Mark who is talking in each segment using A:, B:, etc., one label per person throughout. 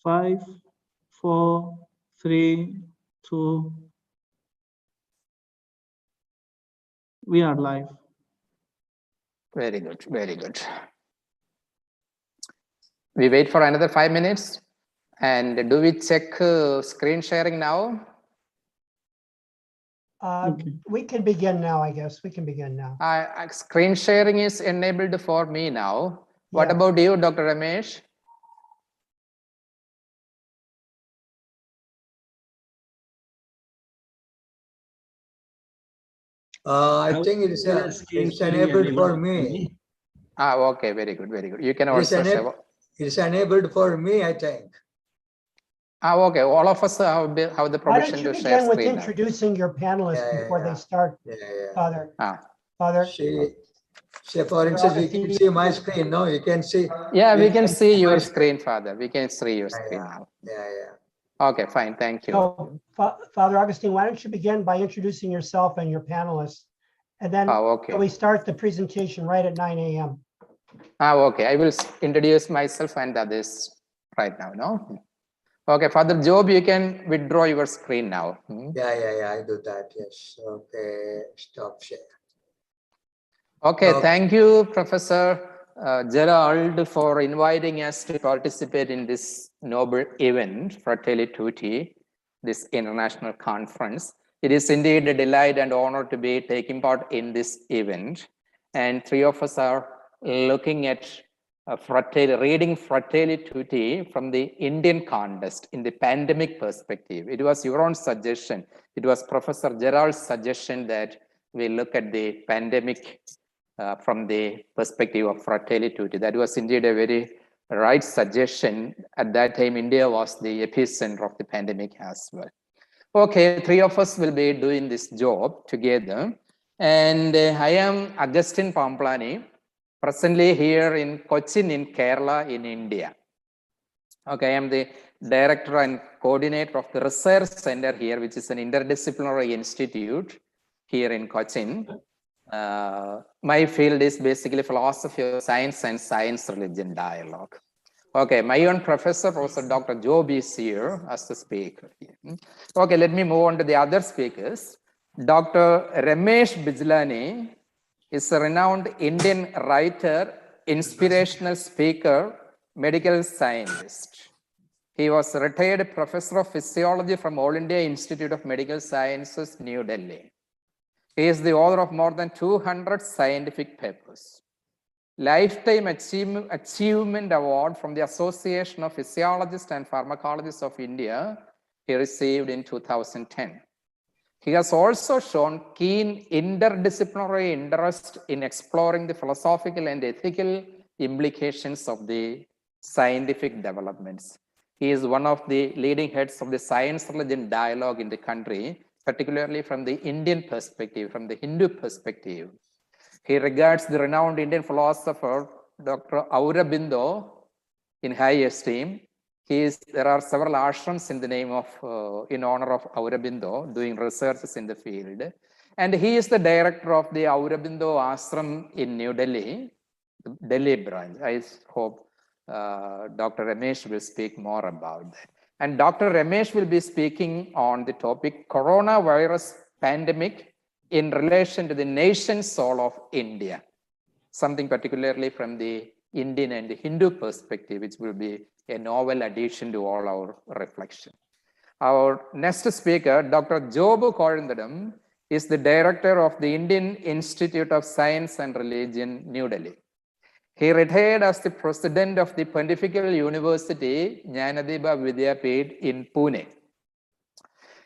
A: 5, 4, 3, 2. We are live.
B: Very good, very good. We wait for another 5 minutes. And do we check screen sharing now?
A: Okay.
C: We can begin now, I guess. We can begin now.
B: Screen sharing is enabled for me now. What
C: Yes.
B: about you, Dr. Ramesh?
D: I think it is enabled for me.
B: Okay, very good, very good. You can also show.
D: It is enabled for me, I think.
B: Okay, all of us have the
C: Why
B: permission
C: don't you
B: to share
C: begin with
B: screen now.
C: introducing your panelists before they start, Father? Father?
D: See, for instance, you can see my screen, no? You can see.
B: Yeah, we can see your screen, Father. We can see your screen now.
D: Yeah.
B: Okay, fine, thank you.
C: So, Father Augustine, why don't you begin by introducing yourself and your panelists? And then
B: Okay.
C: we start the presentation right at 9 a.m.
B: Okay, I will introduce myself and others right now, no? Okay, Father Job, you can withdraw your screen now.
D: Yeah, I do that, yes. Okay, stop share.
B: Okay, thank you, Professor Gerald, for inviting us to participate in this noble event, Fratelli Tutti, this international conference. It is indeed a delight and honor to be taking part in this event. And three of us are looking at reading Fratelli Tutti from the Indian context in the pandemic perspective. It was your own suggestion. It was Professor Gerald's suggestion that we look at the pandemic from the perspective of Fratelli Tutti. That was indeed a very right suggestion. At that time, India was the epicenter of the pandemic as well. Okay, three of us will be doing this job together. And I am Augustine Pamplany, presently here in Cochin in Kerala in India. Okay, I am the director and coordinator of the research center here, which is an interdisciplinary institute here in Cochin. My field is basically philosophy of science and science-religion dialogue. Okay, my own professor, Professor Dr. Job is here as the speaker. Okay, let me move on to the other speakers. Dr. Ramesh Bijlani is a renowned Indian writer, inspirational speaker, medical scientist. He was a retired professor of physiology from All India Institute of Medical Sciences, New Delhi. He is the author of more than 200 scientific papers. Lifetime Achievement Award from the Association of Physiologists and Pharmacologists of India, he received in 2010. He has also shown keen interdisciplinary interest in exploring the philosophical and ethical implications of the scientific developments. He is one of the leading heads of the science-religion dialogue in the country, particularly from the Indian perspective, from the Hindu perspective. He regards the renowned Indian philosopher, Dr. Aurobindo, in high esteem. There are several ashrams in the name of, in honor of Aurobindo, doing researches in the field. And he is the director of the Aurobindo Ashram in New Delhi, the Delhi branch. I hope Dr. Ramesh will speak more about that. And Dr. Ramesh will be speaking on the topic coronavirus pandemic in relation to the nation soul of India, something particularly from the Indian and the Hindu perspective, which will be a novel addition to all our reflection. Our next speaker, Dr. Job Korindadam, is the director of the Indian Institute of Science and Religion, New Delhi. He retired as the president of the Pontifical University, Jnanadeep Vidyapith in Pune.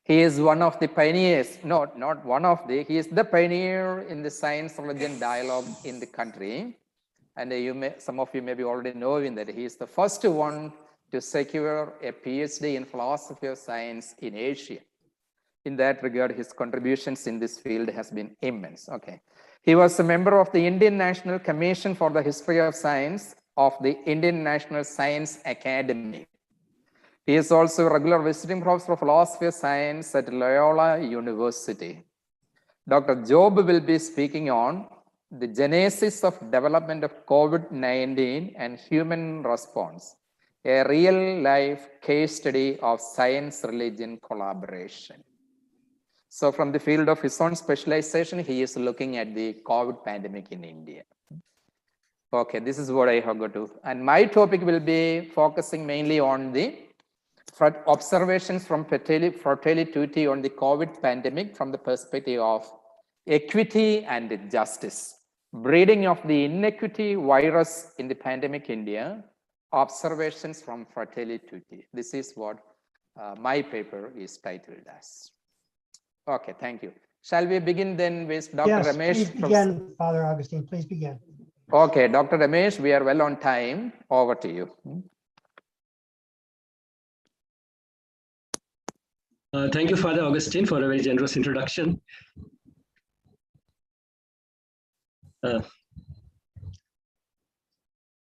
B: He is one of the pioneers, he is the pioneer in the science-religion dialogue in the country. And some of you maybe already know him, that he is the first one to secure a Ph.D. in philosophy of science in Asia. In that regard, his contributions in this field has been immense. Okay. He was a member of the Indian National Commission for the History of Science of the Indian National Science Academy. He is also a regular visiting professor of philosophy of science at Loyola University. Dr. Job will be speaking on the genesis of development of COVID-19 and human response. a real-life case study of science-religion collaboration. So from the field of his own specialization, he is looking at the COVID pandemic in India. Okay, this is what I have got to. And my topic will be focusing mainly on the observations from Fratelli Tutti on the COVID pandemic from the perspective of equity and justice. Breeding of the inequity virus in the pandemic India, observations from Fratelli Tutti. This is what my paper is titled as. Okay, thank you. Shall we begin then with Dr.
C: Yes,
B: Ramesh?
C: please begin, Father Augustine, please begin.
B: Okay, Dr. Ramesh, we are well on time. Over to you.
E: Thank you, Father Augustine, for a very generous introduction.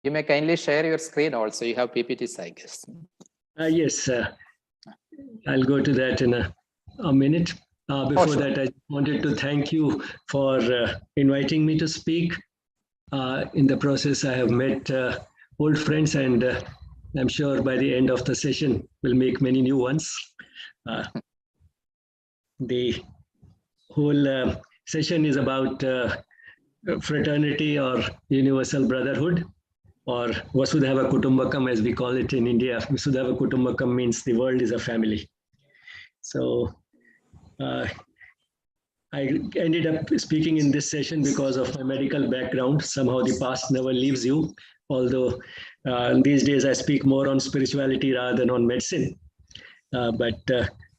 B: You may kindly share your screen also. You have PPTs, I guess.
E: Yes, I'll go to that in a minute. Before that, I wanted to thank you for inviting me to speak. In the process, I have met old friends, and I'm sure by the end of the session, we'll make many new ones. The whole session is about fraternity or universal brotherhood, or Vasudhaiva Kutumbakam, as we call it in India. Vasudhaiva Kutumbakam means the world is a family. So I ended up speaking in this session because of my medical background. Somehow the past never leaves you, although these days I speak more on spirituality rather than on medicine. But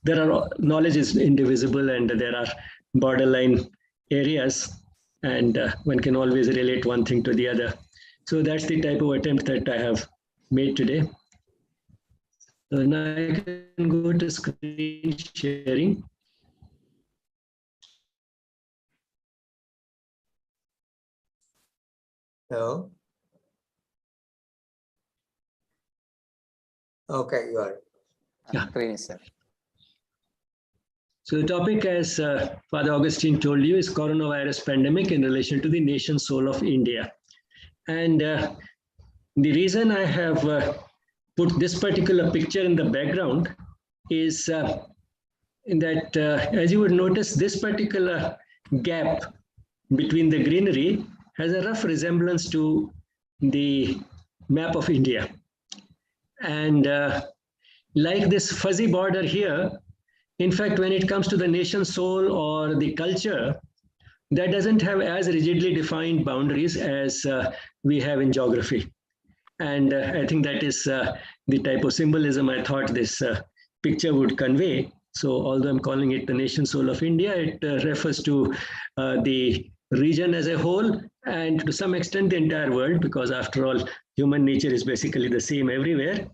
E: there are knowledge is indivisible, and there are borderline areas, and one can always relate one thing to the other. So that's the type of attempt that I have made today. So now I can go to screen sharing.
D: No. Okay, you are.
E: Yeah.
B: Screen, sir.
E: So the topic, as Father Augustine told you, is coronavirus pandemic in relation to the nation soul of India. And the reason I have put this particular picture in the background is in that, as you would notice, this particular gap between the greenery has a rough resemblance to the map of India. And like this fuzzy border here, in fact, when it comes to the nation soul or the culture, that doesn't have as rigidly defined boundaries as we have in geography. And I think that is the type of symbolism I thought this picture would convey. So although I'm calling it the nation soul of India, it refers to the region as a whole, and to some extent the entire world, because after all, human nature is basically the same everywhere.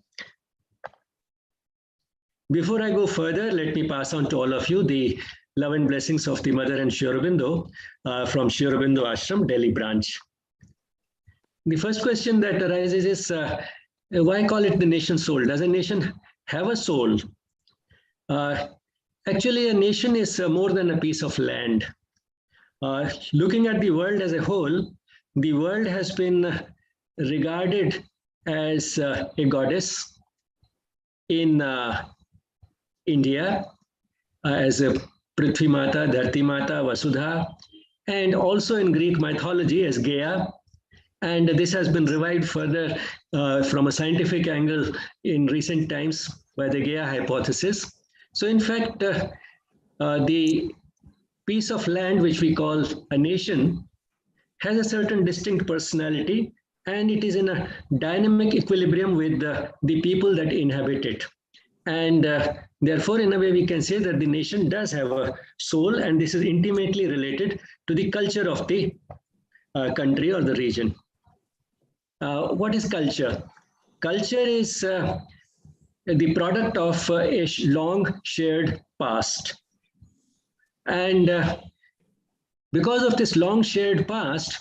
E: Before I go further, let me pass on to all of you the love and blessings of the Mother and Sri Aurobindo from Sri Aurobindo Ashram, Delhi branch. The first question that arises is, why call it the nation soul? Does a nation have a soul? Actually, a nation is more than a piece of land. Looking at the world as a whole, the world has been regarded as a goddess in India, as a Prithvi Mata, Dharti Mata, Vasudha, and also in Greek mythology as Gaia. And this has been revived further from a scientific angle in recent times by the Gaia hypothesis. So in fact, the piece of land which we call a nation has a certain distinct personality, and it is in a dynamic equilibrium with the people that inhabit it. And therefore, in a way, we can say that the nation does have a soul, and this is intimately related to the culture of the country or the region. What is culture? Culture is the product of a long shared past. And because of this long shared past,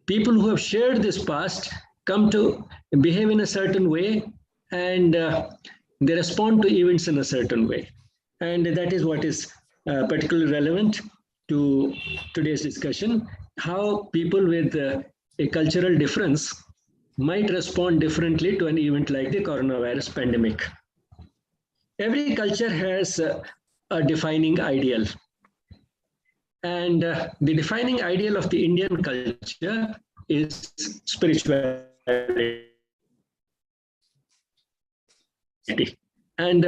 E: people who have shared this past come to behave in a certain way, and they respond to events in a certain way. And that is what is particularly relevant to today's discussion, how people with a cultural difference might respond differently to an event like the coronavirus pandemic. Every culture has a defining ideal. And the defining ideal of the Indian culture is spirituality. And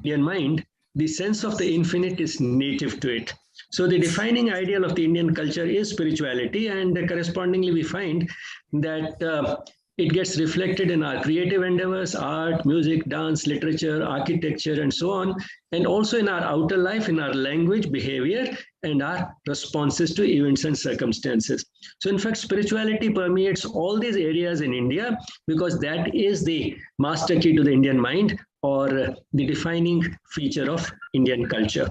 E: in mind, the sense of the infinite is native to it. So the defining ideal of the Indian culture is spirituality, and correspondingly we find that it gets reflected in our creative endeavors, art, music, dance, literature, architecture, and so on, and also in our outer life, in our language, behavior, and our responses to events and circumstances. So in fact, spirituality permeates all these areas in India because that is the master key to the Indian mind, or the defining feature of Indian culture.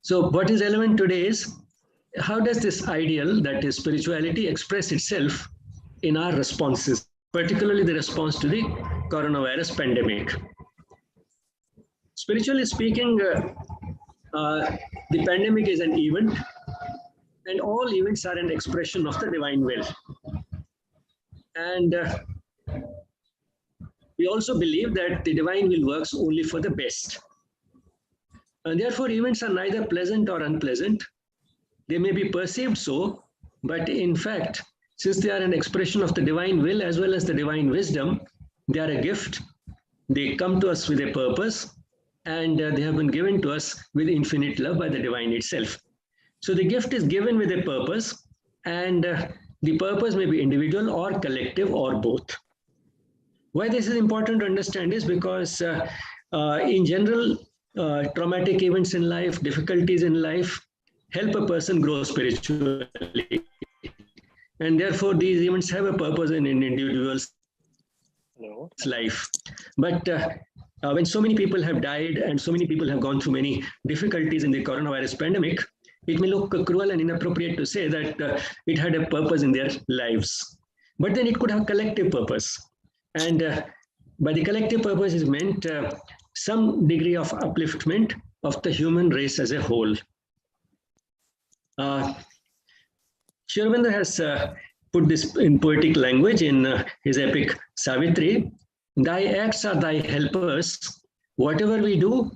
E: So what is relevant today is, how does this ideal, that is spirituality, express itself in our responses, particularly the response to the coronavirus pandemic? Spiritually speaking, the pandemic is an event, and all events are an expression of the divine will. And we also believe that the divine will works only for the best. And therefore, events are neither pleasant or unpleasant. They may be perceived so, but in fact, since they are an expression of the divine will as well as the divine wisdom, they are a gift. They come to us with a purpose, and they have been given to us with infinite love by the divine itself. So the gift is given with a purpose, and the purpose may be individual or collective or both. Why this is important to understand is because in general, traumatic events in life, difficulties in life, help a person grow spiritually. And therefore, these events have a purpose in an individual's life. But when so many people have died and so many people have gone through many difficulties in the coronavirus pandemic, it may look cruel and inappropriate to say that it had a purpose in their lives. But then it could have collective purpose. And by the collective purpose is meant some degree of upliftment of the human race as a whole. Sri Aurobindo has put this in poetic language in his epic Savitri. Thy acts are thy helpers. Whatever we do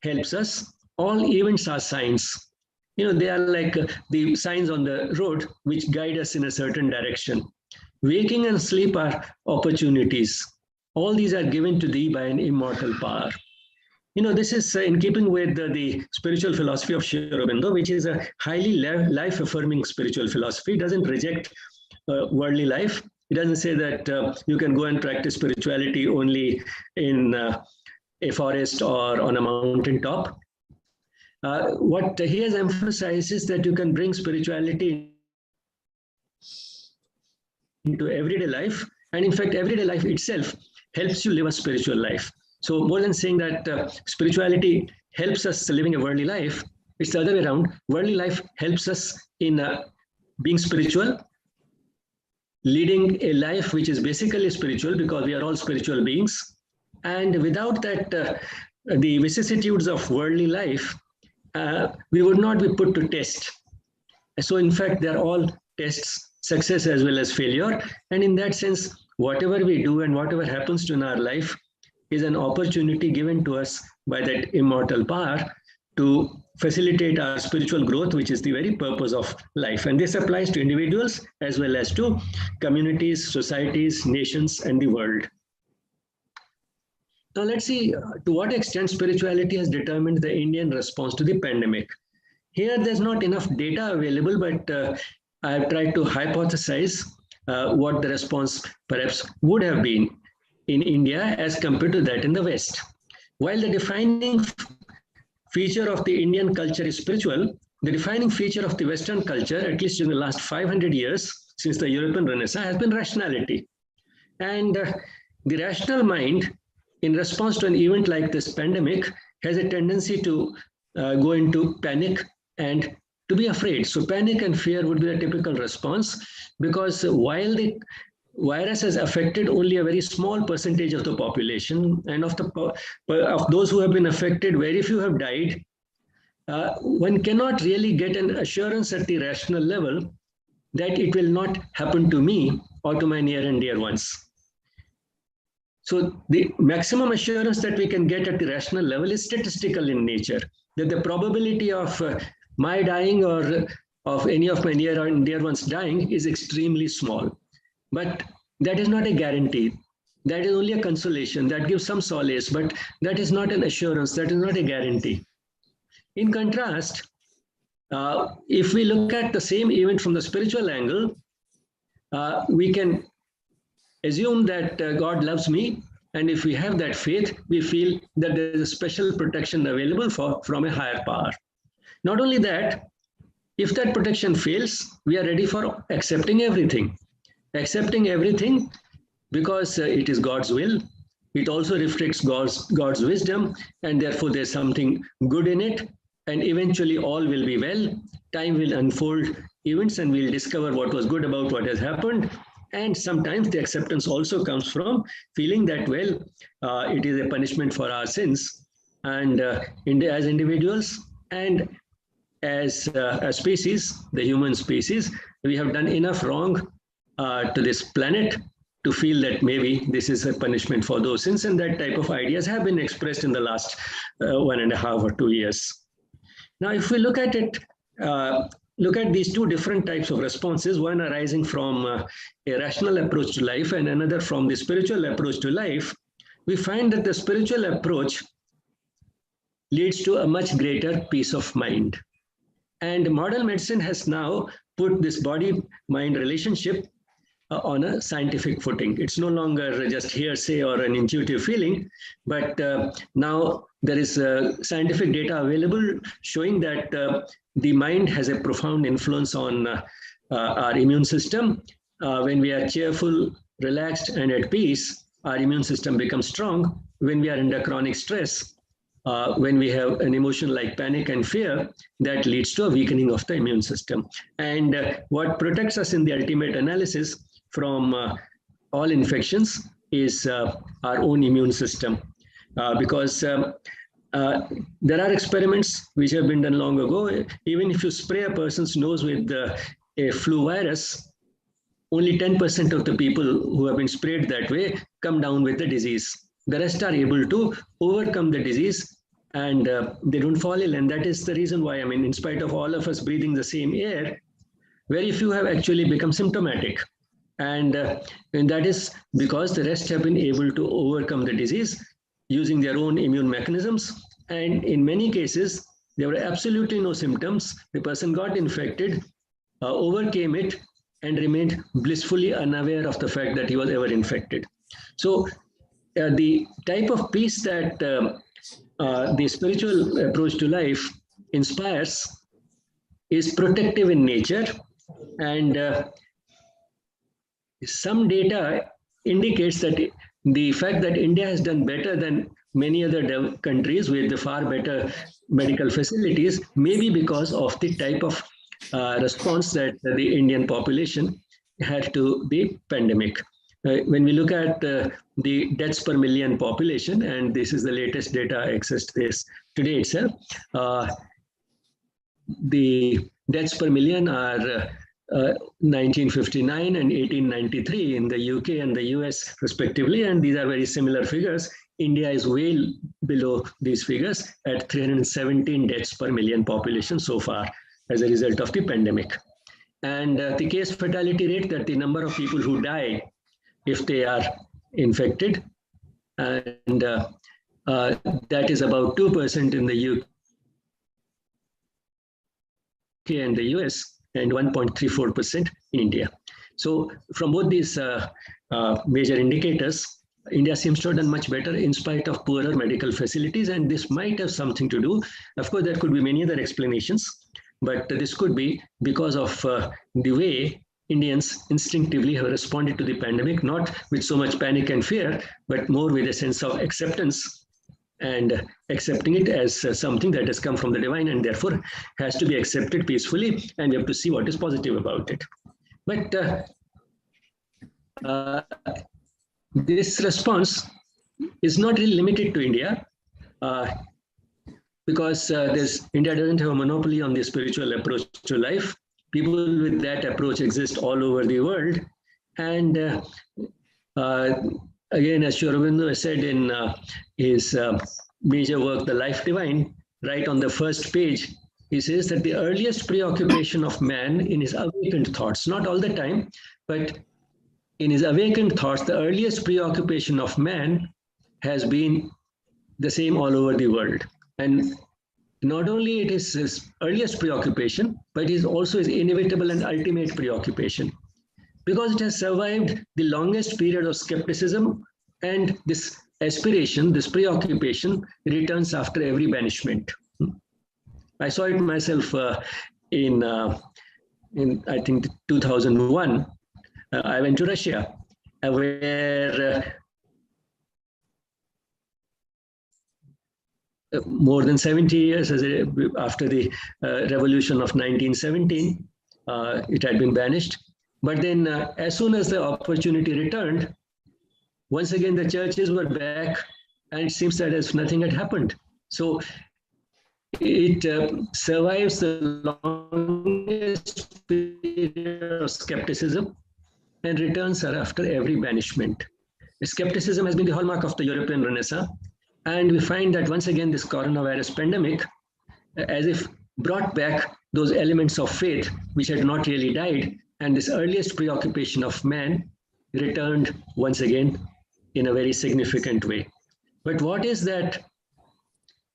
E: helps us. All events are signs. You know, they are like the signs on the road which guide us in a certain direction. Waking and sleep are opportunities. All these are given to thee by an immortal power. You know, this is in keeping with the spiritual philosophy of Sri Aurobindo, which is a highly life-affirming spiritual philosophy. It doesn't reject worldly life. It doesn't say that you can go and practice spirituality only in a forest or on a mountain top. What he has emphasized is that you can bring spirituality into everyday life. And in fact, everyday life itself helps you live a spiritual life. So more than saying that spirituality helps us living a worldly life, it's the other way around. Worldly life helps us in being spiritual, leading a life which is basically spiritual because we are all spiritual beings. And without that, the vicissitudes of worldly life, we would not be put to test. So in fact, they're all tests, success as well as failure. And in that sense, whatever we do and whatever happens to in our life is an opportunity given to us by that immortal power to facilitate our spiritual growth, which is the very purpose of life. And this applies to individuals as well as to communities, societies, nations, and the world. Now let's see to what extent spirituality has determined the Indian response to the pandemic. Here there's not enough data available, but I have tried to hypothesize what the response perhaps would have been in India as compared to that in the West. While the defining feature of the Indian culture is spiritual, the defining feature of the Western culture, at least in the last 500 years, since the European Renaissance, has been rationality. And the rational mind, in response to an event like this pandemic, has a tendency to go into panic and to be afraid. So panic and fear would be a typical response, because while the virus has affected only a very small percentage of the population, and of those who have been affected, very few have died, one cannot really get an assurance at the rational level that it will not happen to me or to my near and dear ones. So the maximum assurance that we can get at the rational level is statistical in nature, that the probability of my dying or of any of my near and dear ones dying is extremely small. But that is not a guarantee. That is only a consolation. That gives some solace, but that is not an assurance. That is not a guarantee. In contrast, if we look at the same event from the spiritual angle, we can assume that God loves me, and if we have that faith, we feel that there is a special protection available from a higher power. Not only that, if that protection fails, we are ready for accepting everything. Accepting everything because it is God's will. It also reflects God's wisdom, and therefore there's something good in it, and eventually all will be well. Time will unfold events and we'll discover what was good about what has happened. And sometimes the acceptance also comes from feeling that, well, it is a punishment for our sins. And as individuals and as a species, the human species, we have done enough wrong to this planet to feel that maybe this is a punishment for those sins. And that type of ideas have been expressed in the last 1.5 or 2 years. Now, if we look at it, look at these two different types of responses, one arising from a rational approach to life and another from the spiritual approach to life, we find that the spiritual approach leads to a much greater peace of mind. And modern medicine has now put this body-mind relationship on a scientific footing. It's no longer just hearsay or an intuitive feeling, but now there is scientific data available showing that the mind has a profound influence on our immune system. When we are cheerful, relaxed, and at peace, our immune system becomes strong. When we are under chronic stress, when we have an emotion like panic and fear, that leads to a weakening of the immune system. And what protects us in the ultimate analysis from all infections is our own immune system. Because there are experiments which have been done long ago. Even if you spray a person's nose with a flu virus, only 10% of the people who have been sprayed that way come down with the disease. The rest are able to overcome the disease and they don't fall ill. And that is the reason why, I mean, in spite of all of us breathing the same air, very few have actually become symptomatic. And that is because the rest have been able to overcome the disease using their own immune mechanisms. And in many cases, there were absolutely no symptoms. The person got infected, overcame it, and remained blissfully unaware of the fact that he was ever infected. So the type of peace that the spiritual approach to life inspires is protective in nature. And some data indicates that the fact that India has done better than many other countries with the far better medical facilities may be because of the type of response that the Indian population had to the pandemic. When we look at the deaths per million population, and this is the latest data accessed this today itself, the deaths per million are 1959 and 1893 in the UK and the US respectively, and these are very similar figures. India is way below these figures at 317 deaths per million population so far as a result of the pandemic. And the case fatality rate, that the number of people who die if they are infected, and that is about 2% in the UK and the US, and 1.34% in India. So from both these major indicators, India seems to have done much better in spite of poorer medical facilities, and this might have something to do. Of course, there could be many other explanations, but this could be because of the way Indians instinctively have responded to the pandemic, not with so much panic and fear, but more with a sense of acceptance and accepting it as something that has come from the divine and therefore has to be accepted peacefully, and we have to see what is positive about it. But this response is not really limited to India, because India doesn't have a monopoly on the spiritual approach to life. people with that approach exist all over the world. And again, as Sri Aurobindo said in his major work, The Life Divine, right on the first page, he says that the earliest preoccupation of man in his awakened thoughts, not all the time, but in his awakened thoughts, the earliest preoccupation of man has been the same all over the world. And not only it is his earliest preoccupation, but it is also his inevitable and ultimate preoccupation, because it has survived the longest period of skepticism, and this aspiration, this preoccupation returns after every banishment. I saw it myself in I think 2001. I went to Russia, where more than 70 years after the revolution of 1917, it had been banished. But then as soon as the opportunity returned, once again the churches were back, and it seems that as nothing had happened. So it survives the longest period of skepticism and returns after every banishment. Skepticism has been the hallmark of the European Renaissance. And we find that once again, this coronavirus pandemic, as if brought back those elements of faith which had not really died, and this earliest preoccupation of man returned once again in a very significant way. But what is that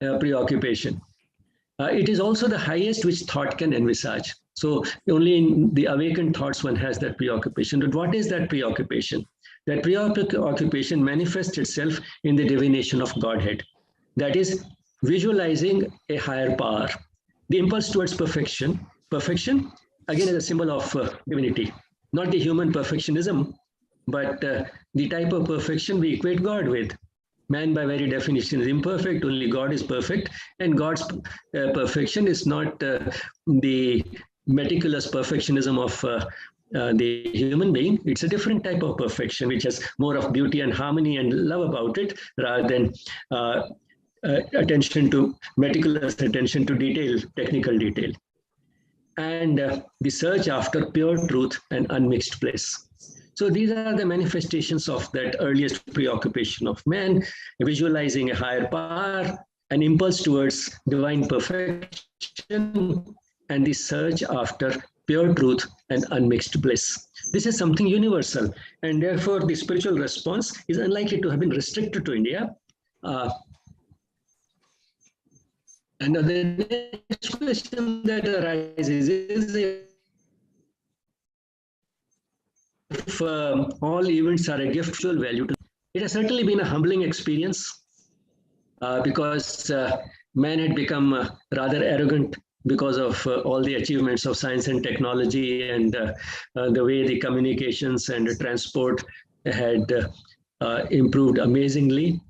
E: preoccupation? It is also the highest which thought can envisage. So only in the awakened thoughts one has that preoccupation. But what is that preoccupation? That preoccupation manifests itself in the divination of Godhead. That is, visualizing a higher power. The impulse towards perfection. Perfection, again, is a symbol of divinity. Not the human perfectionism, but the type of perfection we equate God with. Man, by very definition, is imperfect. Only God is perfect. And God's perfection is not the meticulous perfectionism of the human being. It's a different type of perfection, which has more of beauty and harmony and love about it, rather than meticulous attention to detail, technical detail. And the search after pure truth and unmixed bliss. So these are the manifestations of that earliest preoccupation of man, visualizing a higher power, an impulse towards divine perfection, and the search after pure truth and unmixed bliss. This is something universal, and therefore the spiritual response is unlikely to have been restricted to India. And the next question that arises is, if all events are a giftful value to, it has certainly been a humbling experience because man had become rather arrogant because of all the achievements of science and technology, and the way the communications and the transport had improved amazingly,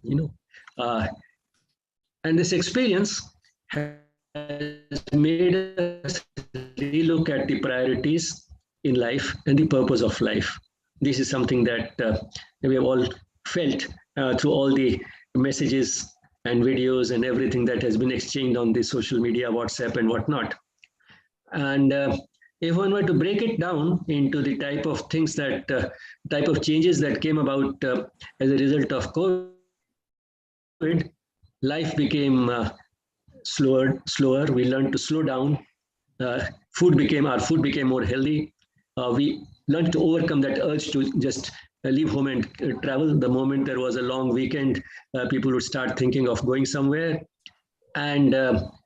E: and this experience has made us relook at the priorities in life and the purpose of life. This is something that we have all felt through all the messages and videos and everything that has been exchanged on the social media, WhatsApp and whatnot. And if one were to break it down into the type of things that, type of changes that came about as a result of COVID, life became slower. We learned to slow down. Our food became more healthy. We learned to overcome that urge to just leave home and travel. The moment there was a long weekend, people would start thinking of going somewhere. And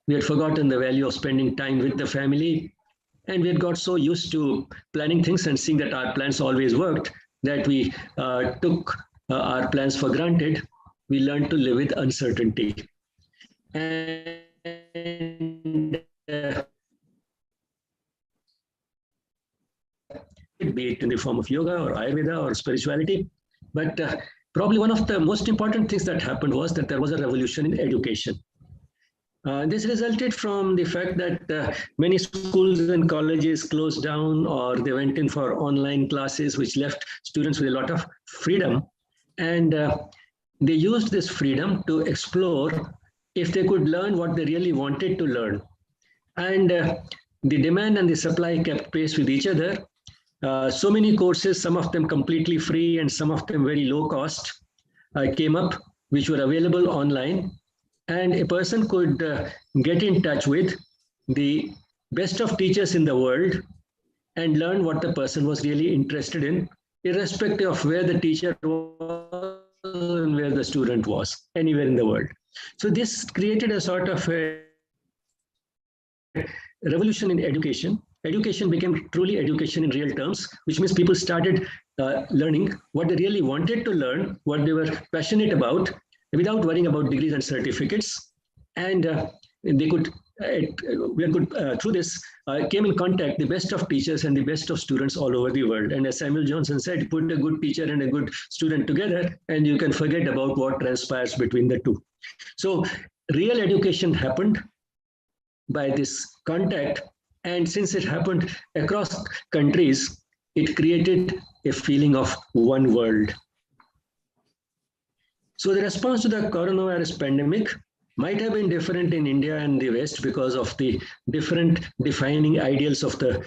E: we had forgotten the value of spending time with the family. And we had got so used to planning things and seeing that our plans always worked that we took our plans for granted. We learned to live with uncertainty. And be it in the form of yoga or Ayurveda or spirituality. But probably one of the most important things that happened was that there was a revolution in education. This resulted from the fact that many schools and colleges closed down, or they went in for online classes, which left students with a lot of freedom. And they used this freedom to explore if they could learn what they really wanted to learn. And the demand and the supply kept pace with each other. So many courses, some of them completely free and some of them very low cost, came up, which were available online. And a person could get in touch with the best of teachers in the world and learn what the person was really interested in, irrespective of where the teacher was and where the student was, anywhere in the world. So this created a sort of a revolution in education. Education became truly education in real terms, which means people started learning what they really wanted to learn, what they were passionate about, without worrying about degrees and certificates. And they could, through this, came in contact the best of teachers and the best of students all over the world. And as Samuel Johnson said, put a good teacher and a good student together, and you can forget about what transpires between the two. So real education happened by this contact. And since it happened across countries, it created a feeling of one world. So the response to the coronavirus pandemic might have been different in India and the West because of the different defining ideals of the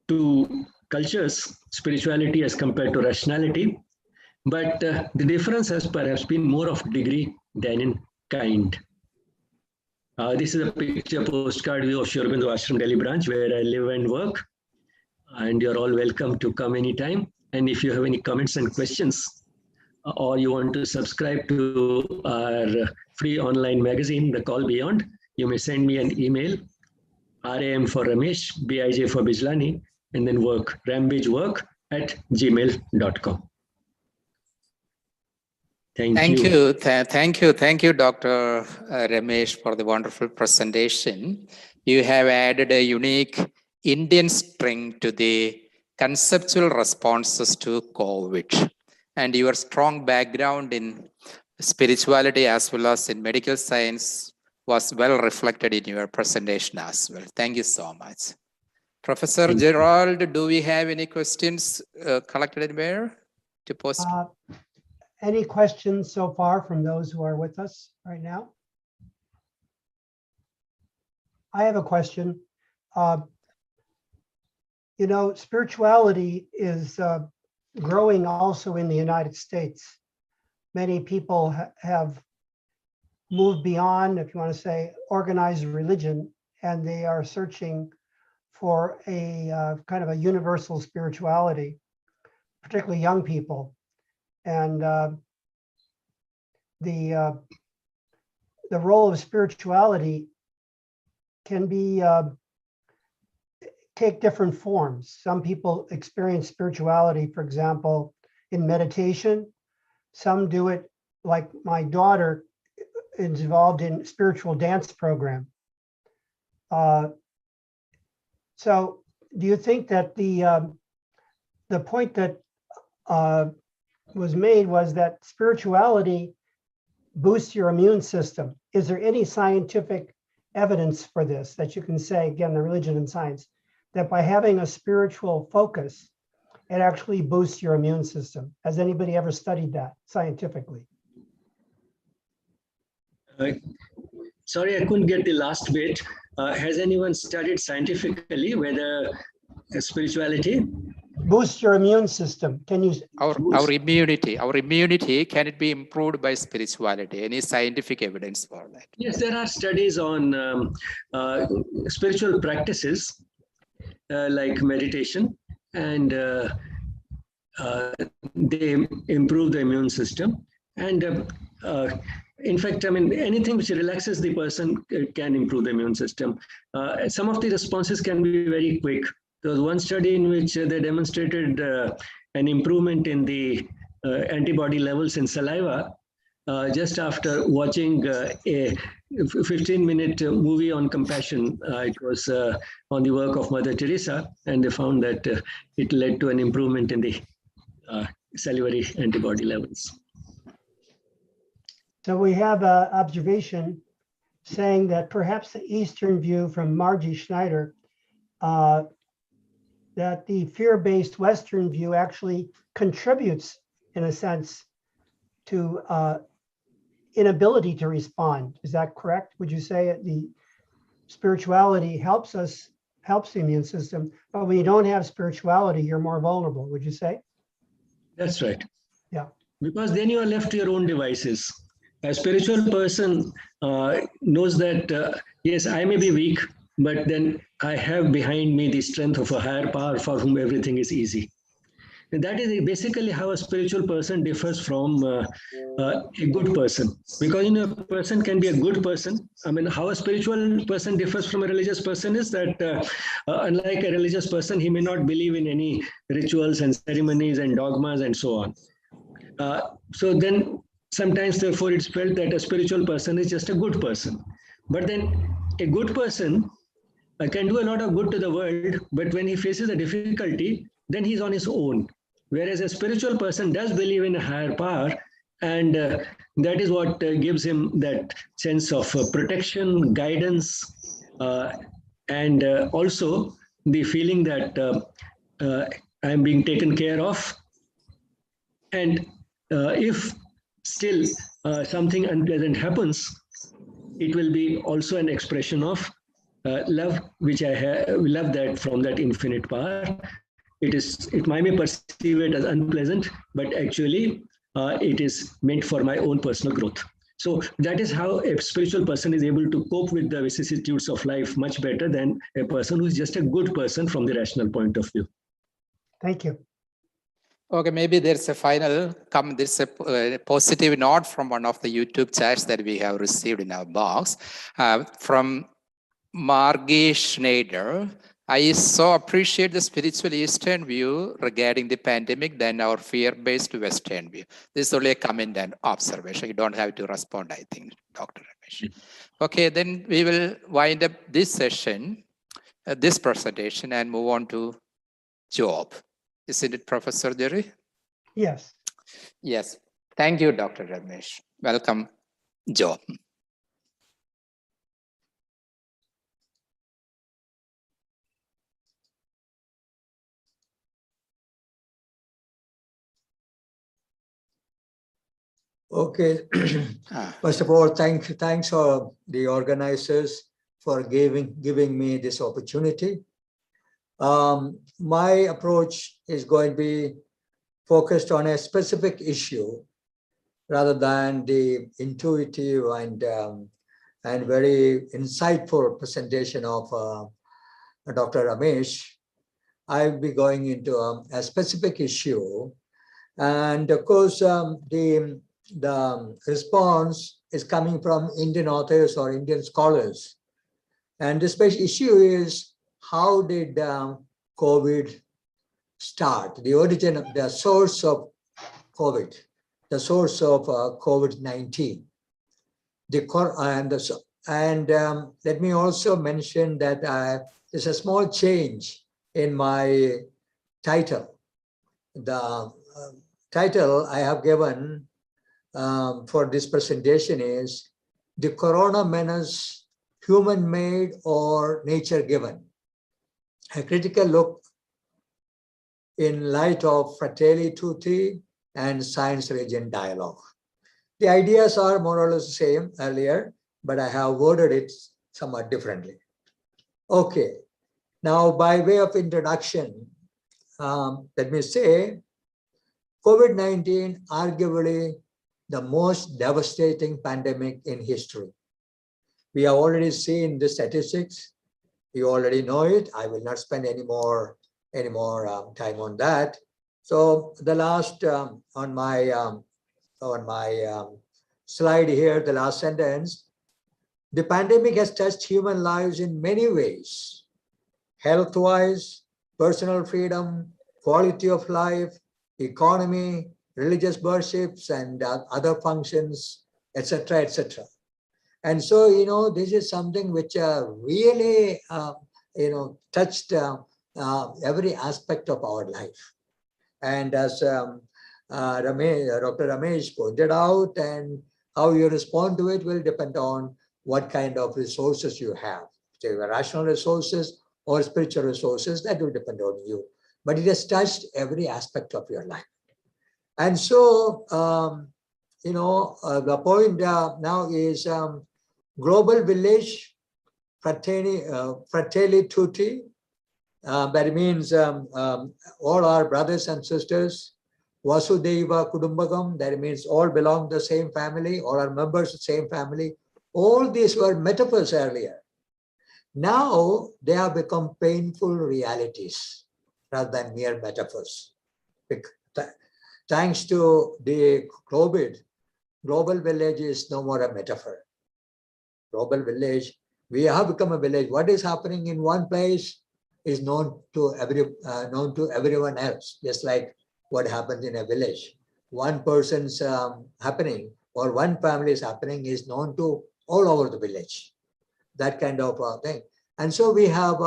E: two cultures, spirituality as compared to rationality. But the difference has perhaps been more of degree than in kind. This is a picture postcard view of Sri Aurobindo Ashram Delhi branch where I live and work. And you're all welcome to come anytime. And if you have any comments and questions, or you want to subscribe to our free online magazine, The Call Beyond, you may send me an email, RAM for Ramesh, BIJ for Bijlani, and then work, rambagework@gmail.com. Thank you.
B: Thank you, Dr. Ramesh, for the wonderful presentation. You have added a unique Indian string to the conceptual responses to COVID. And your strong background in spirituality as well as in medical science was well reflected in your presentation as well. Thank you so much. Professor Gerald, do we have any questions collected anywhere to post?
C: Any questions so far from those who are with us right now? I have a question. You know, spirituality is growing also in the United States. Many people have moved beyond, if you want to say, organized religion, and they are searching for a kind of a universal spirituality, particularly young people. And the role of spirituality can be take different forms. Some people experience spirituality, for example, in meditation. Some do it, like my daughter is involved in spiritual dance program. So do you think that the point that was made was that spirituality boosts your immune system? Is there any scientific evidence for this that you can say, again, the religion and science, that by having a spiritual focus, it actually boosts your immune system? Has anybody ever studied that scientifically?
E: Sorry, I couldn't get the last bit. Has anyone studied scientifically whether spirituality
C: Boost your immune system? Can you?
B: Our immunity, can it be improved by spirituality? Any scientific evidence for that?
E: Yes, there are studies on spiritual practices like meditation, and they improve the immune system. And in fact, I mean, anything which relaxes the person can improve the immune system. Some of the responses can be very quick. There was one study in which they demonstrated an improvement in the antibody levels in saliva just after watching a 15-minute movie on compassion. It was on the work of Mother Teresa, and they found that it led to an improvement in the salivary antibody levels.
C: So we have an observation saying that perhaps the Eastern view from Margie Schneider, that the fear-based Western view actually contributes, in a sense, to inability to respond. Is that correct? Would you say the spirituality helps us helps the immune system. But when you don't have spirituality, you're more vulnerable, would you say?
E: That's right.
C: Yeah.
E: Because then you are left to your own devices. A spiritual person knows that, yes, I may be weak, but then I have behind me the strength of a higher power for whom everything is easy. And that is basically how a spiritual person differs from a good person. Because a person can be a good person. I mean, how a spiritual person differs from a religious person is that unlike a religious person, he may not believe in any rituals and ceremonies and dogmas and so on. So then sometimes, therefore, it's felt that a spiritual person is just a good person. But then a good person can do a lot of good to the world, but when he faces a difficulty, then he's on his own. Whereas a spiritual person does believe in a higher power, and that is what gives him that sense of protection, guidance, and also the feeling that I'm being taken care of. And if still something unpleasant happens, it will be also an expression of love, which I love that from that infinite power. It might be perceive it as unpleasant, but actually it is meant for my own personal growth. So that is how a spiritual person is able to cope with the vicissitudes of life much better than a person who is just a good person from the rational point of view.
C: Thank you.
B: Okay, maybe there's a there's a positive note from one of the YouTube chats that we have received in our box from Margie Schneider. I so appreciate the spiritual Eastern view regarding the pandemic than our fear-based Western view. This is only a comment and observation. You don't have to respond, I think, Dr. Ramesh. Okay, then we will wind up this session, this presentation, and move on to Job. Isn't it, Professor Jerry?
C: Yes.
B: Yes. Thank you, Dr. Ramesh. Welcome, Job.
D: Okay. First of all, thanks for the organizers for giving me this opportunity. My approach is going to be focused on a specific issue rather than the intuitive and very insightful presentation of Dr. Ramesh. I'll be going into a specific issue, and of course, the response is coming from Indian authors or Indian scholars, and the special issue is how did COVID start? The origin, the source of COVID, the source of COVID-19. Let me also mention that there's a small change in my title. The title I have given for this presentation is The Corona Menace, Human-Made or Nature-Given? A critical look in light of Fratelli Tutti and science-religion dialogue. The ideas are more or less the same earlier, but I have worded it somewhat differently. Okay, now by way of introduction, let me say, COVID-19 arguably the most devastating pandemic in history. We have already seen the statistics. You already know it. I will not spend any more time on that. So the last on my slide here, the last sentence, the pandemic has touched human lives in many ways, health-wise, personal freedom, quality of life, economy, religious worships, and other functions, etc., etc. And so, this is something which really, touched every aspect of our life. And as Dr. Ramesh pointed out, and how you respond to it will depend on what kind of resources you have. Say rational resources or spiritual resources, that will depend on you. But it has touched every aspect of your life. And so, the point now is global village, Fratelli Tutti, That means all our brothers and sisters. Vasudeva Kudumbagam, that means all belong to the same family, all are members of the same family. All these were metaphors earlier. Now they have become painful realities rather than mere metaphors. Thanks to the COVID, global village is no more a metaphor. Global village, we have become a village. What is happening in one place is known to everyone else, just like what happens in a village. One person's happening or one family is happening is known to all over the village. That kind of thing. And so we have,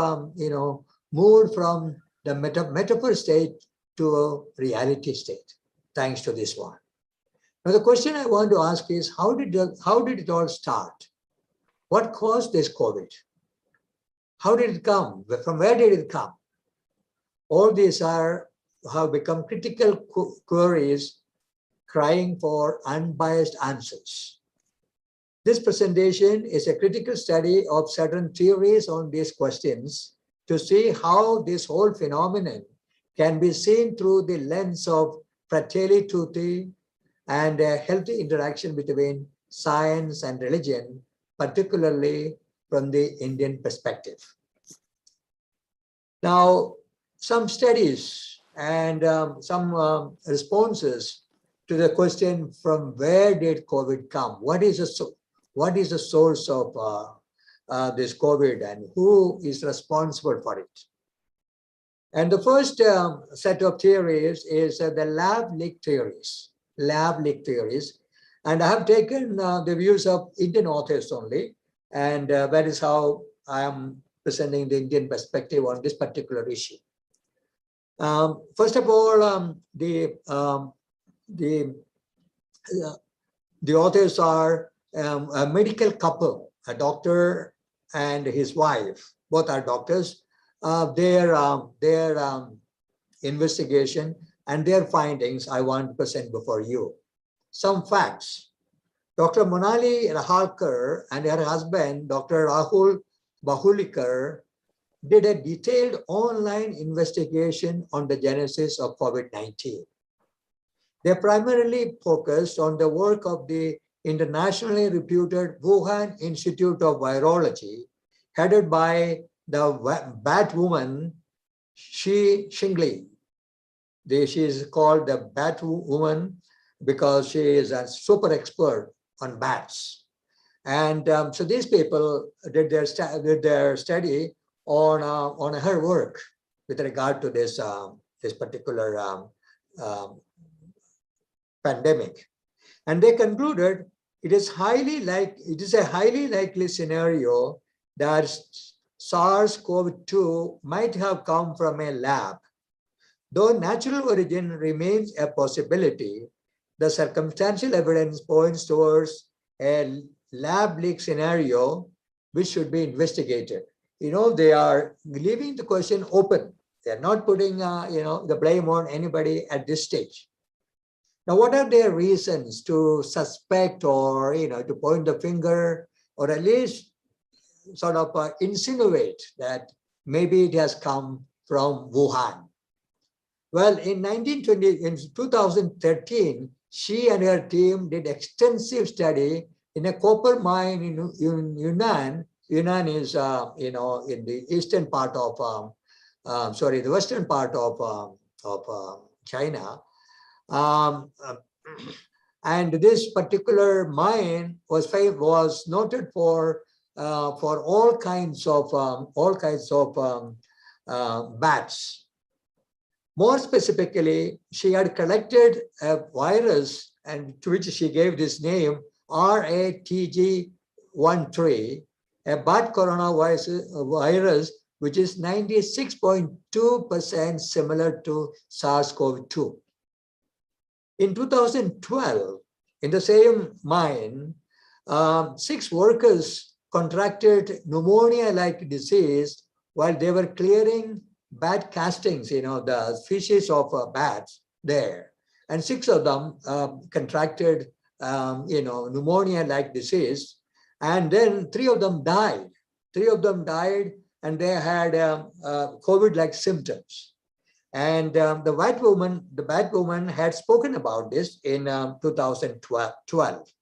D: moved from the metaphor state to a reality state, thanks to this one. Now the question I want to ask is, how did it all start? What caused this COVID? How did it come? From where did it come? All these have become critical queries crying for unbiased answers. This presentation is a critical study of certain theories on these questions to see how this whole phenomenon can be seen through the lens of Fratelli Tutti and a healthy interaction between science and religion, particularly from the Indian perspective. Now, some studies and some responses to the question, from where did COVID come? What is the source of this COVID and who is responsible for it? And the first set of theories is the lab leak theories. And I have taken the views of Indian authors only, and that is how I am presenting the Indian perspective on this particular issue. First of all, the authors are a medical couple, a doctor and his wife. Both are doctors. Their investigation and their findings I want to present before you. Some facts. Dr. Monali Rahalkar and her husband, Dr. Rahul Bahulikar, did a detailed online investigation on the genesis of COVID-19. They primarily focused on the work of the internationally reputed Wuhan Institute of Virology, headed by the bat woman, Shi Xingli. She is called the bat woman because she is a super expert on bats. And so these people did their study on her work with regard to this particular pandemic. And they concluded it is a highly likely scenario that SARS-CoV-2 might have come from a lab. Though natural origin remains a possibility, the circumstantial evidence points towards a lab leak scenario which should be investigated. They are leaving the question open. They're not putting the blame on anybody at this stage. Now, what are their reasons to suspect or to point the finger, or at least sort of insinuate that maybe it has come from Wuhan? Well, in 2013, she and her team did extensive study in a copper mine in Yunnan. Yunnan is, in the eastern part of, the western part of China. And this particular mine was noted for all kinds of bats. More specifically, she had collected a virus, and to which she gave this name, RATG13, a bat coronavirus, which is 96.2% similar to SARS-CoV-2. In 2012, in the same mine, 6 workers contracted pneumonia-like disease while they were clearing bat castings, the species of bats there. And 6 of them contracted, pneumonia-like disease. And then 3 of them died. 3 of them died and they had COVID-like symptoms. And the bad woman had spoken about this in 2012.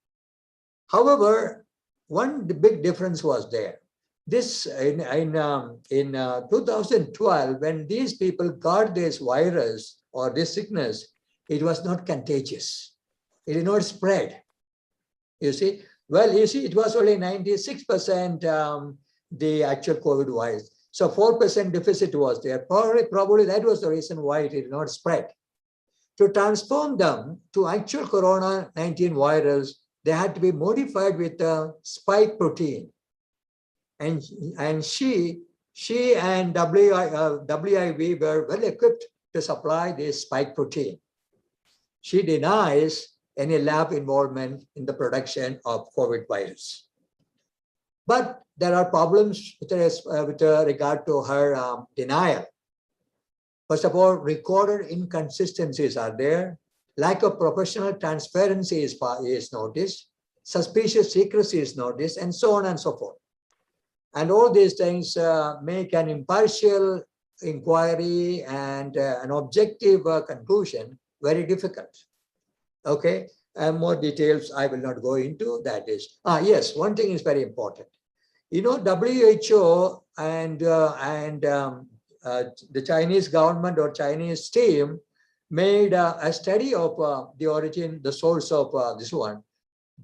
D: However, one big difference was there. This in 2012, when these people got this virus or this sickness, it was not contagious. It did not spread. You see, well, you see, it was only 96% the actual COVID virus. So 4% deficit was there. Probably that was the reason why it did not spread. To transform them to actual corona-19 virus, they had to be modified with a spike protein. And she and WIV were well equipped to supply this spike protein. She denies any lab involvement in the production of COVID virus. But there are problems with regard to her denial. First of all, recorded inconsistencies are there. Lack of professional transparency is noticed. Suspicious secrecy is noticed, and so on and so forth. And all these things make an impartial inquiry and an objective conclusion very difficult. Okay, and more details I will not go into. That is, yes, one thing is very important. You know, WHO and the Chinese government or Chinese team made a study of the origin, the source of this one.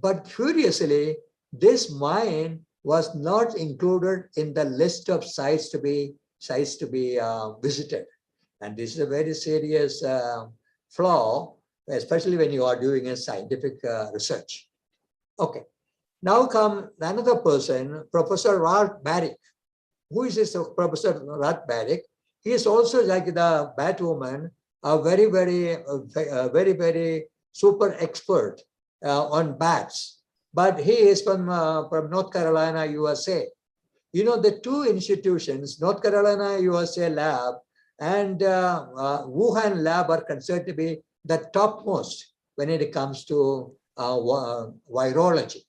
D: But curiously, this mine was not included in the list of sites to be visited. And this is a very serious flaw, especially when you are doing a scientific research. Okay, now come another person, Professor Ralph Barrick. Who is this Professor Ralph Barrick? He is also like the Batwoman, a very super expert on bats. But he is from North Carolina, USA. You know, the two institutions, North Carolina, USA lab and Wuhan lab are considered to be the topmost when it comes to virology,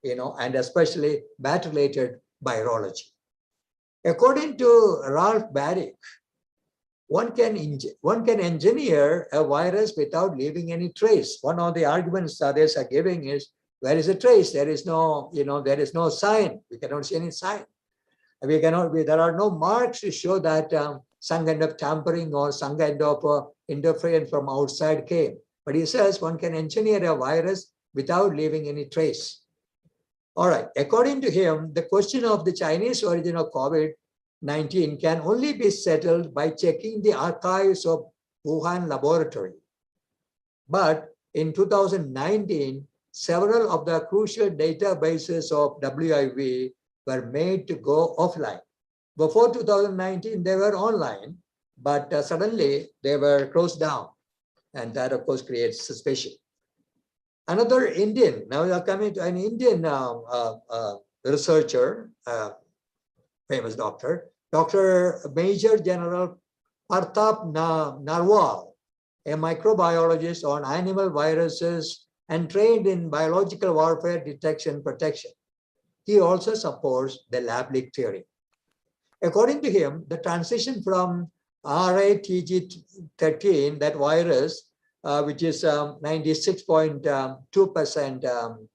D: you know, and especially bat-related virology. According to Ralph Barrick, one can engineer a virus without leaving any trace. One of the arguments others are giving is, where is the trace? There is no, you know, there is no sign. We cannot see any sign. There are no marks to show that some kind of tampering or some kind of interference from outside came. But he says one can engineer a virus without leaving any trace. All right, according to him, the question of the Chinese origin of COVID-19 can only be settled by checking the archives of Wuhan laboratory. But in 2019, several of the crucial databases of WIV were made to go offline. Before 2019, they were online, but suddenly they were closed down. And that, of course, creates suspicion. Another Indian, now we are coming to an Indian researcher, famous doctor, Dr. Major General Partap Narwal, a microbiologist on animal viruses and trained in biological warfare detection protection. He also supports the lab leak theory. According to him, the transition from RATG13, that virus, which is 96.2%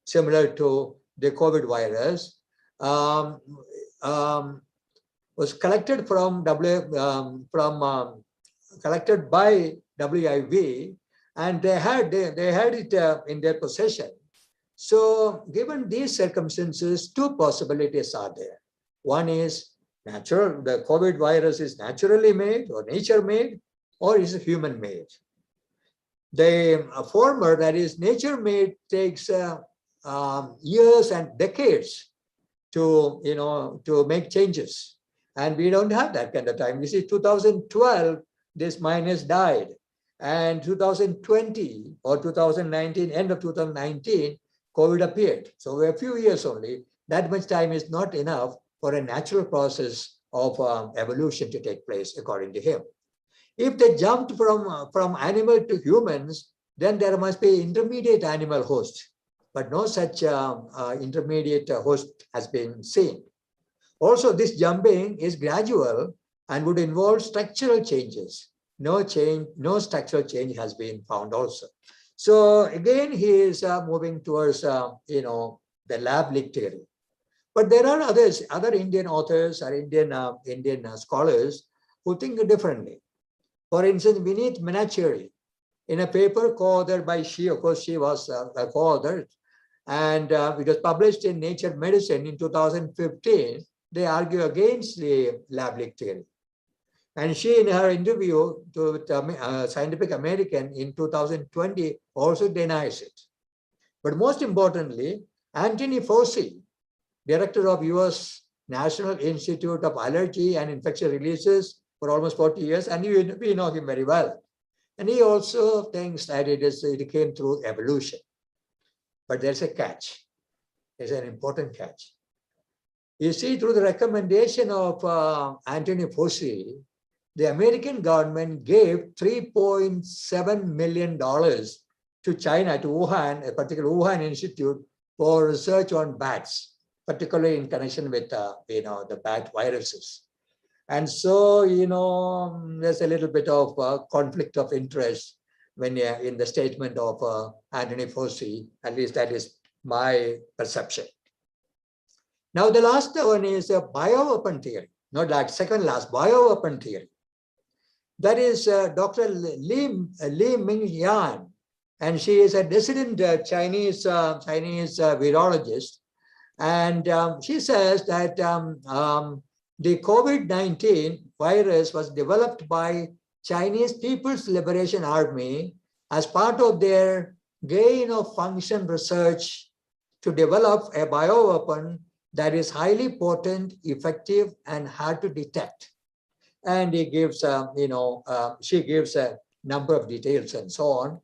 D: similar to the COVID virus, was collected collected by WIV, and they had it in their possession. So given these circumstances, two possibilities are there. One is natural, the COVID virus is naturally made or nature made, or is human made. The former, that is nature made, takes years and decades to, you know, to make changes. And we don't have that kind of time. You see, 2012, this minus died. And 2020 or 2019, end of 2019, COVID appeared. So a few years only. That much time is not enough for a natural process of evolution to take place, according to him. If they jumped from animal to humans, then there must be intermediate animal host, but no such intermediate host has been seen. Also, this jumping is gradual and would involve structural changes. No structural change has been found also. So again, he is moving towards, the lab leak theory. But there are other Indian authors or Indian scholars who think differently. For instance, Vineet Menachery, in a paper co-authored by she, of course, she was a co-author, and it was published in Nature Medicine in 2015. They argue against the lab leak theory. And she, in her interview to Scientific American in 2020, also denies it. But most importantly, Anthony Fauci, director of US National Institute of Allergy and Infectious Diseases for almost 40 years, and we know him very well. And he also thinks that it came through evolution. But there's a catch. There's an important catch. You see, through the recommendation of Anthony Fauci, the American government gave $3.7 million to China, to Wuhan, a particular Wuhan institute, for research on bats, particularly in connection with the bat viruses. And so, there's a little bit of conflict of interest when in the statement of Anthony Fauci. At least that is my perception. Now, the last one is a bioweapon theory, not like second last, bioweapon theory. That is Dr. Li Ming Yan, and she is a dissident Chinese virologist. And she says that the COVID-19 virus was developed by Chinese People's Liberation Army as part of their gain of function research to develop a bioweapon that is highly potent, effective, and hard to detect. And he gives, she gives a number of details and so on.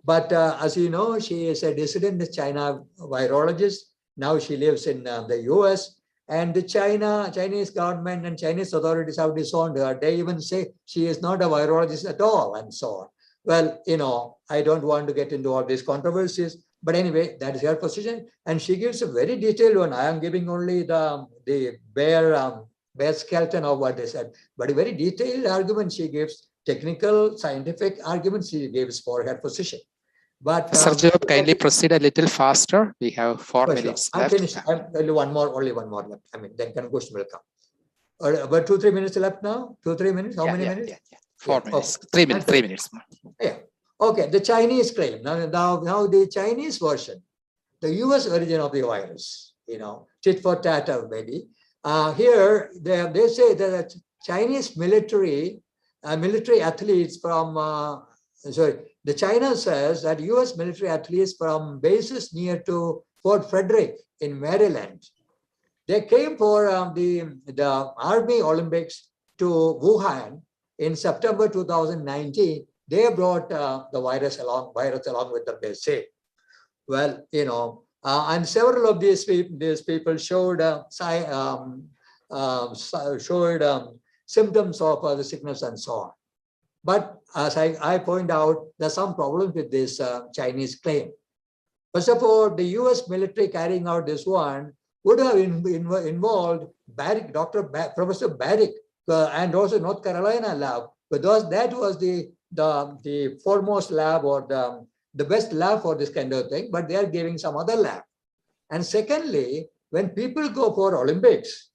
D: But as you know, she is a dissident China virologist. Now she lives in the US, and the Chinese government and Chinese authorities have disowned her. They even say she is not a virologist at all, and so on. Well, I don't want to get into all these controversies, but anyway, that is her position. And she gives a very detailed one. I am giving only the bare skeleton of what they said, but a very detailed argument she gives, technical, scientific arguments she gives for her position. But
B: Sergio, kindly proceed a little faster. We have 4 minutes
D: I'm
B: left.
D: finished. Only one more left. I mean, then conclusion will come. About 2-3 minutes left now. 2-3 minutes. How many minutes?
B: Yeah. 4 minutes.
D: Okay.
B: 3 minutes.
D: Yeah. Okay. The Chinese claim. Now the Chinese version, the US origin of the virus. Tit for tat, maybe. Here they say that Chinese military athletes from the China says that US military athletes from bases near to Fort Frederick in Maryland, they came for the Army Olympics to Wuhan in September 2019. They brought the virus along with them, they say. Well, and several of these people showed symptoms of the sickness and so on. But as I point out, there's some problems with this Chinese claim. First of all, the US military carrying out this one would have involved Professor Barrick, and also North Carolina lab, because that was the foremost lab or the best lab for this kind of thing, but they are giving some other lab. And secondly, when people go for Olympics,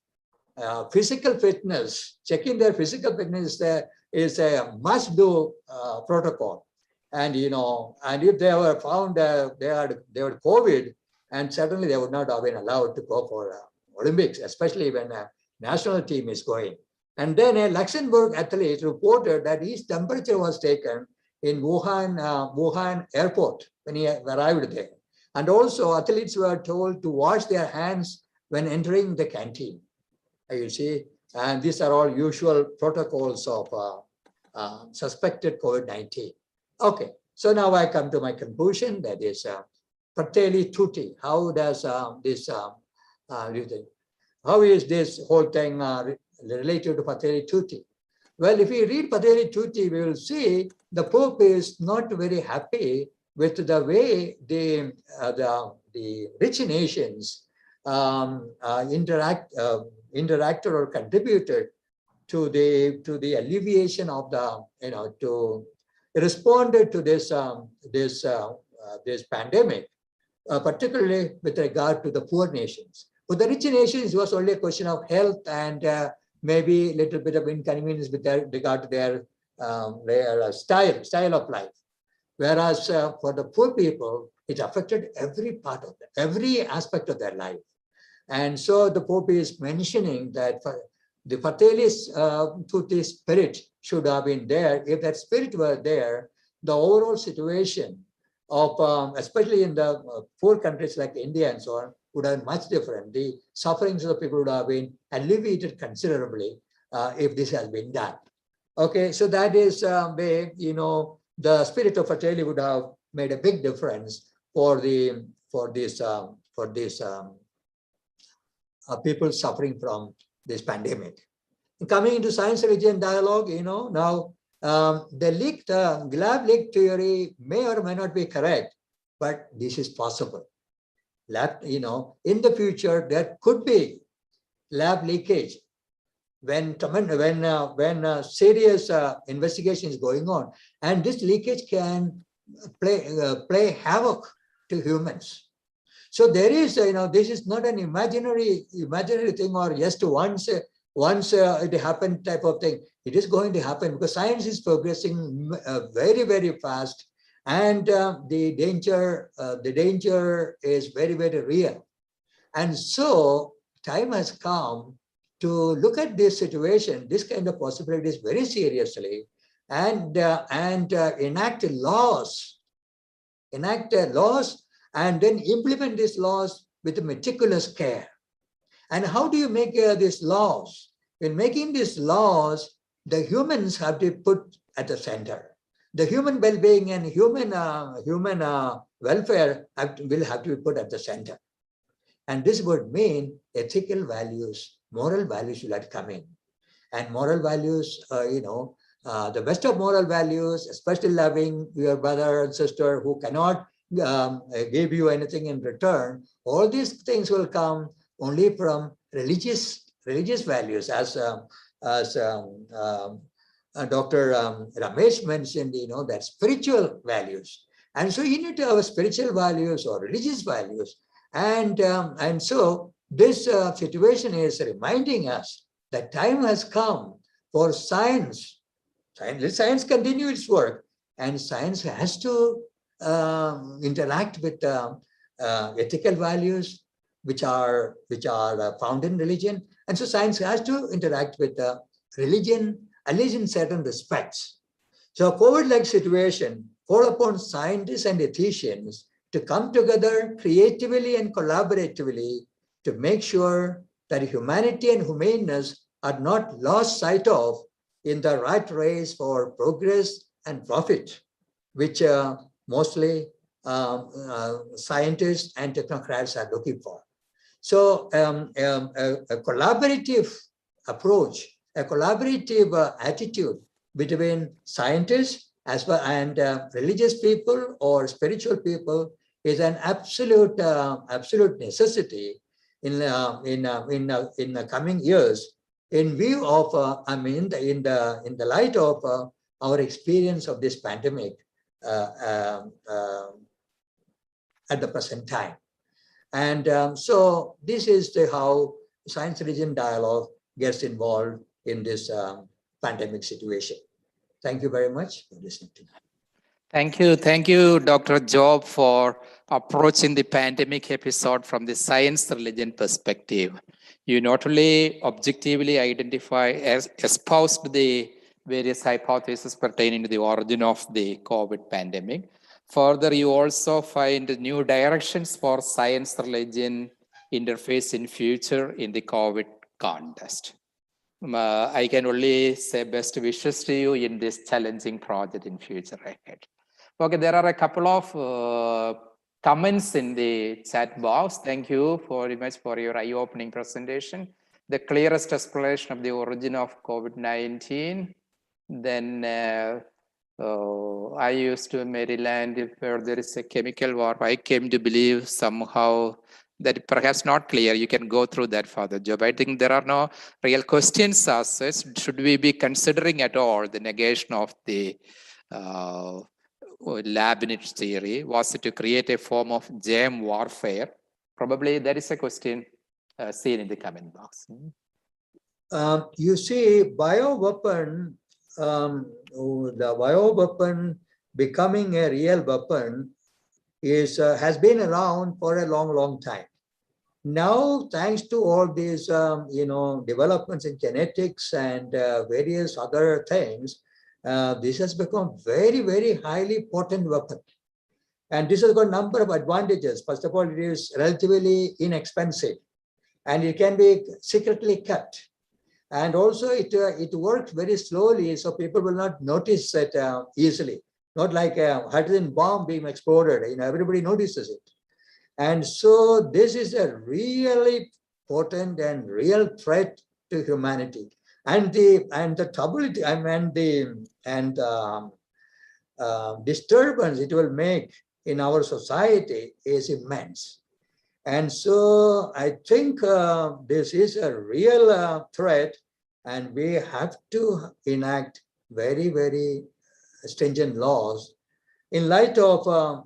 D: physical fitness, checking their physical fitness is a must-do protocol. And and if they were found they were COVID, and certainly they would not have been allowed to go for Olympics, especially when a national team is going. And then a Luxembourg athlete reported that his temperature was taken in Wuhan airport when he arrived there. And also athletes were told to wash their hands when entering the canteen. You see, and these are all usual protocols of suspected COVID-19. Okay, so now I come to my conclusion, that is Fratelli Tutti. How does how is this whole thing related to Fratelli Tutti? Well, if we read Fratelli Tutti, we will see the Pope is not very happy with the way the rich nations interacted or contributed to the alleviation of the, to responded to this pandemic, particularly with regard to the poor nations. For the rich nations, it was only a question of health and maybe a little bit of inconvenience with regard to their style of life. Whereas for the poor people, it affected every every aspect of their life. And so the Pope is mentioning that the Fratelli Tutti spirit should have been there. If that spirit were there, the overall situation of, especially in the poor countries like India and so on, would have been much different. The sufferings of the people would have been alleviated considerably if this has been done. Okay, so that is where, the spirit of Fratelli would have made a big difference for these people suffering from this pandemic. Coming into science religion dialogue, now the lab leak theory may or may not be correct, but this is possible. Lab, in the future there could be lab leakage when serious investigation is going on, and this leakage can play havoc to humans. So there is, this is not an imaginary thing or just once it happened type of thing. It is going to happen because science is progressing very, very fast, and the danger is very, very real. And so time has come to look at this situation, this kind of possibilities very seriously, and enact laws, and then implement these laws with meticulous care. And how do you make these laws? In making these laws, the humans have to put at the center. The human well-being and human welfare will have to be put at the center. And this would mean ethical values, moral values will have to come in. And moral values, the best of moral values, especially loving your brother and sister who cannot give you anything in return, all these things will come only from religious values, as Dr. Ramesh mentioned, that spiritual values. And so you need to have spiritual values or religious values. And so this situation is reminding us that time has come for science. Let science continue its work, and science has to interact with ethical values which are found in religion. And so science has to interact with religion, at least in certain respects. So COVID-like situation call upon scientists and ethicians to come together creatively and collaboratively to make sure that humanity and humaneness are not lost sight of in the rat race for progress and profit, which mostly scientists and technocrats are looking for. So a collaborative approach, a collaborative attitude between scientists as well and religious people or spiritual people is an absolute necessity in the coming years, in view of in the light of our experience of this pandemic at the present time. And so this is how science religion dialogue gets involved in this pandemic situation. Thank you very much for listening to me.
B: Thank you, Dr. Job, for approaching the pandemic episode from the science religion perspective. You not only objectively espoused the various hypotheses pertaining to the origin of the COVID pandemic. Further, you also find new directions for science religion interface in future in the COVID context. I can only say best wishes to you in this challenging project in future ahead. Okay, there are a couple of comments in the chat box. Thank you very much for your eye-opening presentation. The clearest explanation of the origin of COVID-19. Then I used to Maryland, where there is a chemical war. I came to believe somehow that perhaps not clear. You can go through that further, Job. I think there are no real questions as such. Should we be considering at all the negation of the Leibniz theory? Was it to create a form of germ warfare? Probably that is a question seen in the comment box.
D: You see, bioweapon, the bioweapon becoming a real weapon has been around for a long time. Now, thanks to all these, developments in genetics and various other things, this has become very highly potent weapon. And this has got a number of advantages. First of all, it is relatively inexpensive and it can be secretly kept. And also it works very slowly, so people will not notice it easily. Not like a hydrogen bomb being exploded, everybody notices it. And so this is a really potent and real threat to humanity. And the trouble disturbance it will make in our society is immense. And so I think this is a real threat, and we have to enact very stringent laws in light of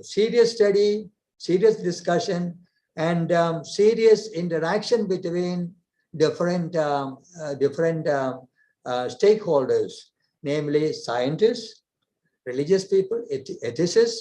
D: serious study, serious discussion, and serious interaction between different stakeholders, namely scientists, religious people, ethicists,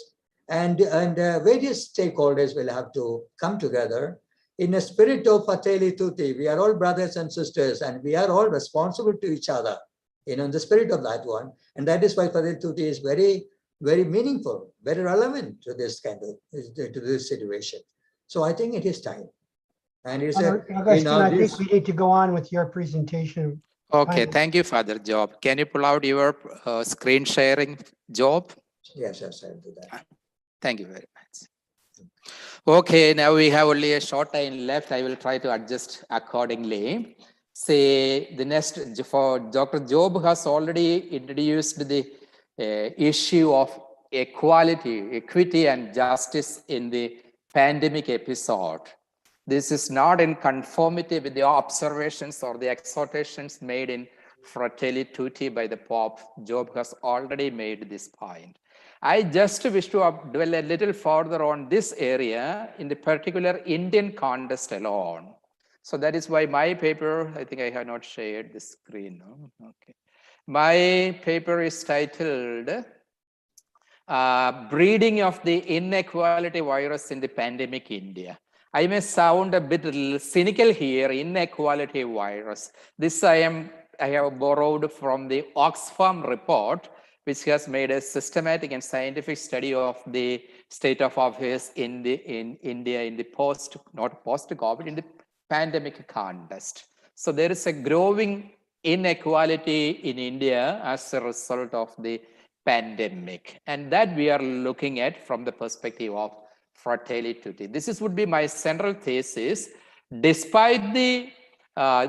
D: and various stakeholders will have to come together in a spirit of Fratelli Tutti. We are all brothers and sisters, and we are all responsible to each other, in the spirit of that one. And that is why Fratelli Tutti is very meaningful, very relevant to this to this situation. So I think it is time. And it's
C: Augustine, I think we need to go on with your presentation.
B: Okay, thank you, Father Job. Can you pull out your screen sharing, Job?
D: Yes, I'll do that.
B: Thank you very much. Okay, now we have only a short time left. I will try to adjust accordingly. Say the next, for Dr. Job has already introduced the issue of equity and justice in the pandemic episode. This is not in conformity with the observations or the exhortations made in Fratelli Tutti by the Pope. Job has already made this point. I just wish to dwell a little further on this area in the particular Indian context alone. So that is why my paper, I think I have not shared the screen. No? Okay. My paper is titled Breeding of the Inequality Virus in the Pandemic India. I may sound a bit cynical here, inequality virus. This I have borrowed from the Oxfam report, which has made a systematic and scientific study of the state of affairs in India in the post-COVID, in the pandemic context. So there is a growing inequality in India as a result of the pandemic, and that we are looking at from the perspective of Fratelli Tutti. This would be my central thesis. Despite the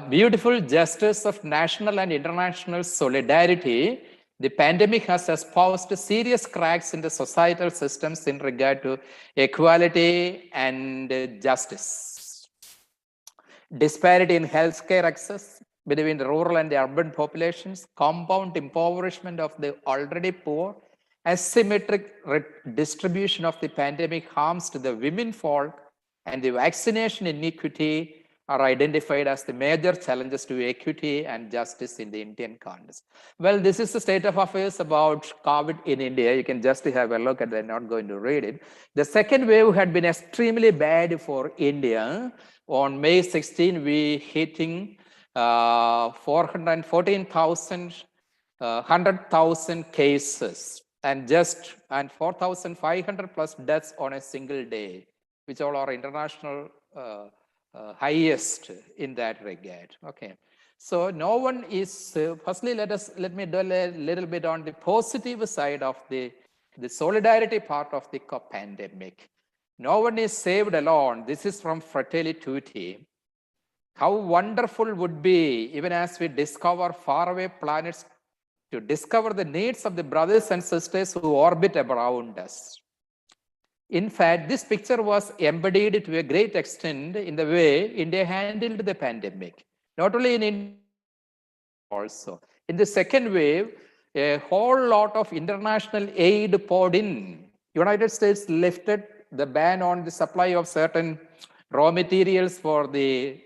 B: beautiful gestures of national and international solidarity, the pandemic has exposed serious cracks in the societal systems in regard to equality and justice. Disparity in healthcare access between the rural and the urban populations, compound impoverishment of the already poor, asymmetric distribution of the pandemic harms to the women folk, and the vaccination inequity are identified as the major challenges to equity and justice in the Indian context. Well, this is the state of affairs about COVID in India. You can just have a look at it. I'm not going to read it. The second wave had been extremely bad for India. On May 16, we hitting 100,000 cases and 4,500 plus deaths on a single day, which all are international highest in that regard. Okay, so no one is firstly let me dwell a little bit on the positive side of the solidarity part of the pandemic. No one is saved alone. This is from Fratelli Tutti. How wonderful would be, even as we discover faraway planets, to discover the needs of the brothers and sisters who orbit around us. In fact, this picture was embodied to a great extent in the way India handled the pandemic. Not only in India, also. In the second wave, a whole lot of international aid poured in. United States lifted the ban on the supply of certain raw materials for the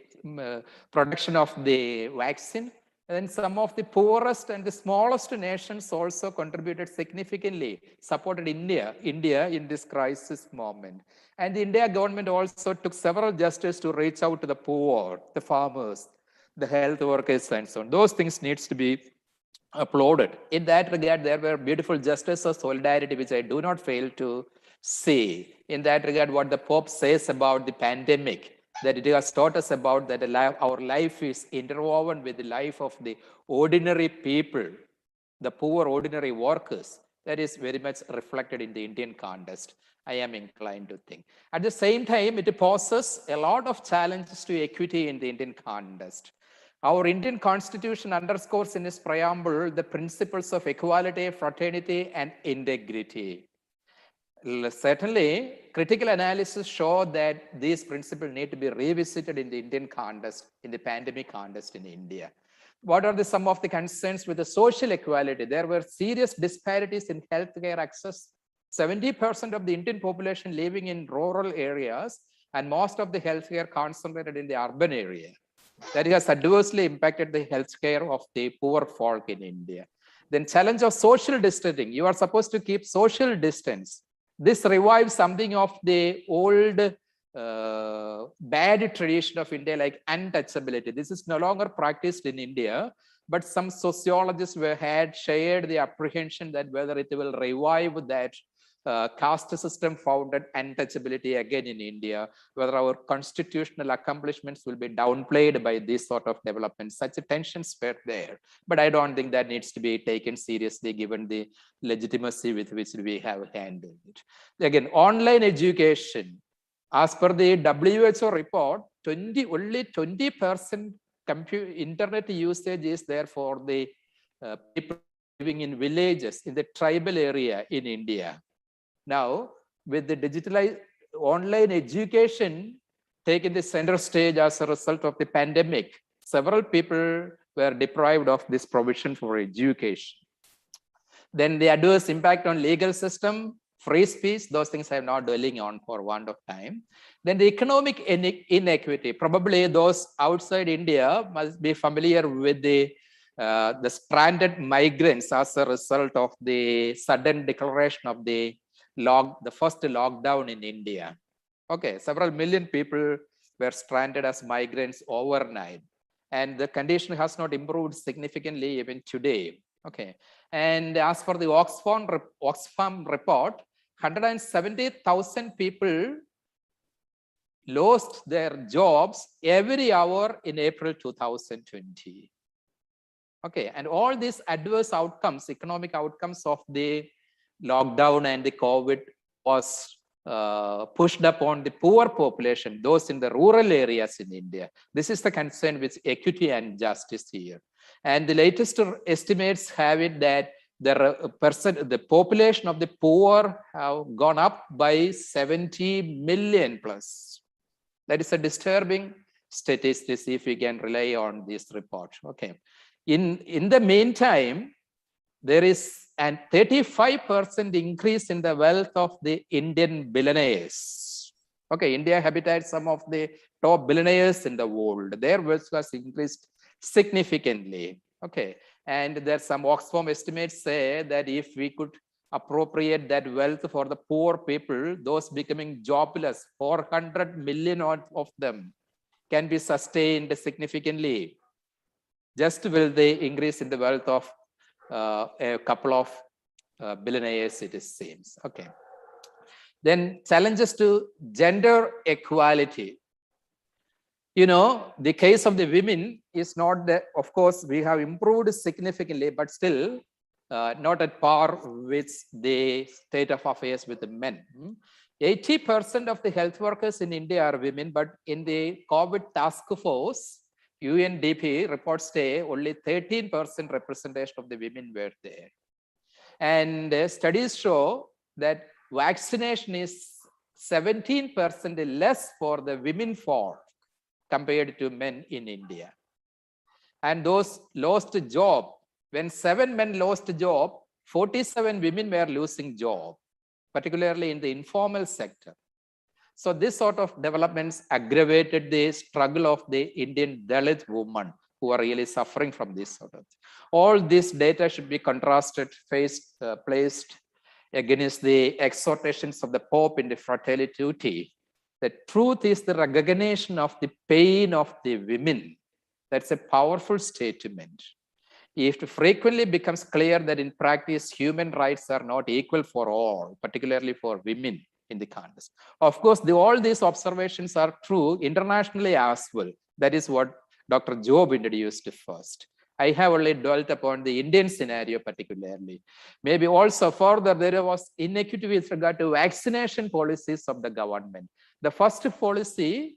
B: production of the vaccine. And some of the poorest and the smallest nations also contributed significantly, supported India in this crisis moment. And the India government also took several gestures to reach out to the poor, the farmers, the health workers, and so on. Those things needs to be applauded. In that regard, there were beautiful gestures of solidarity, which I do not fail to see. In that regard, what the Pope says about the pandemic, that it has taught us about that our life is interwoven with the life of the ordinary people, the poor ordinary workers. That is very much reflected in the Indian context, I am inclined to think. At the same time, it poses a lot of challenges to equity in the Indian context. Our Indian Constitution underscores in its preamble the principles of equality, fraternity, and integrity. Certainly, critical analysis show that these principles need to be revisited in the Indian context, in the pandemic context in India. What are some of the concerns with the social equality? There were serious disparities in healthcare access. 70% of the Indian population living in rural areas, and most of the healthcare concentrated in the urban area. That has adversely impacted the healthcare of the poor folk in India. Then challenge of social distancing. You are supposed to keep social distance. This revives something of the old bad tradition of India, like untouchability. This is no longer practiced in India, but some sociologists had shared the apprehension that whether it will revive that caste system founded untouchability again in India, whether our constitutional accomplishments will be downplayed by this sort of development. Such tensions were there, but I don't think that needs to be taken seriously given the legitimacy with which we have handled it. Again, online education, as per the WHO report, only 20% internet usage is there for the people living in villages, in the tribal area in India. Now, with the digitalized online education taking the center stage as a result of the pandemic, several people were deprived of this provision for education. Then the adverse impact on legal system, free speech, those things I'm not dwelling on for want of time. Then the economic inequity. Probably those outside India must be familiar with the stranded migrants as a result of the sudden declaration of the first lockdown in India. Okay, several million people were stranded as migrants overnight, and the condition has not improved significantly even today. Okay, and as for the Oxfam report, 170,000 people lost their jobs every hour in April 2020. Okay, and all these adverse outcomes, economic outcomes of the lockdown and the COVID was pushed upon the poor population, those in the rural areas in India. This is the concern with equity and justice here. And the latest estimates have it that the population of the poor have gone up by 70 million plus. That is a disturbing statistics if we can rely on this report. Okay. In the meantime, there is a 35% increase in the wealth of the Indian billionaires. Okay, India habitats some of the top billionaires in the world. Their wealth was increased significantly. Okay, and there's some Oxfam estimates say that if we could appropriate that wealth for the poor people, those becoming jobless, 400 million of them can be sustained significantly. Just will they increase in the wealth of a couple of billionaires, it seems. Okay. Then challenges to gender equality. You know, the case of the women is not that, of course, we have improved significantly, but still not at par with the state of affairs with the men. 80% of the health workers in India are women, but in the COVID task force, UNDP reports say only 13% representation of the women were there. And studies show that vaccination is 17% less for the women folk compared to men in India. And those lost job, when 7 men lost job, 47 women were losing job, particularly in the informal sector. So this sort of developments aggravated the struggle of the Indian Dalit women who are really suffering from this sort of. All this data should be contrasted, placed against the exhortations of the Pope in the Fratelli Tutti. The truth is the recognition of the pain of the women. That's a powerful statement. It frequently becomes clear that in practice, human rights are not equal for all, particularly for women in the context. Of course, all these observations are true internationally as well. That is what Dr. Job introduced first. I have only dwelt upon the Indian scenario particularly. Maybe also further, there was inequity with regard to vaccination policies of the government. The first policy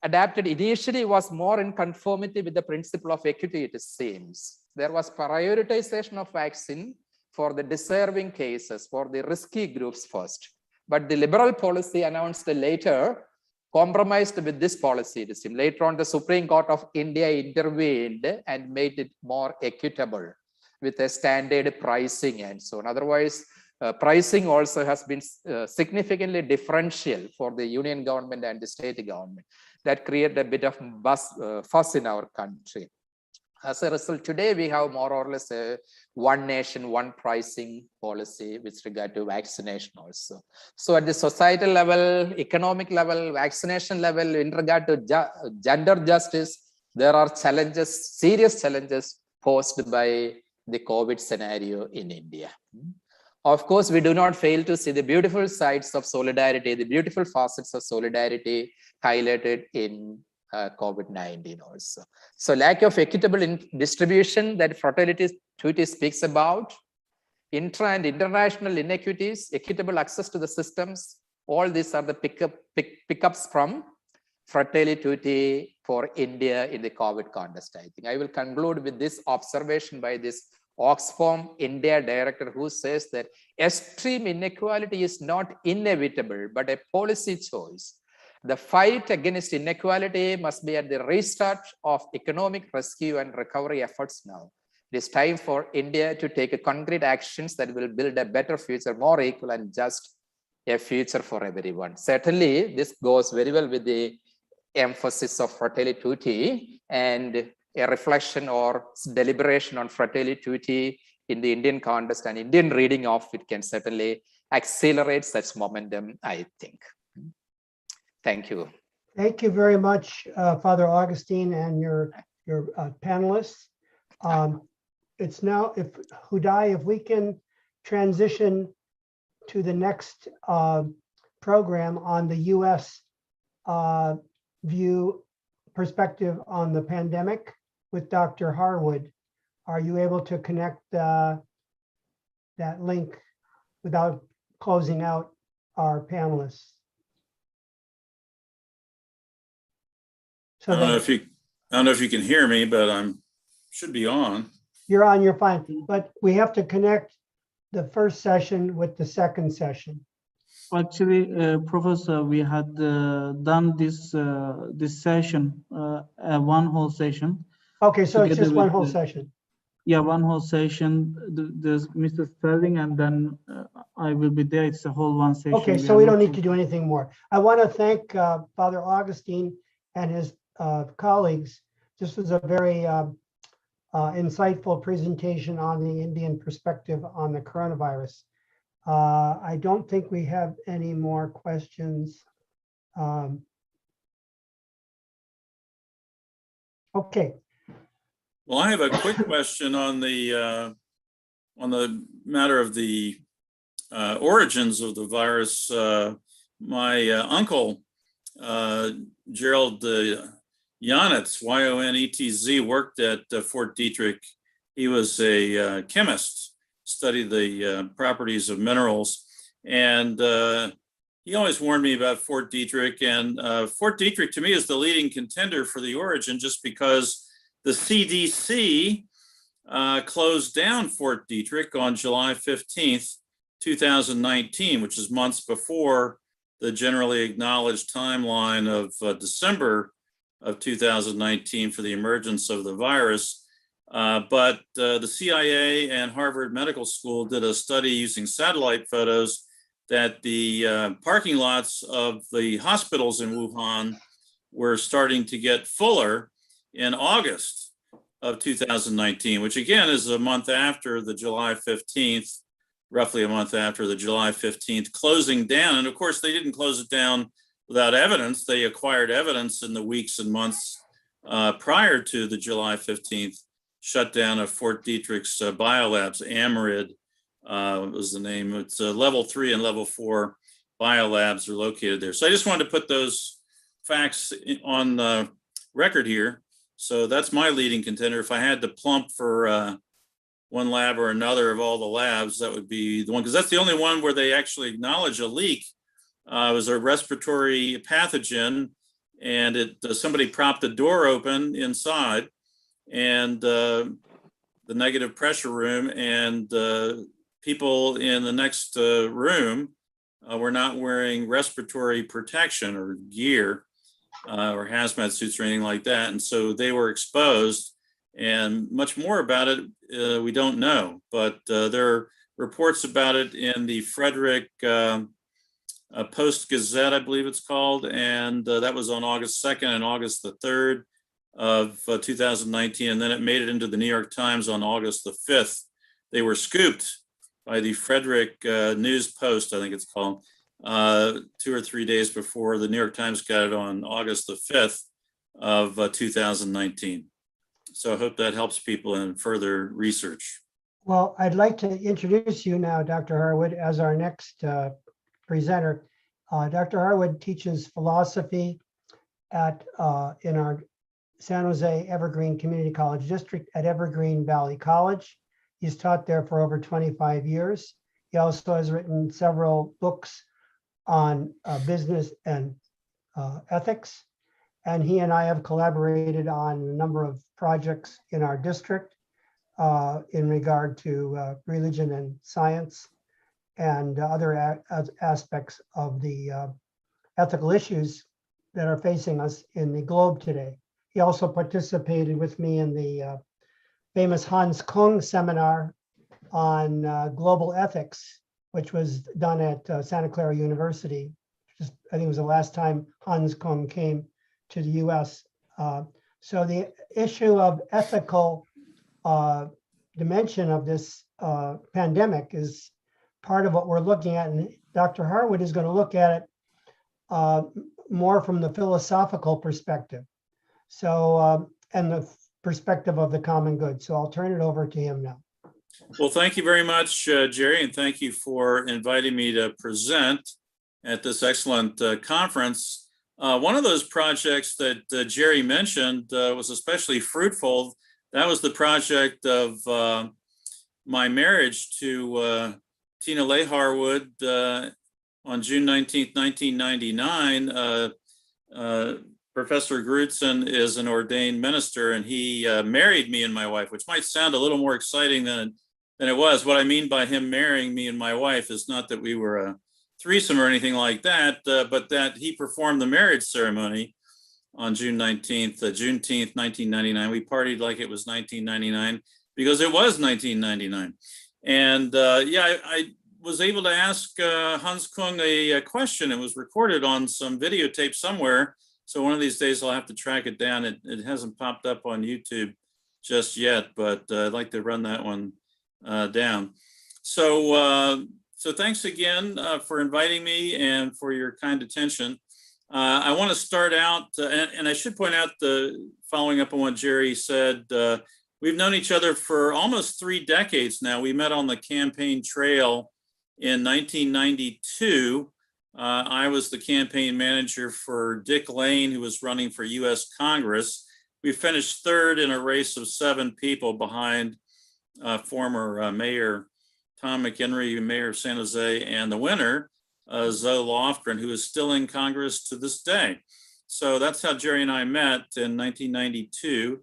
B: adapted initially was more in conformity with the principle of equity, it seems. There was prioritization of vaccine for the deserving cases, for the risky groups first. But the liberal policy announced later compromised with this policy. It seems. Later on, the Supreme Court of India intervened and made it more equitable with a standard pricing and so on. Otherwise, pricing also has been significantly differential for the union government and the state government. That created a bit of fuss in our country. As a result, today we have more or less a one nation, one pricing policy with regard to vaccination also. So at the societal level, economic level, vaccination level, in regard to gender justice, there are challenges, serious challenges posed by the COVID scenario in India. Of course, we do not fail to see the beautiful sides of solidarity, the beautiful facets of solidarity highlighted in COVID-19 also. So lack of equitable distribution that Fratelli Tutti speaks about, intra and international inequities, equitable access to the systems, all these are the pickups from Fratelli Tutti for India in the COVID context. I think I will conclude with this observation by this Oxfam India director who says that extreme inequality is not inevitable, but a policy choice. The fight against inequality must be at the restart of economic rescue and recovery efforts now. It is time for India to take concrete actions that will build a better future, more equal and just a future for everyone. Certainly, this goes very well with the emphasis of Fratelli Tutti, and a reflection or deliberation on Fratelli Tutti in the Indian context and Indian reading of it can certainly accelerate such momentum, I think. Thank you.
C: Thank you very much, Father Augustine and your panelists. It's now, Hudai, if we can transition to the next program on the U.S. view perspective on the pandemic with Dr. Harwood. Are you able to connect that link without closing out our panelists? So
F: I don't know if you can hear me, but should be on.
C: You're on, you're fine. But we have to connect the first session with the second session.
A: Actually, Professor, we had done this session, one whole session.
C: Okay, so it's just
A: Together
C: one
A: with
C: whole
A: the-
C: session.
A: Yeah, one whole session. There's Mr. Sterling, and then I will be there. It's a whole one session.
C: Okay, so we don't need to do anything more. I want to thank Father Augustine and his colleagues. This was a very insightful presentation on the Indian perspective on the coronavirus. I don't think we have any more questions. Okay.
F: Well, I have a quick question on the matter of the origins of the virus. My uncle, Gerald Yonetz, Y-O-N-E-T-Z, worked at Fort Detrick. He was a chemist, studied the properties of minerals, and he always warned me about Fort Detrick. And Fort Detrick, to me, is the leading contender for the origin, just because the CDC closed down Fort Detrick on July 15th, 2019, which is months before the generally acknowledged timeline of December of 2019 for the emergence of the virus. But the CIA and Harvard Medical School did a study using satellite photos that the parking lots of the hospitals in Wuhan were starting to get fuller in August of 2019, which again is a month after the July 15th, roughly a month after the July 15th closing down. And of course, they didn't close it down without evidence. They acquired evidence in the weeks and months prior to the July 15th shutdown of Fort Detrick's biolabs. Amarid was the name. It's level 3 and level 4 biolabs are located there. So I just wanted to put those facts on record here. So that's my leading contender. If I had to plump for one lab or another of all the labs, that would be the one, because that's the only one where they actually acknowledge a leak. It was a respiratory pathogen, and somebody propped the door open inside, and the negative pressure room, and people in the next room were not wearing respiratory protection or gear or hazmat suits or anything like that. And so they were exposed, and much more about it we don't know, but there are reports about it in the Frederick Post-Gazette, I believe it's called, and that was on August 2nd and August the 3rd of 2019, and then it made it into the New York Times on August the 5th. They were scooped by the Frederick News Post, I think it's called, 2 or 3 days before the New York Times got it on August the 5th of 2019. So I hope that helps people in further research.
C: Well, I'd like to introduce you now, Dr. Harwood, as our next presenter. Dr. Harwood teaches philosophy in our San Jose Evergreen Community College District at Evergreen Valley College. He's taught there for over 25 years. He also has written several books on business and ethics. And he and I have collaborated on a number of projects in our district in regard to religion and science and other aspects of the ethical issues that are facing us in the globe today. He also participated with me in the famous Hans Kung seminar on global ethics, which was done at Santa Clara University. I think it was the last time Hans Kung came to the US. So the issue of ethical dimension of this pandemic is part of what we're looking at. And Dr. Harwood is going to look at it more from the philosophical perspective. So, and the perspective of the common good. So I'll turn it over to him now.
F: Well, thank you very much, Jerry, and thank you for inviting me to present at this excellent conference. One of those projects that Jerry mentioned was especially fruitful. That was the project of my marriage to Tina Leigh Harwood on June 19th, 1999. Professor Grutson is an ordained minister, and he married me and my wife, which might sound a little more exciting than it was. What I mean by him marrying me and my wife is not that we were a threesome or anything like that, but that he performed the marriage ceremony on June 19th, Juneteenth, 1999. We partied like it was 1999 because it was 1999. And yeah, I was able to ask Hans Kung a question. It was recorded on some videotape somewhere. So one of these days I'll have to track it down. It hasn't popped up on YouTube just yet, but I'd like to run that one down. So thanks again for inviting me and for your kind attention. I want to start out, and I should point out, following up on what Jerry said, we've known each other for almost 3 decades now. We met on the campaign trail in 1992. I was the campaign manager for Dick Lane, who was running for US Congress. We finished 3rd in a race of 7 people behind former Mayor Tom McHenry, Mayor of San Jose, and the winner, Zoe Lofgren, who is still in Congress to this day. So that's how Jerry and I met in 1992.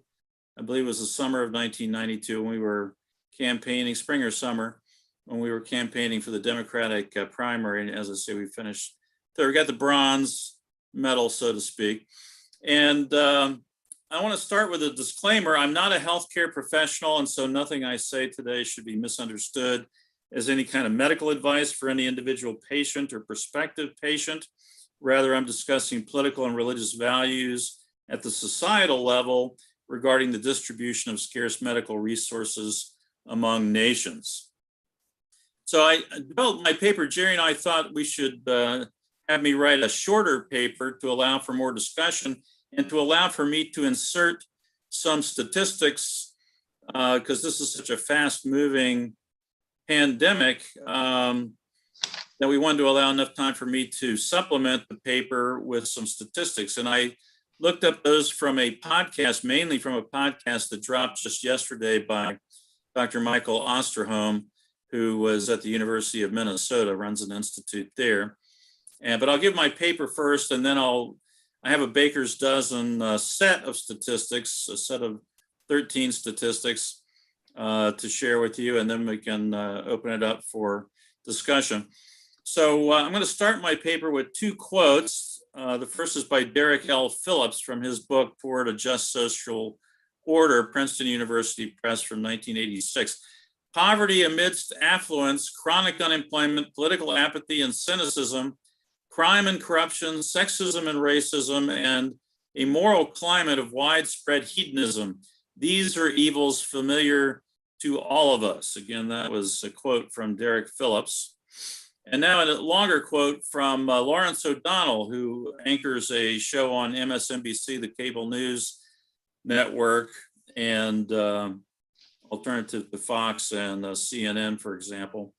F: I believe it was the summer of 1992 when we were campaigning, spring or summer, when we were campaigning for the Democratic primary. And as I say, we finished So we got the bronze medal, so to speak. And I want to start with a disclaimer. I'm not a healthcare professional, and so nothing I say today should be misunderstood as any kind of medical advice for any individual patient or prospective patient. Rather, I'm discussing political and religious values at the societal level regarding the distribution of scarce medical resources among nations. So I developed my paper. Jerry and I thought we should have me write a shorter paper to allow for more discussion and to allow for me to insert some statistics, because this is such a fast-moving pandemic, that we wanted to allow enough time for me to supplement the paper with some statistics. And I looked up those from a podcast, mainly from a podcast that dropped just yesterday by Dr. Michael Osterholm, who was at the University of Minnesota, runs an institute there. But I'll give my paper first, and then I have a baker's dozen set of statistics, a set of 13 statistics to share with you, and then we can open it up for discussion. So I'm going to start my paper with two quotes. The first is by Derek L. Phillips from his book, Toward a Just Social Order, Princeton University Press from 1986. Poverty amidst affluence, chronic unemployment, political apathy and cynicism, crime and corruption, sexism and racism, and a moral climate of widespread hedonism. These are evils familiar to all of us. Again, that was a quote from Derek Phillips. And now a longer quote from Lawrence O'Donnell, who anchors a show on MSNBC, the cable news network, and alternative to Fox and CNN, for example.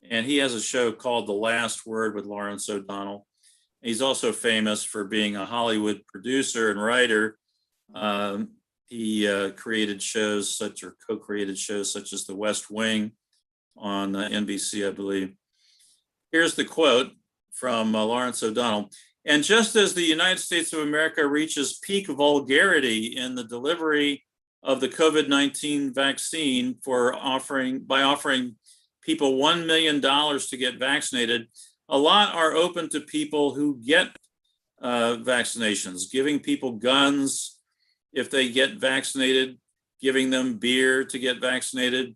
F: And he has a show called The Last Word with Lawrence O'Donnell. He's also famous for being a Hollywood producer and writer. He created shows co-created shows such as The West Wing on NBC, I believe. Here's the quote from Lawrence O'Donnell. And just as the United States of America reaches peak vulgarity in the delivery of the COVID-19 vaccine by offering people $1 million to get vaccinated, a lot are open to people who get vaccinations, giving people guns if they get vaccinated, giving them beer to get vaccinated,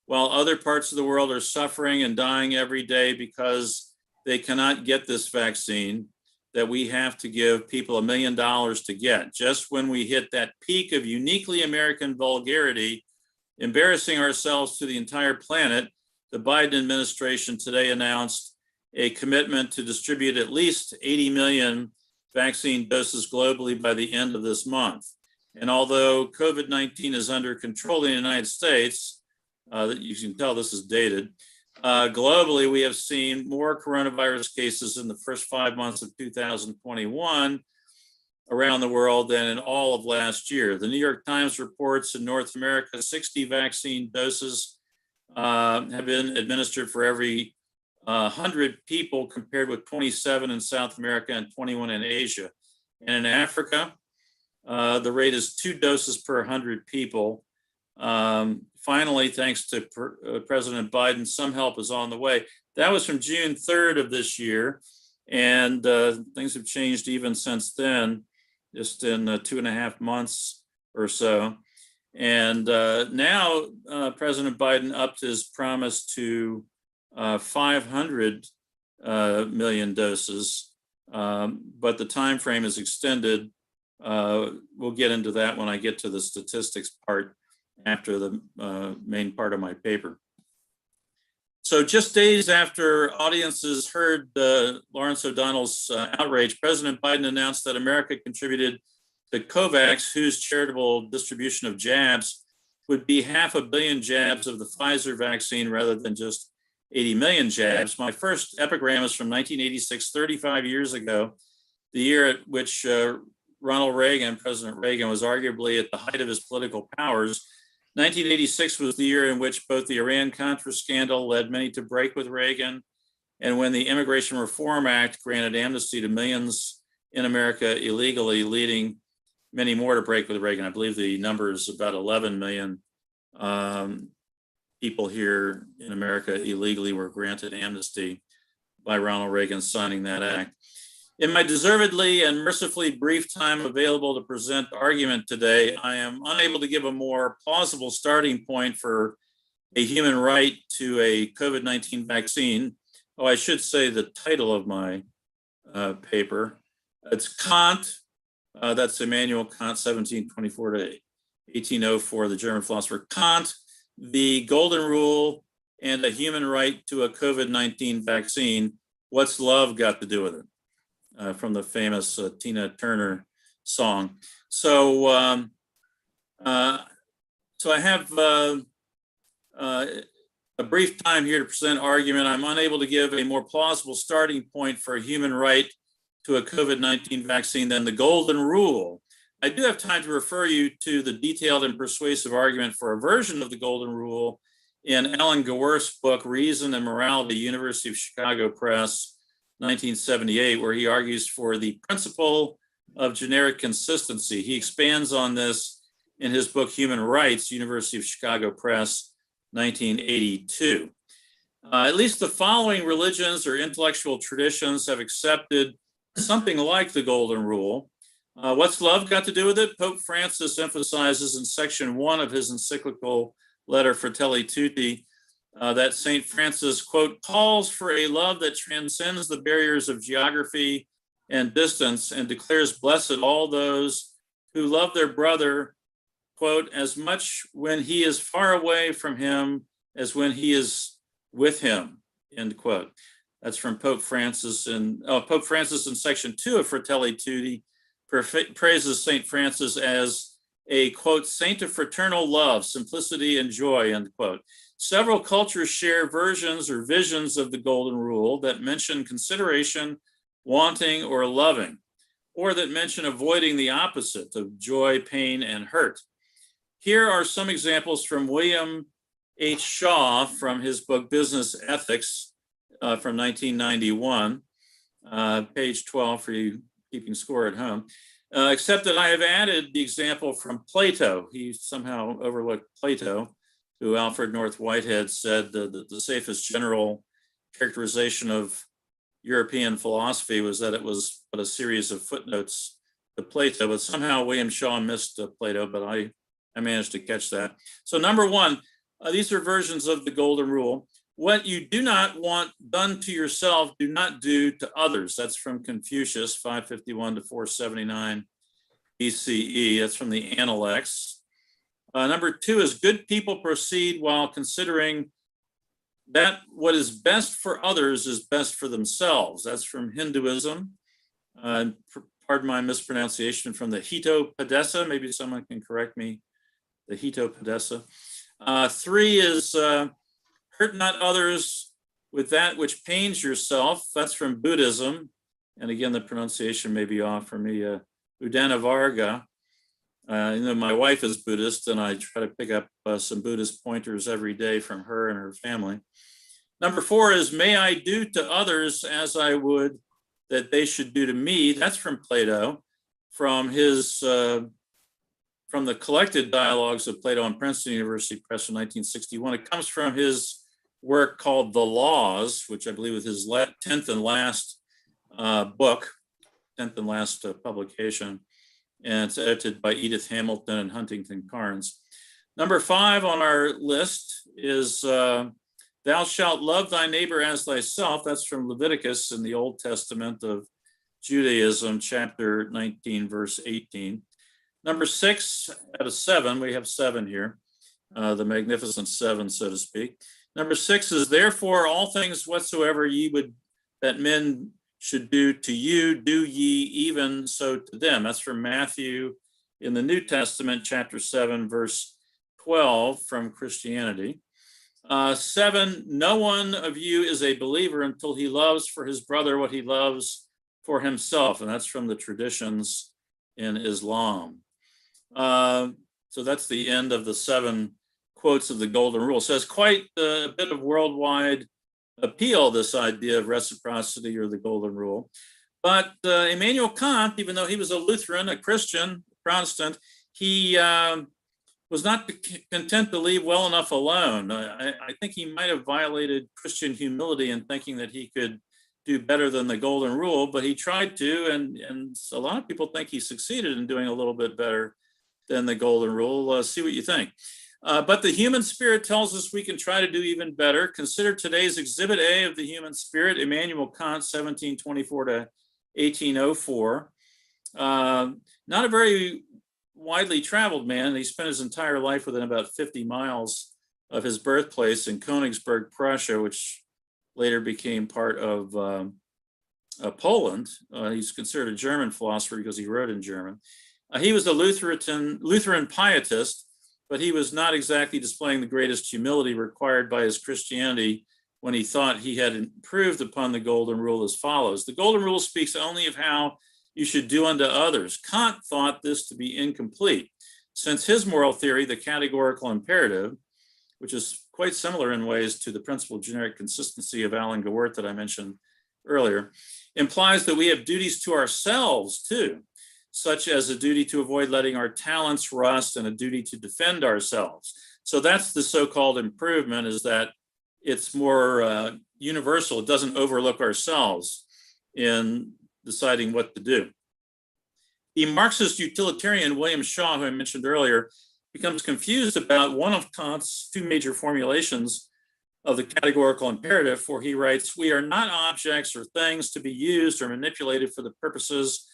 F: while other parts of the world are suffering and dying every day because they cannot get this vaccine that we have to give people $1 million to get. Just when we hit that peak of uniquely American vulgarity, embarrassing ourselves to the entire planet, the Biden administration today announced a commitment to distribute at least 80 million vaccine doses globally by the end of this month. And although COVID-19 is under control in the United States, you can tell this is dated, globally, we have seen more coronavirus cases in the first 5 months of 2021 around the world than in all of last year. The New York Times reports in North America, 60 vaccine doses have been administered for every 100 people, compared with 27 in South America and 21 in Asia. And in Africa, the rate is 2 doses per 100 people. Finally, thanks to President Biden, some help is on the way. That was from June 3rd of this year. And things have changed even since then, just in 2.5 months or so. And now President Biden upped his promise to 500 million doses, but the time frame is extended. We'll get into that when I get to the statistics part after the main part of my paper. So just days after audiences heard Lawrence O'Donnell's outrage, President Biden announced that America contributed to COVAX, whose charitable distribution of jabs would be 500 million jabs of the Pfizer vaccine rather than just 80 million jabs. My first epigram is from 1986, 35 years ago, the year at which President Reagan was arguably at the height of his political powers. 1986 was the year in which both the Iran-Contra scandal led many to break with Reagan, and when the Immigration Reform Act granted amnesty to millions in America illegally, leading many more to break with Reagan. I believe the number is about 11 million people here in America illegally were granted amnesty by Ronald Reagan signing that act. In my deservedly and mercifully brief time available to present argument today, I am unable to give a more plausible starting point for a human right to a COVID-19 vaccine. Oh, I should say the title of my paper. It's Kant, that's Immanuel Kant, 1724 to 1804, the German philosopher. Kant, the Golden Rule, and a human right to a COVID-19 vaccine. What's love got to do with it? From the famous Tina Turner song. So, I have a brief time here to present argument. I'm unable to give a more plausible starting point for a human right to a COVID-19 vaccine than the Golden Rule. I do have time to refer you to the detailed and persuasive argument for a version of the Golden Rule in Alan Gewerf's book, Reason and Morality, University of Chicago Press, 1978, where he argues for the principle of generic consistency. He expands on this in his book, Human Rights, University of Chicago Press, 1982. At least the following religions or intellectual traditions have accepted something like the Golden Rule. What's love got to do with it? Pope Francis emphasizes in section 1 of his encyclical letter Fratelli Tutti that St. Francis, quote, calls for a love that transcends the barriers of geography and distance and declares blessed all those who love their brother, quote, as much when he is far away from him as when he is with him, end quote. That's from Pope Francis. And Pope Francis in section 2 of Fratelli Tutti praises St. Francis as a, quote, saint of fraternal love, simplicity, and joy, end quote. Several cultures share versions or visions of the Golden Rule that mention consideration, wanting, or loving, or that mention avoiding the opposite of joy, pain, and hurt. Here are some examples from William H. Shaw from his book, Business Ethics, from 1991, page 12 for you keeping score at home. Except that I have added the example from Plato. He somehow overlooked Plato, who Alfred North Whitehead said the safest general characterization of European philosophy was that it was but a series of footnotes to Plato, but somehow William Shaw missed Plato, but I managed to catch that. So number 1, these are versions of the Golden Rule. What you do not want done to yourself, do not do to others. That's from Confucius, 551 to 479 BCE. That's from the Analects. Number 2 is good people proceed while considering that what is best for others is best for themselves. That's from Hinduism. Pardon my mispronunciation, from the Hitopadesa. Maybe someone can correct me. The Hitopadesa. 3 is hurt not others with that which pains yourself. That's from Buddhism. And again, the pronunciation may be off for me. Udana Varga. My wife is Buddhist, and I try to pick up some Buddhist pointers every day from her and her family. Number 4 is, may I do to others as I would that they should do to me. That's from Plato, from his, from the collected dialogues of Plato on Princeton University Press in 1961. It comes from his work called The Laws, which I believe is his 10th and last book, 10th and last publication. And it's edited by Edith Hamilton and Huntington Carnes. Number 5 on our list is thou shalt love thy neighbor as thyself. That's from Leviticus in the Old Testament of Judaism, chapter 19, verse 18. Number 6 out of 7, we have 7 here, the magnificent 7, so to speak. Number 6 is, therefore all things whatsoever ye would that men should do to you, do ye even so to them. That's from Matthew in the New Testament, chapter 7, verse 12 from Christianity. 7, no one of you is a believer until he loves for his brother what he loves for himself. And that's from the traditions in Islam. So that's the end of the 7 quotes of the Golden Rule. So it's quite a bit of worldwide appeal, this idea of reciprocity or the Golden Rule. But Immanuel Kant, even though he was a Lutheran, a Christian, Protestant, he was not content to leave well enough alone. I think he might have violated Christian humility in thinking that he could do better than the golden rule, but he tried to, and a lot of people think he succeeded in doing a little bit better than the golden rule. See what you think. But the human spirit tells us we can try to do even better. Consider today's Exhibit A of the human spirit, Immanuel Kant, 1724 to 1804. Not a very widely traveled man. He spent his entire life within about 50 miles of his birthplace in Königsberg, Prussia, which later became part of Poland. He's considered a German philosopher because he wrote in German. He was a Lutheran pietist, but he was not exactly displaying the greatest humility required by his Christianity when he thought he had improved upon the golden rule as follows. The golden rule speaks only of how you should do unto others. Kant thought this to be incomplete, since his moral theory, the categorical imperative, which is quite similar in ways to the principle of generic consistency of Alan Gewirth that I mentioned earlier, implies that we have duties to ourselves too, such as a duty to avoid letting our talents rust and a duty to defend ourselves. So that's the so-called improvement, is that it's more universal. It doesn't overlook ourselves in deciding what to do. The Marxist utilitarian William Shaw, who I mentioned earlier, becomes confused about one of Kant's two major formulations of the categorical imperative, for he writes, "We are not objects or things to be used or manipulated for the purposes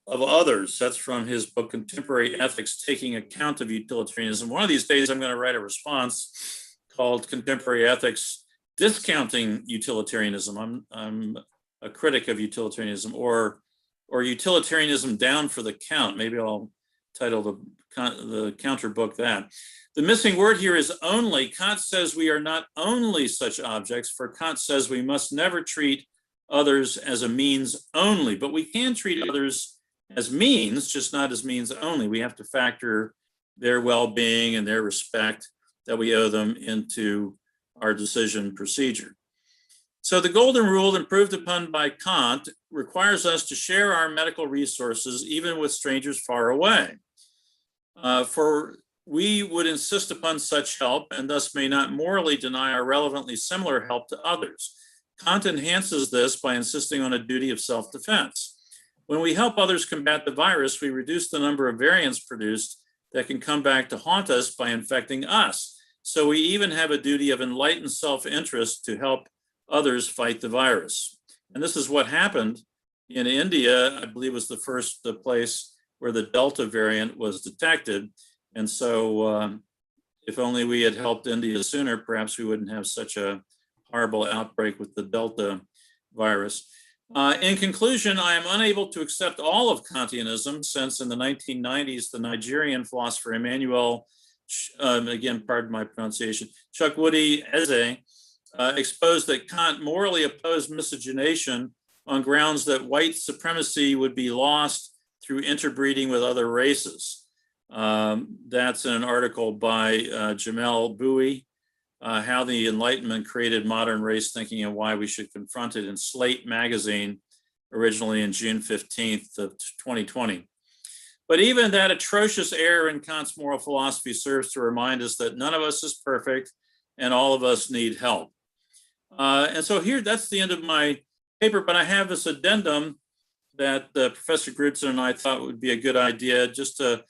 F: of others." That's from his book, Contemporary Ethics, Taking Account of Utilitarianism. One of these days, I'm going to write a response called Contemporary Ethics, Discounting Utilitarianism. I'm a critic of utilitarianism, or utilitarianism down for the count. Maybe I'll title the counter book that. The missing word here is only. Kant says we are not only such objects, for Kant says we must never treat others as a means only, but we can treat others as means, just not as means only. We have to factor their well-being and their respect that we owe them into our decision procedure. So the golden rule, improved upon by Kant, requires us to share our medical resources even with strangers far away. For we would insist upon such help and thus may not morally deny our relevantly similar help to others. Kant enhances this by insisting on a duty of self-defense. When we help others combat the virus, we reduce the number of variants produced that can come back to haunt us by infecting us. So we even have a duty of enlightened self-interest to help others fight the virus. And this is what happened in India. I believe was the first place where the Delta variant was detected. And so if only we had helped India sooner, perhaps we wouldn't have such a horrible outbreak with the Delta virus. In conclusion, I am unable to accept all of Kantianism, since in the 1990s, the Nigerian philosopher Emmanuel, again, pardon my pronunciation, Chukwudi Eze, exposed that Kant morally opposed miscegenation on grounds that white supremacy would be lost through interbreeding with other races. That's in an article by Jamel Bowie, How the Enlightenment Created Modern Race Thinking and Why We Should Confront It, in Slate magazine, originally in June 15th of 2020. But even that atrocious error in Kant's moral philosophy serves to remind us that none of us is perfect and all of us need help. And so here, that's the end of my paper, but I have this addendum that Professor Grudson and I thought would be a good idea, just to,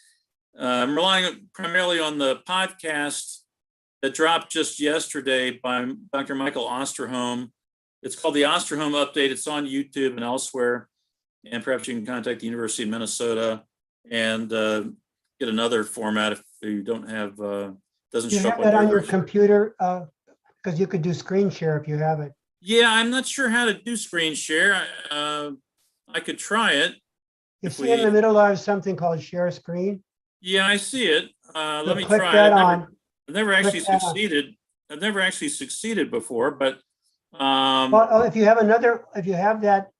F: I'm relying primarily on the podcast that dropped just yesterday by Dr. Michael Osterholm. It's called the Osterholm Update. It's on YouTube and elsewhere. And perhaps you can contact the University of Minnesota and get another format if you don't have, doesn't
C: Do you
F: show
C: have
F: up
C: that on your
F: version.
C: computer? Because you could do screen share if you have it.
F: Yeah, I'm not sure how to do screen share. I could try it.
C: You
F: If
C: see in
F: we-
C: the middle, I have something called share screen.
F: Yeah, I see it. Let
C: So
F: me
C: click
F: try.
C: that
F: I've
C: on.
F: never actually
C: Click that on.
F: succeeded. I've never actually succeeded before, but
C: Well, if you have another, if you have that.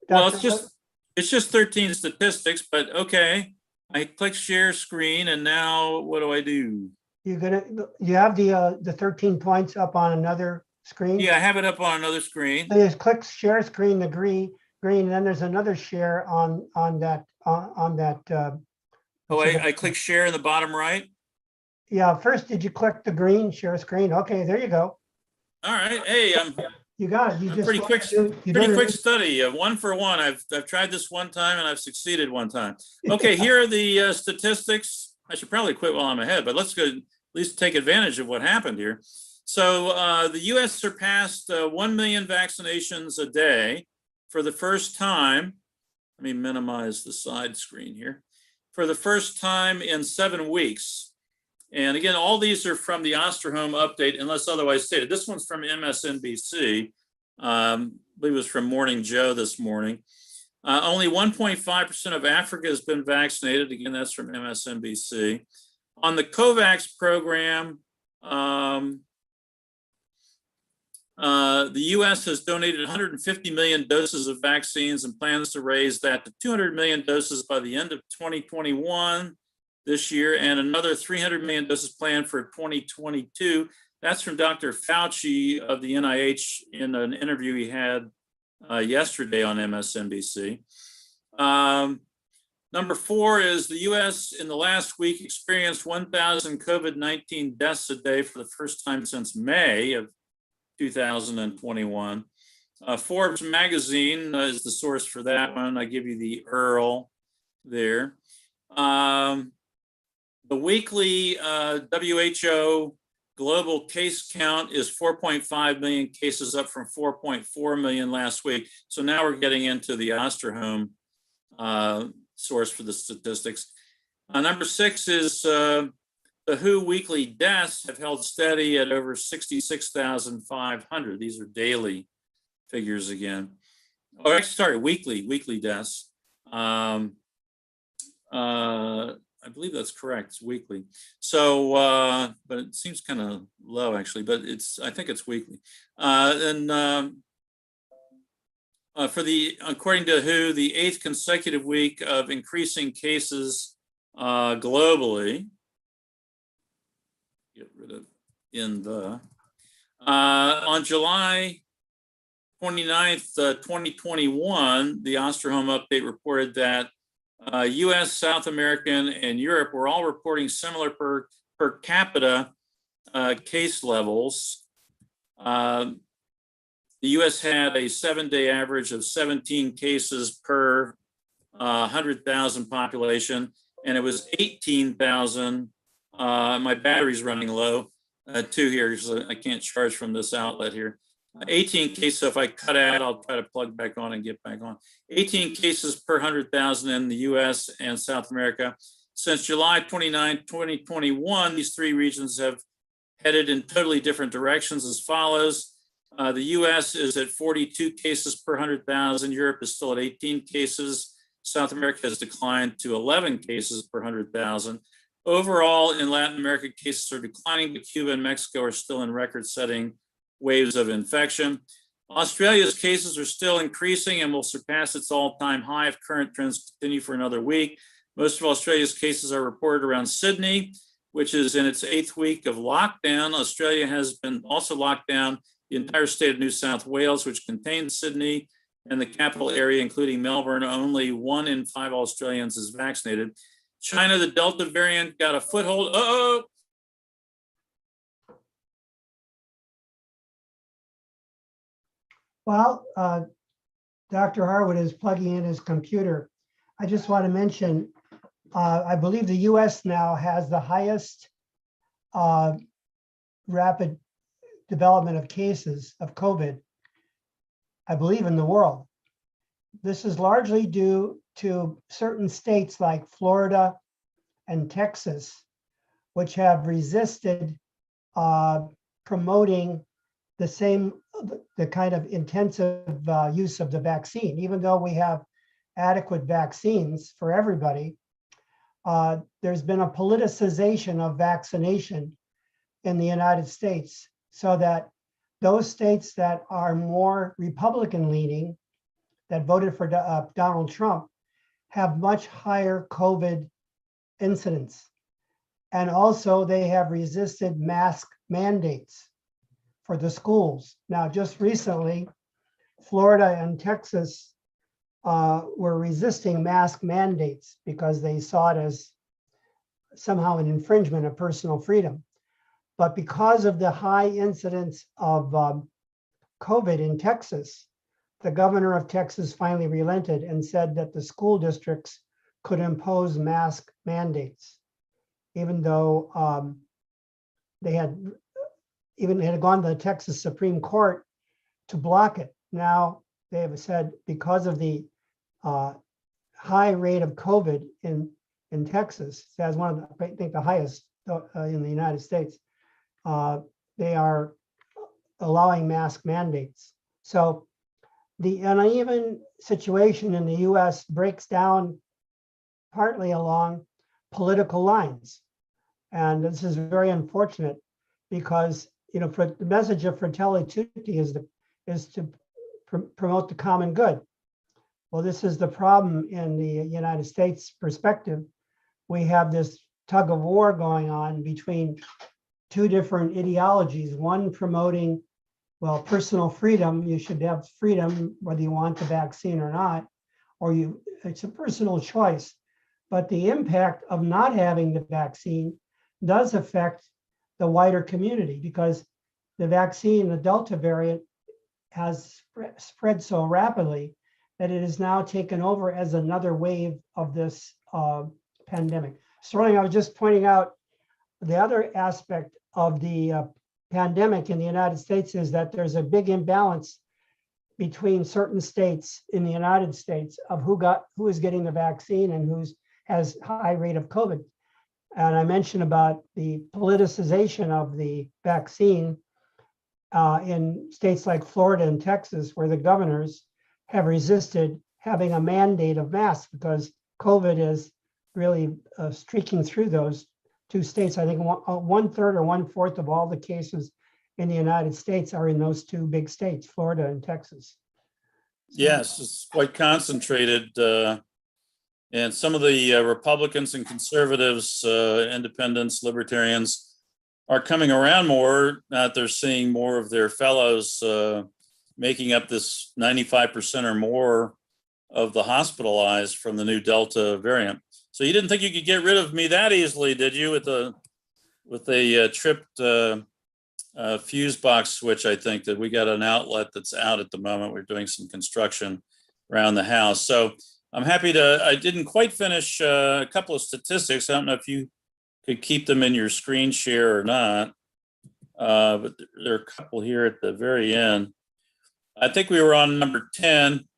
F: well,
C: Dr.
F: it's just 13 statistics, but okay. I click share screen and now what do I do?
C: You have the 13 points up on another screen?
F: Yeah, I have it up on another screen.
C: So you just click share screen, the green, and then there's another share on that.
F: Oh, I click share in the bottom right.
C: Yeah, first, did you click the green share screen? Okay, there you go.
F: All right. Hey,
C: You got it. You just
F: Pretty
C: want
F: quick,
C: to do- you
F: pretty
C: don't-
F: quick study, 1 for 1. I've tried this one time and I've succeeded one time. Okay, here are the statistics. I should probably quit while I'm ahead, but let's go at least take advantage of what happened here. So the US surpassed 1 million vaccinations a day for the first time. Let me minimize the side screen here. For the first time in 7 weeks. And again, all these are from the Osterholm update, unless otherwise stated. This one's from MSNBC. I believe it was from Morning Joe this morning. Only 1.5% of Africa has been vaccinated. Again, that's from MSNBC. On the COVAX program, the US has donated 150 million doses of vaccines and plans to raise that to 200 million doses by the end of 2021 this year, and another 300 million doses planned for 2022. That's from Dr. Fauci of the NIH in an interview he had yesterday on MSNBC. Number 4 is the US in the last week experienced 1,000 COVID-19 deaths a day for the first time since May of 2021. Forbes magazine is the source for that one. I give you the URL there. The weekly WHO global case count is 4.5 million cases, up from 4.4 million last week. So now we're getting into the Osterholm source for the statistics. Number 6 is the WHO weekly deaths have held steady at over 66,500. These are daily figures again. Oh, actually, sorry, weekly deaths. I believe that's correct. It's weekly. So, but it seems kind of low actually. But I think it's weekly. For the, according to WHO, the 8th consecutive week of increasing cases globally. Get rid of on July 29th, 2021, the Osterholm update reported that US, South American, and Europe were all reporting similar per capita case levels. The US had a 7-day average of 17 cases per 100,000 population, and it was 18,000. My battery's running low too here, so I can't charge from this outlet here. 18 cases, so if I cut out, I'll try to plug back on and get back on. 18 cases per 100,000 in the US and South America. Since July 29, 2021, these 3 regions have headed in totally different directions as follows. The US is at 42 cases per 100,000. Europe is still at 18 cases. South America has declined to 11 cases per 100,000. Overall, in Latin America, cases are declining, but Cuba and Mexico are still in record-setting waves of infection. Australia's cases are still increasing and will surpass its all-time high if current trends continue for another week. Most of Australia's cases are reported around Sydney, which is in its 8th week of lockdown. Australia has been also locked down the entire state of New South Wales, which contains Sydney and the capital area, including Melbourne. Only 1 in 5 Australians is vaccinated. China, the Delta variant got a foothold.
C: Well, Dr. Harwood is plugging in his computer. I just want to mention, I believe the US now has the highest rapid development of cases of COVID, I believe, in the world. This is largely due to certain states like Florida and Texas, which have resisted promoting the kind of intensive use of the vaccine. Even though we have adequate vaccines for everybody, there's been a politicization of vaccination in the United States, so that those states that are more Republican leaning, that voted for Donald Trump, have much higher COVID incidence. And also they have resisted mask mandates for the schools. Now, just recently, Florida and Texas were resisting mask mandates because they saw it as somehow an infringement of personal freedom. But because of the high incidence of COVID in Texas, the governor of Texas finally relented and said that the school districts could impose mask mandates, even though they had gone to the Texas Supreme Court to block it. Now they have said because of the high rate of COVID in Texas, as one of the, I think the highest in the United States, they are allowing mask mandates. So the uneven situation in the US breaks down partly along political lines. And this is very unfortunate because, you know, for the message of Fratelli Tutti is to promote the common good. Well, this is the problem in the United States perspective. We have this tug of war going on between two different ideologies, one promoting, well, personal freedom. You should have freedom whether you want the vaccine or not, or it's a personal choice. But the impact of not having the vaccine does affect the wider community because the vaccine, the Delta variant, has spread so rapidly that it is now taken over as another wave of this pandemic. Sterling, I was just pointing out the other aspect of the pandemic in the United States is that there's a big imbalance between certain states in the United States of who is getting the vaccine and who has high rate of COVID. And I mentioned about the politicization of the vaccine in states like Florida and Texas, where the governors have resisted having a mandate of masks because COVID is really streaking through those two states. I think 1/3 or 1/4 of all the cases in the United States are in those two big states, Florida and Texas.
F: Yes, it's quite concentrated. And some of the Republicans and conservatives, independents, libertarians, are coming around more. They're seeing more of their fellows making up this 95% or more of the hospitalized from the new Delta variant. So you didn't think you could get rid of me that easily, did you? With a tripped fuse box switch, I think that we got an outlet that's out at the moment. We're doing some construction around the house. So I'm happy I didn't quite finish a couple of statistics. I don't know if you could keep them in your screen share or not, but there are a couple here at the very end. I think we were on number 10.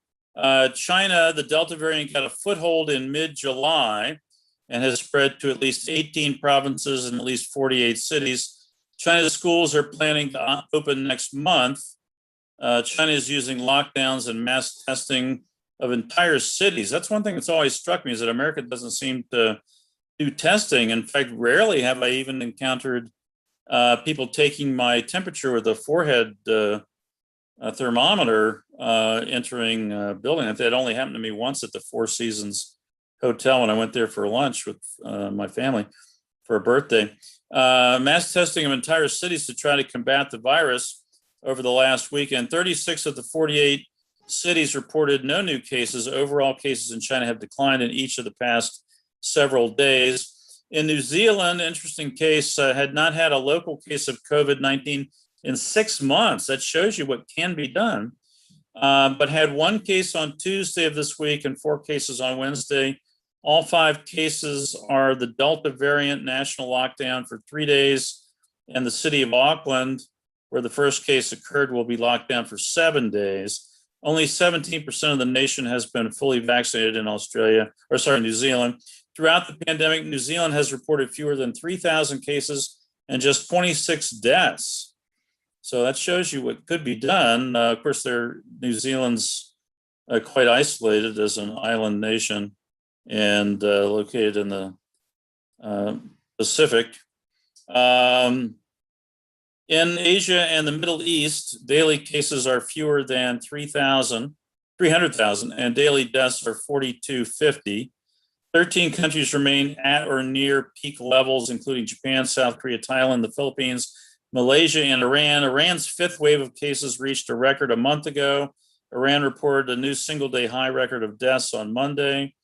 F: China, the Delta variant got a foothold in mid-July and has spread to at least 18 provinces and at least 48 cities. China's schools are planning to open next month. China is using lockdowns and mass testing of entire cities. That's one thing that's always struck me is that America doesn't seem to do testing. In fact, rarely have I even encountered people taking my temperature with a forehead thermometer entering a building. That only happened to me once at the Four Seasons Hotel when I went there for lunch with my family for a birthday. Mass testing of entire cities to try to combat the virus over the last weekend. 36 of the 48 cities reported no new cases. Overall cases in China have declined in each of the past several days. In New Zealand, interesting case, had not had a local case of COVID-19 in 6 months. That shows you what can be done. But had one case on Tuesday of this week and 4 cases on Wednesday. All 5 cases are the Delta variant. National lockdown for 3 days. And the city of Auckland, where the first case occurred, will be locked down for 7 days. Only 17% of the nation has been fully vaccinated in New Zealand. Throughout the pandemic, New Zealand has reported fewer than 3,000 cases and just 26 deaths. So that shows you what could be done. Of course, New Zealand's quite isolated as an island nation and located in the Pacific. In Asia and the Middle East, daily cases are fewer than 300,000, and daily deaths are 4,250. 13 countries remain at or near peak levels, including Japan, South Korea, Thailand, the Philippines, Malaysia, and Iran. Iran's 5th wave of cases reached a record a month ago. Iran reported a new single-day high record of deaths on Monday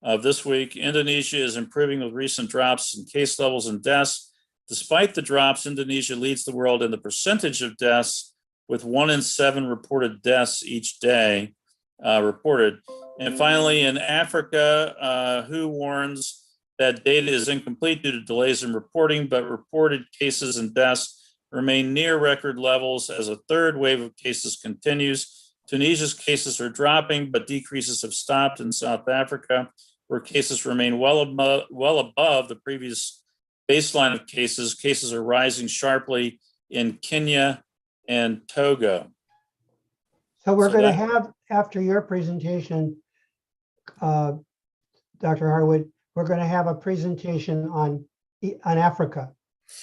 F: of this week. Indonesia is improving with recent drops in case levels and deaths. Despite the drops, Indonesia leads the world in the percentage of deaths with 1 in 7 reported deaths each day reported. And finally, in Africa, WHO warns that data is incomplete due to delays in reporting, but reported cases and deaths remain near record levels as a third wave of cases continues. Tunisia's cases are dropping, but decreases have stopped in South Africa, where cases remain well above the previous baseline of cases. Cases are rising sharply in Kenya and Togo.
C: So we're
F: So
C: going to
F: that-
C: have, after your presentation, Dr. Harwood, we're going to have a presentation on Africa.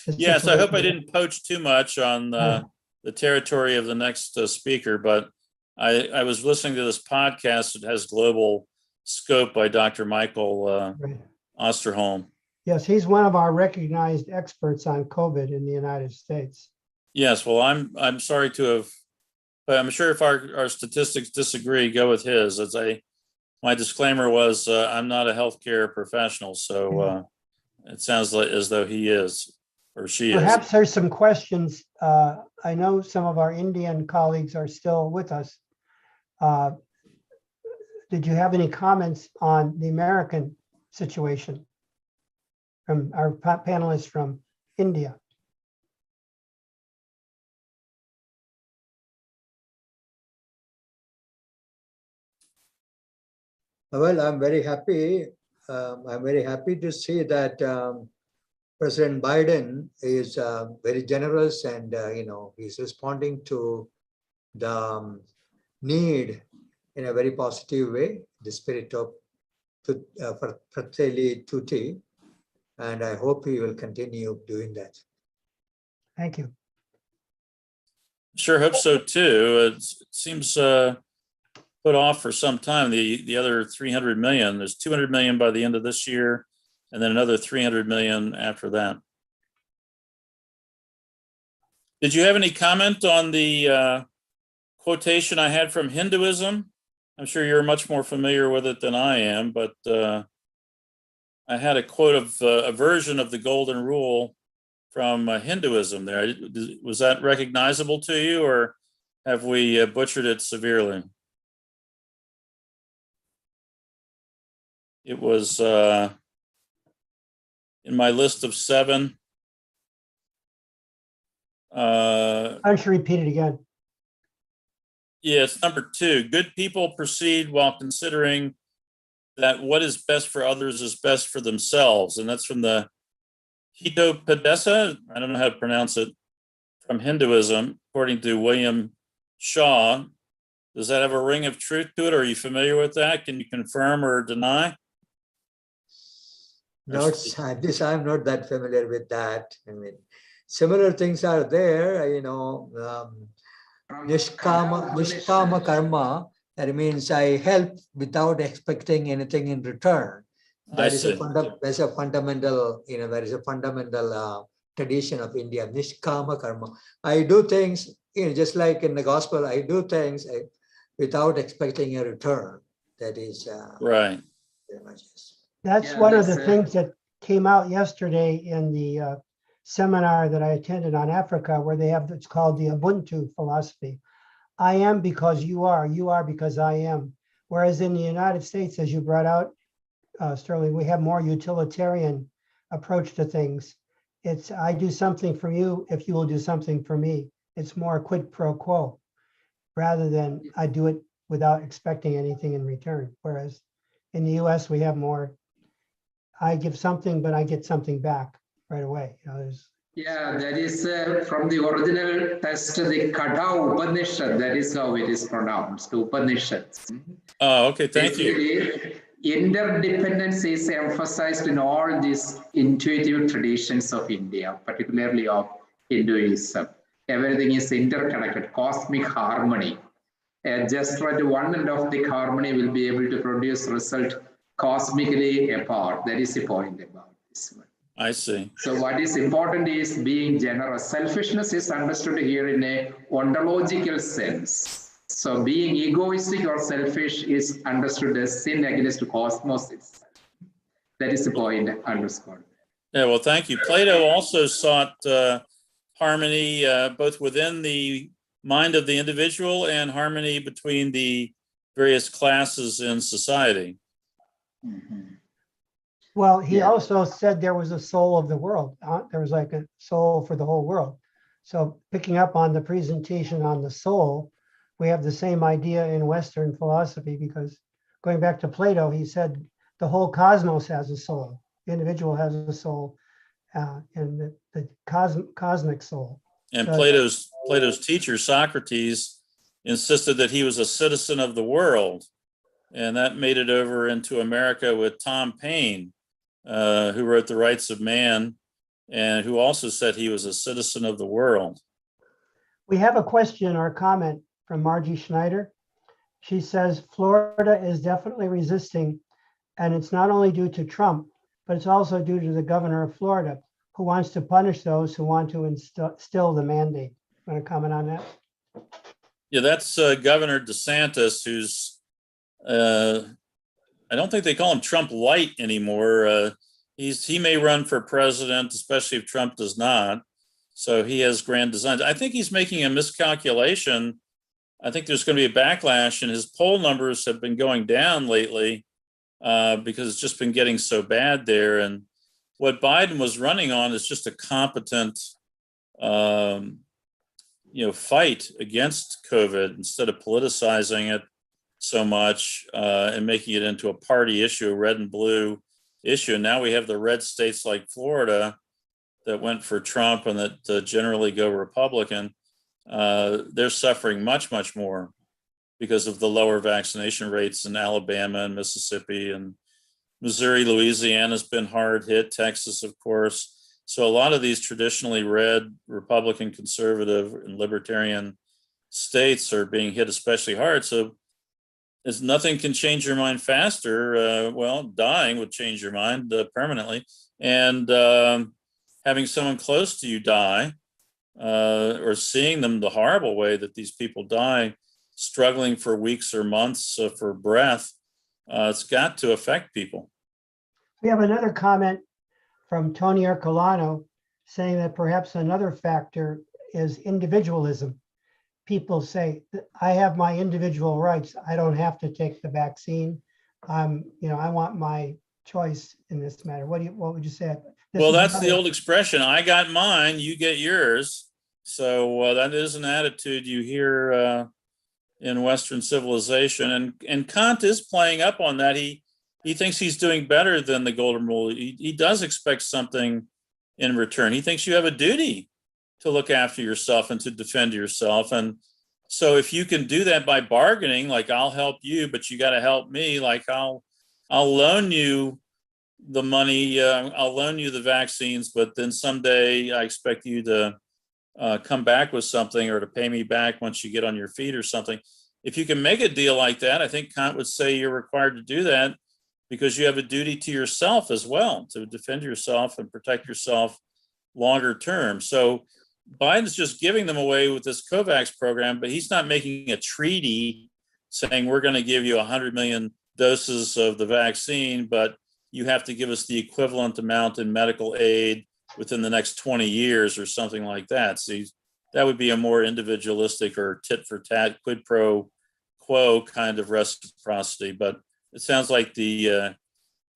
C: The
F: Yes, I hope I
C: situation.
F: didn't poach too much on the territory of the next speaker, but I was listening to this podcast. It has global scope by Dr. Michael
C: Right.
F: Osterholm.
C: Yes, he's one of our recognized experts on COVID in the United States.
F: Yes, well, I'm sorry to have, but I'm sure if our statistics disagree, go with his. My disclaimer was I'm not a healthcare professional, so it sounds like as though he is or she is.
C: Perhaps there's some questions. I know some of our Indian colleagues are still with us. Did you have any comments on the American situation from our panelists from India?
D: Well, I'm very happy. I'm very happy to see that President Biden is very generous and he's responding to the need in a very positive way, the spirit of Fratelli Tutti, and I hope he will continue doing that.
C: Thank you.
F: Sure hope so too. It seems put off for some time. The other 300 million, there's 200 million by the end of this year, and then another 300 million after that. Did you have any comment on the quotation I had from Hinduism? I'm sure you're much more familiar with it than I am, but I had a quote of a version of the Golden Rule from Hinduism there. Was that recognizable to you, or have we butchered it severely? It was in my list of 7.
C: Why don't you repeat it again?
F: Yeah, it's number 2. Good people proceed while considering that what is best for others is best for themselves. And that's from the Hitopadesa, I don't know how to pronounce it, from Hinduism, according to William Shaw. Does that have a ring of truth to it? Are you familiar with that? Can you confirm or deny?
D: No, this I'm not that familiar with that. I mean, similar things are there, nishkama karma. That means I help without expecting anything in return. That is a fundamental, there is a fundamental tradition of India, nishkama karma. I do things, just like in the gospel, I do things without expecting a return. That is
F: right.
D: Very much yes.
C: That's one of the things that came out yesterday in the seminar that I attended on Africa, where they have, it's called the Ubuntu philosophy. I am because you are because I am. Whereas in the United States, as you brought out, Sterling, we have more utilitarian approach to things. It's I do something for you if you will do something for me. It's more quid pro quo rather than I do it without expecting anything in return. Whereas in the US, we have more, I give something, but I get something back right away.
G: Yeah, that is from the original text, the Kata Upanishad. That is how it is pronounced, Upanishads.
F: Oh, okay, thank you.
G: Interdependence is emphasized in all these intuitive traditions of India, particularly of Hinduism. Everything is interconnected, cosmic harmony. Just at one end of the harmony will be able to produce result cosmically apart. That is the point about this one.
F: I see.
G: So what is important is being generous. Selfishness is understood here in a ontological sense. So being egoistic or selfish is understood as sin against the cosmos itself. That is the point underscored.
F: Yeah, well, thank you. Plato also sought harmony both within the mind of the individual and harmony between the various classes in society.
C: Well, he
G: Yeah.
C: also said there was a soul of the world. There was like a soul for the whole world. So picking up on the presentation on the soul, we have the same idea in Western philosophy, because going back to Plato, he said the whole cosmos has a soul. The individual has a soul, and the cosmic soul.
F: And
C: So-
F: Plato's teacher, Socrates, insisted that he was a citizen of the world. And that made it over into America with Tom Paine, who wrote The Rights of Man, and who also said he was a citizen of the world.
C: We have a question or comment from Margie Schneider. She says, Florida is definitely resisting, and it's not only due to Trump, but it's also due to the governor of Florida, who wants to punish those who want to instill the mandate. Want to comment on that?
F: Yeah, that's Governor DeSantis, who's, I don't think they call him Trump light anymore. He may run for president, especially if Trump does not. So he has grand designs. I think he's making a miscalculation. I think there's going to be a backlash, and his poll numbers have been going down lately because it's just been getting so bad there. And what Biden was running on is just a competent, fight against COVID instead of politicizing it so much and making it into a party issue, a red and blue issue. And now we have the red states like Florida that went for Trump and that generally go Republican. They're suffering much, much more because of the lower vaccination rates in Alabama and Mississippi, and Missouri, Louisiana's been hard hit, Texas, of course. So a lot of these traditionally red Republican, conservative, and libertarian states are being hit especially hard. So as nothing can change your mind faster, dying would change your mind permanently. And having someone close to you die, or seeing them the horrible way that these people die, struggling for weeks or months for breath, it's got to affect people.
C: We have another comment from Tony Ercolano saying that perhaps another factor is individualism. People say, I have my individual rights. I don't have to take the vaccine. I want my choice in this matter. What would you say?
F: Well, that's the old expression. I got mine, you get yours. So that is an attitude you hear in Western civilization. And Kant is playing up on that. He thinks he's doing better than the golden rule. He does expect something in return. He thinks you have a duty to look after yourself and to defend yourself. And so if you can do that by bargaining, like I'll help you, but you got to help me, like I'll loan you the money, I'll loan you the vaccines, but then someday I expect you to come back with something or to pay me back once you get on your feet or something. If you can make a deal like that, I think Kant would say you're required to do that because you have a duty to yourself as well, to defend yourself and protect yourself longer term. So Biden's just giving them away with this COVAX program, but he's not making a treaty saying we're going to give you 100 million doses of the vaccine, but you have to give us the equivalent amount in medical aid within the next 20 years or something like that. So that would be a more individualistic or tit for tat, quid pro quo kind of reciprocity. But it sounds like the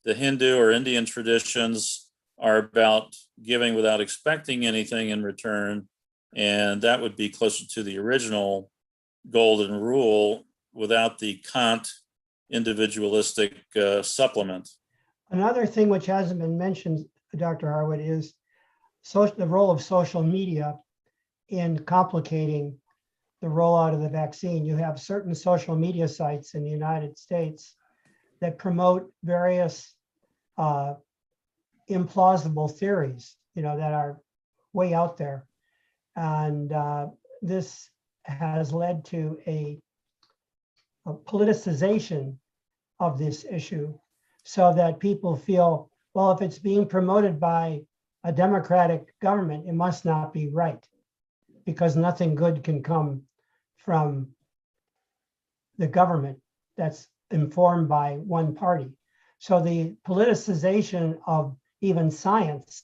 F: Hindu or Indian traditions are about giving without expecting anything in return. And that would be closer to the original golden rule without the Kant individualistic supplement.
C: Another thing which hasn't been mentioned, Dr. Harwood, is the role of social media in complicating the rollout of the vaccine. You have certain social media sites in the United States that promote various implausible theories, that are way out there. And this has led to a politicization of this issue so that people feel, well, if it's being promoted by a democratic government, it must not be right because nothing good can come from the government that's informed by one party. So the politicization of even science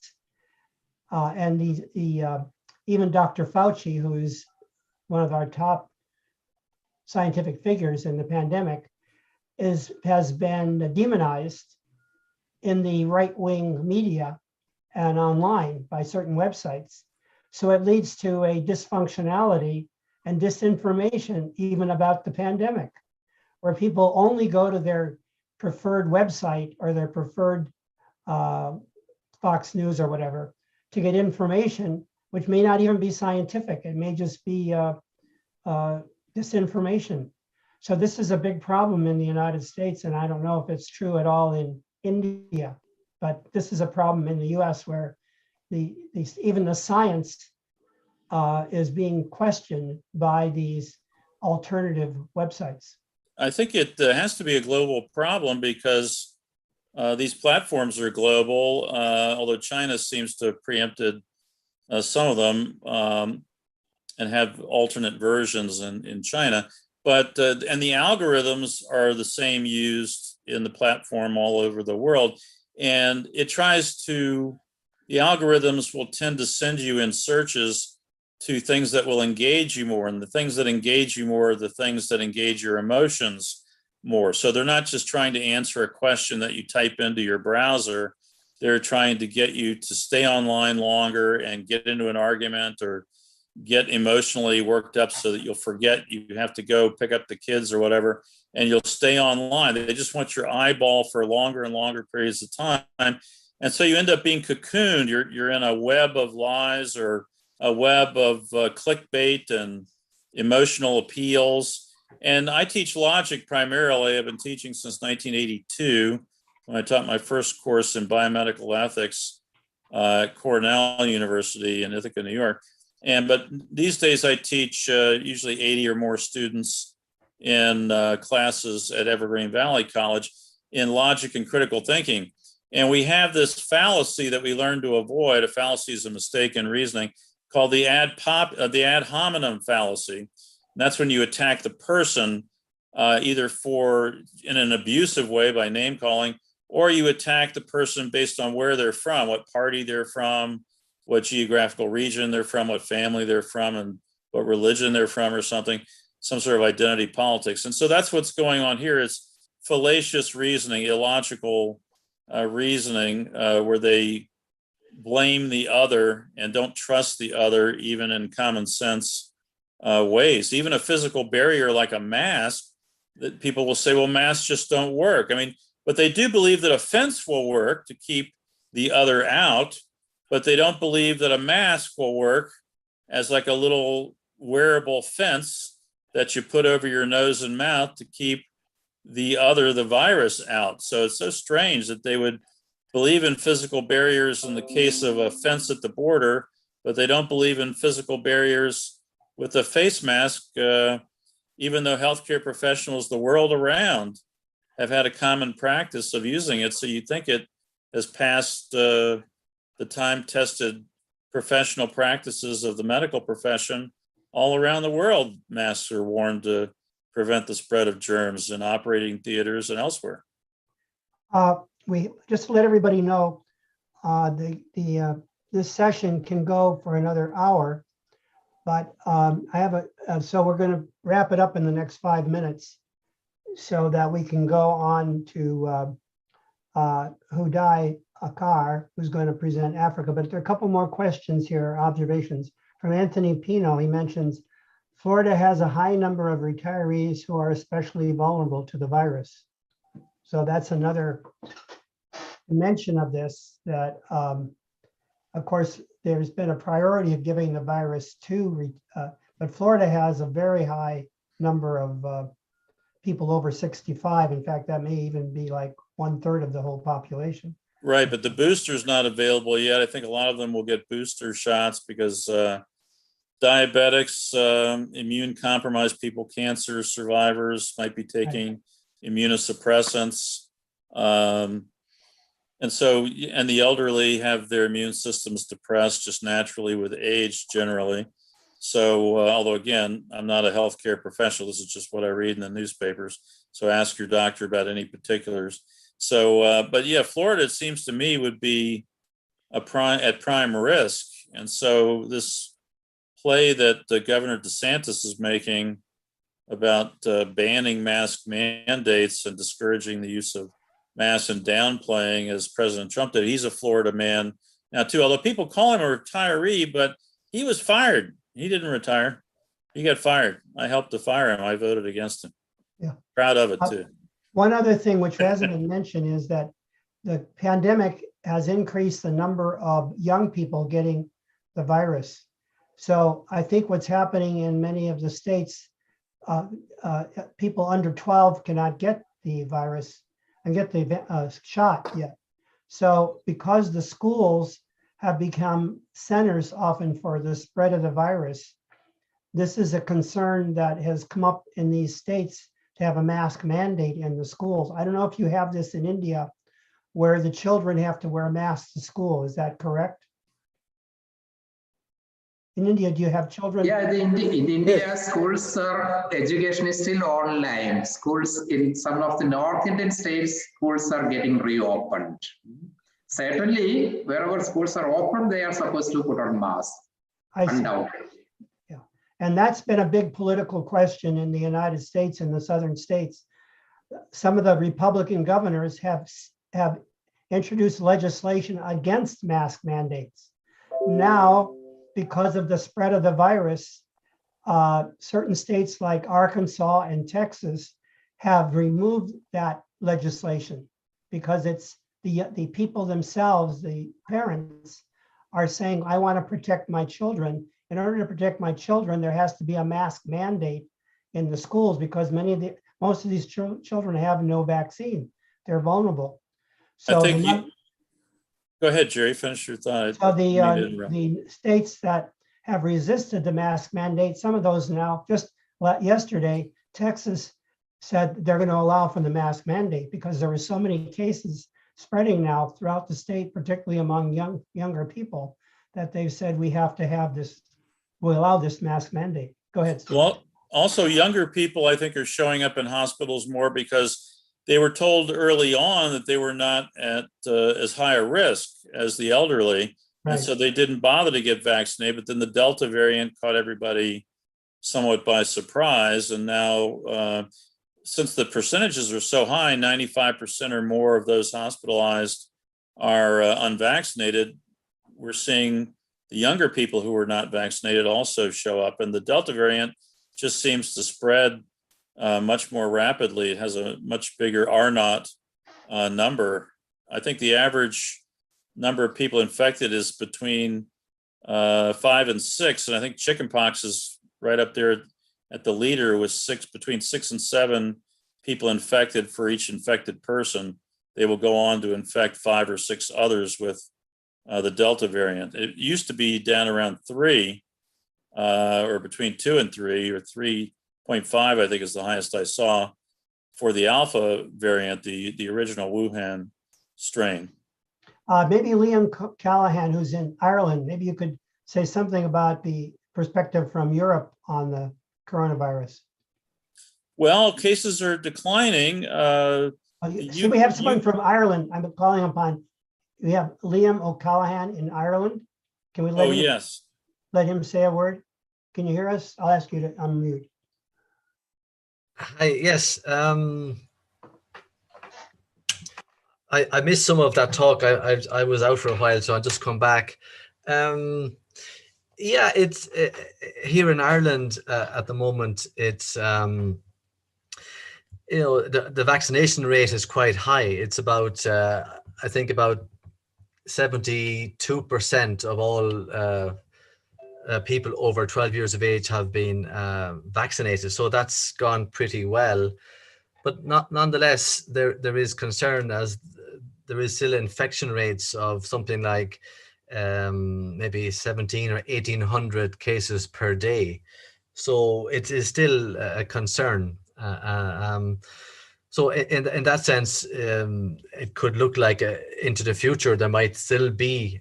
C: and even Dr. Fauci, who is one of our top scientific figures in the pandemic, has been demonized in the right-wing media and online by certain websites. So it leads to a dysfunctionality and disinformation even about the pandemic, where people only go to their preferred website or their preferred Fox News or whatever to get information, which may not even be scientific. It may just be disinformation. So this is a big problem in the United States, and I don't know if it's true at all in India, but this is a problem in the US where even the science is being questioned by these alternative websites.
F: I think it has to be a global problem because these platforms are global, although China seems to have preempted some of them and have alternate versions in China. But and the algorithms are the same used in the platform all over the world. And it tries to, the algorithms will tend to send you in searches to things that will engage you more. And the things that engage you more are the things that engage your emotions more. So they're not just trying to answer a question that you type into your browser. They're trying to get you to stay online longer and get into an argument or get emotionally worked up so that you'll forget you have to go pick up the kids or whatever, and you'll stay online. They just want your eyeball for longer and longer periods of time. And so you end up being cocooned. You're in a web of lies or a web of clickbait and emotional appeals. And I teach logic primarily. I've been teaching since 1982 when I taught my first course in biomedical ethics at Cornell University in Ithaca, New York. But these days I teach usually 80 or more students in classes at Evergreen Valley College in logic and critical thinking. And we have this fallacy that we learn to avoid. A fallacy is a mistake in reasoning called the ad hominem fallacy. And that's when you attack the person either in an abusive way by name calling, or you attack the person based on where they're from, what party they're from, what geographical region they're from, what family they're from, and what religion they're from or something, some sort of identity politics. And so that's what's going on here. It's fallacious reasoning, illogical reasoning, where they blame the other and don't trust the other, even in common sense ways. Even a physical barrier like a mask, that people will say, well, masks just don't work. I mean, but they do believe that a fence will work to keep the other out, but they don't believe that a mask will work as like a little wearable fence that you put over your nose and mouth to keep the virus out. So it's so strange that they would believe in physical barriers in the case of a fence at the border, but they don't believe in physical barriers with a face mask, even though healthcare professionals the world around have had a common practice of using it. So you think it has passed the time-tested professional practices of the medical profession. All around the world, masks are worn to prevent the spread of germs in operating theaters and elsewhere.
C: We just to let everybody know, this session can go for another hour, but so we're going to wrap it up in the next 5 minutes so that we can go on to Hudai Akar, who's going to present Africa. But there are a couple more questions here, observations. From Anthony Pino, he mentions, Florida has a high number of retirees who are especially vulnerable to the virus. So that's another dimension of this, that of course, there's been a priority of giving the virus but Florida has a very high number of people over 65. In fact, that may even be like 1/3 of the whole population.
F: Right, but the booster's not available yet. I think a lot of them will get booster shots because diabetics, immune compromised people, cancer survivors might be taking immunosuppressants. And the elderly have their immune systems depressed just naturally with age generally. So although again, I'm not a healthcare professional, this is just what I read in the newspapers. So ask your doctor about any particulars. So, but yeah, Florida, it seems to me, would be at prime risk. And so this play that Governor DeSantis is making about banning mask mandates and discouraging the use of masks and downplaying, as President Trump did. He's a Florida man now too, although people call him a retiree, but he was fired. He didn't retire. He got fired. I helped to fire him. I voted against him.
C: Yeah.
F: Proud of it too.
C: One other thing which hasn't been mentioned is that the pandemic has increased the number of young people getting the virus. So I think what's happening in many of the states, people under 12 cannot get the virus and get the shot yet. So because the schools have become centers often for the spread of the virus, this is a concern that has come up in these states to have a mask mandate in the schools. I don't know if you have this in India, where the children have to wear masks to school. Is that correct? In India, do you have children?
G: Yeah, in India, schools education is still online. Schools in some of the North Indian states, schools are getting reopened. Certainly, wherever schools are open, they are supposed to put on masks.
C: I see.
G: Undoubtedly.
C: Yeah, and that's been a big political question in the United States and the southern states. Some of the Republican governors have introduced legislation against mask mandates. Now, because of the spread of the virus, certain states like Arkansas and Texas have removed that legislation because it's the people themselves, the parents, are saying, I want to protect my children. In order to protect my children, there has to be a mask mandate in the schools because most of these children have no vaccine. They're vulnerable. So
F: I think go ahead, Jerry, finish your thought.
C: So the states that have resisted the mask mandate, some of those now, just yesterday, Texas said they're going to allow for the mask mandate because there were so many cases spreading now throughout the state, particularly among younger people, that they've said we have to have this, we'll allow this mask mandate. Go ahead, Steve.
F: Well, also younger people, I think, are showing up in hospitals more because they were told early on that they were not at as high a risk as the elderly.
C: Right.
F: And so they didn't bother to get vaccinated, but then the Delta variant caught everybody somewhat by surprise. And now, since the percentages are so high, 95% or more of those hospitalized are unvaccinated, we're seeing the younger people who are not vaccinated also show up. And the Delta variant just seems to spread much more rapidly. It has a much bigger R0 number. I think the average number of people infected is between 5 and 6. And I think chickenpox is right up there at the leader with between 6 and 7 people infected for each infected person. They will go on to infect 5 or 6 others with the Delta variant. It used to be down around 3 or between 2 and 3 or 3.5, I think is the highest I saw for the Alpha variant, the original Wuhan strain.
C: Maybe Liam Callahan, who's in Ireland, maybe you could say something about the perspective from Europe on the coronavirus.
F: Well, cases are declining.
C: So we have someone from Ireland. I'm calling upon. We have Liam O'Callaghan in Ireland. Can we let him say a word? Can you hear us? I'll ask you to unmute.
H: Hi, yes. I missed some of that talk. I was out for a while, so I'll just come back. Yeah, it's here in Ireland at the moment. It's you know, the vaccination rate is quite high. It's about I think about 72% of all people over 12 years of age have been vaccinated. So that's gone pretty well. But nonetheless, there is concern as there is still infection rates of something like maybe 17 or 1800 cases per day. So it is still a concern. So in that sense, it could look like into the future, there might still be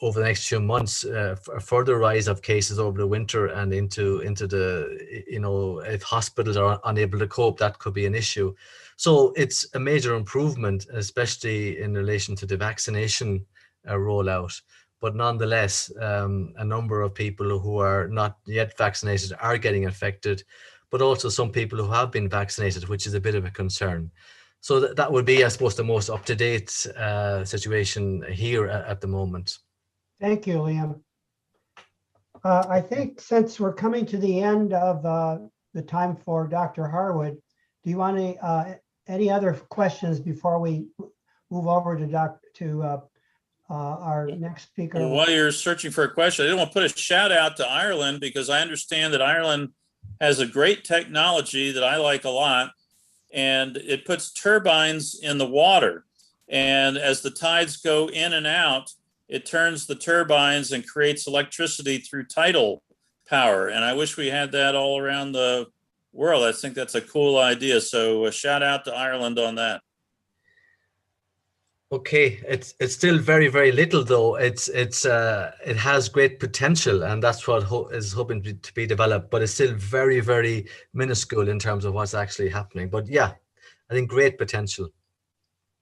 H: over the next few months, a further rise of cases over the winter and into the, you know, if hospitals are unable to cope, that could be an issue. So it's a major improvement, especially in relation to the vaccination rollout. but nonetheless, a number of people who are not yet vaccinated are getting infected, but also some people who have been vaccinated, which is a bit of a concern. So that would be, I suppose, the most up-to-date situation here at the moment.
C: Thank you, Liam. I think since we're coming to the end of the time for Dr. Harwood, do you want any other questions before we move over to our next speaker?
F: Well, while you're searching for a question, I didn't want to put a shout out to Ireland, because I understand that Ireland has a great technology that I like a lot, and it puts turbines in the water. And as the tides go in and out, it turns the turbines and creates electricity through tidal power. And I wish we had that all around the world. I think that's a cool idea. So a shout out to Ireland on that.
H: Okay, it's still very, very little though. It has great potential, and that's what is hoping to be developed. But it's still very, very minuscule in terms of what's actually happening. But yeah, I think great potential.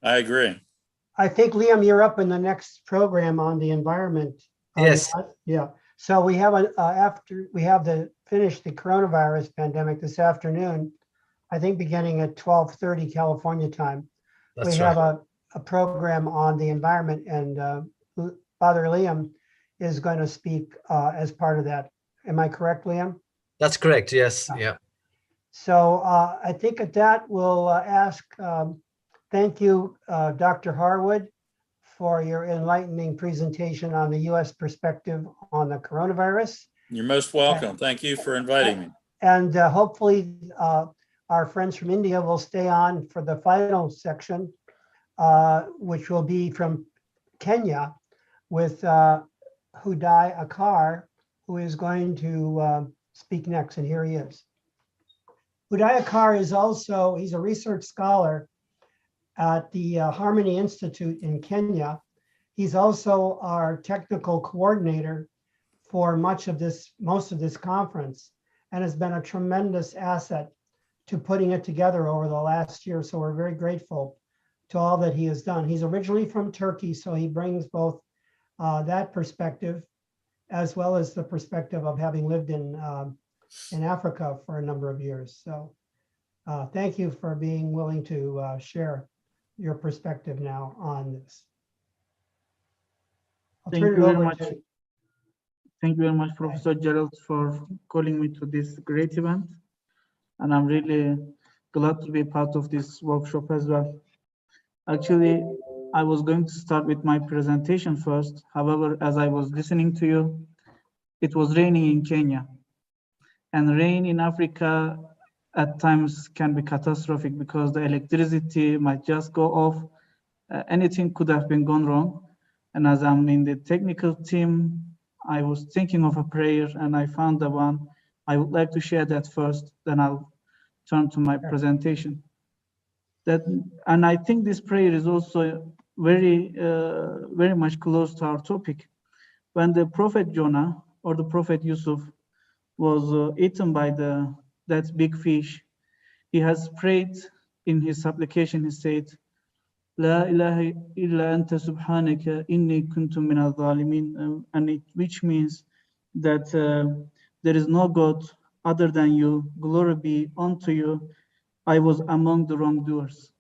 F: I agree.
C: I think, Liam, you're up in the next program on the environment.
H: Yes.
C: Yeah. So we have after we have finish the coronavirus pandemic this afternoon, I think beginning at 12:30 California time.
H: That's
C: we
H: right.
C: have a program on the environment, and Father Liam is going to speak as part of that. Am I correct, Liam?
H: That's correct. Yes. Yeah.
C: So I think at that we'll ask, thank you, Dr. Harwood, for your enlightening presentation on the U.S. perspective on the coronavirus.
F: You're most welcome. Thank you for inviting me.
C: And hopefully our friends from India will stay on for the final section, which will be from Kenya with Hudai Akar, who is going to speak next. And here he is. Hudai Akar is also, he's a research scholar at the Harmony Institute in Kenya. He's also our technical coordinator for most of this conference, and has been a tremendous asset to putting it together over the last year. So we're very grateful to all that he has done. He's originally from Turkey, so he brings both that perspective as well as the perspective of having lived in Africa for a number of years. So thank you for being willing to share your perspective now on this.
A: Thank you very much. Thank you very much, Professor Gerald, for calling me to this great event. And I'm really glad to be part of this workshop as well. Actually, I was going to start with my presentation first. However, as I was listening to you, it was raining in Kenya. And rain in Africa at times can be catastrophic because the electricity might just go off. Anything could have been gone wrong. And as I'm in the technical team, I was thinking of a prayer and I found the one. I would like to share that first, then I'll turn to my presentation. And I think this prayer is also very much close to our topic. When the prophet Jonah or the prophet Yusuf was eaten by that big fish, he has prayed in his supplication. He said, La ilaha illa anta subhanaka inni kuntu min al-zalimin, which means that there is no God other than you. Glory be unto you. I was among the wrongdoers.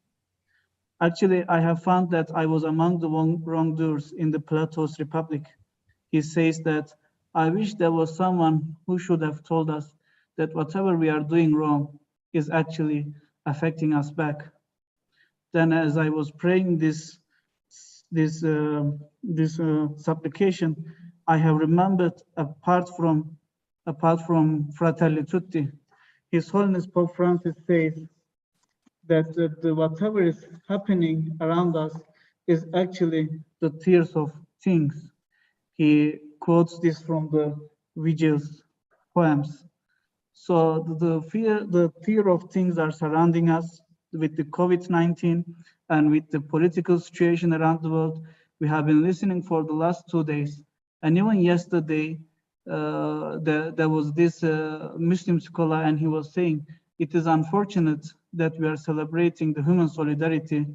A: Actually, I have found that I was among the wrongdoers in the Plato's Republic. He says that I wish there was someone who should have told us that whatever we are doing wrong is actually affecting us back. Then as I was praying this supplication, I have remembered apart from Fratelli Tutti, His Holiness Pope Francis says that whatever is happening around us is actually the tears of things. He quotes this from the Vigil's poems. So the fear of things are surrounding us with the COVID-19 and with the political situation around the world. We have been listening for the last 2 days. And even yesterday, there was this Muslim scholar, and he was saying, it is unfortunate that we are celebrating the human solidarity,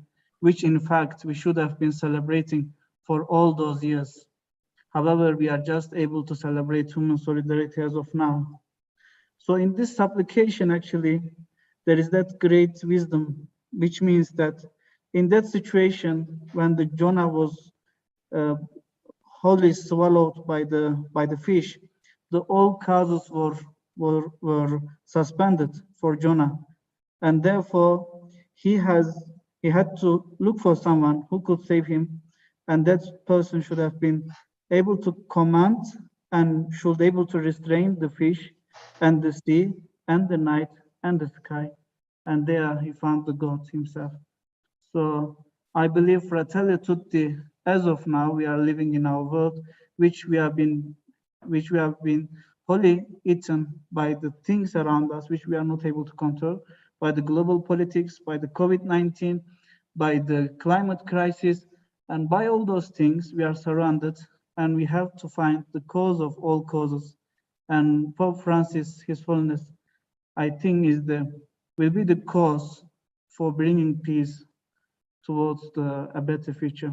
A: which in fact we should have been celebrating for all those years. However, we are just able to celebrate human solidarity as of now. So in this supplication, actually, there is that great wisdom, which means that in that situation, when the Jonah was wholly swallowed by the fish, all causes were suspended for Jonah, and therefore he had to look for someone who could save him, and that person should have been able to command and should be able to restrain the fish and the sea and the night and the sky, and there he found the God himself. So I believe, Fratelli Tutti, as of now, we are living in our world, which we have been wholly eaten by the things around us, which we are not able to control, by the global politics, by the COVID-19, by the climate crisis, and by all those things, we are surrounded, and we have to find the cause of all causes. And Pope Francis, His Holiness, I think will be the cause for bringing peace towards a better future.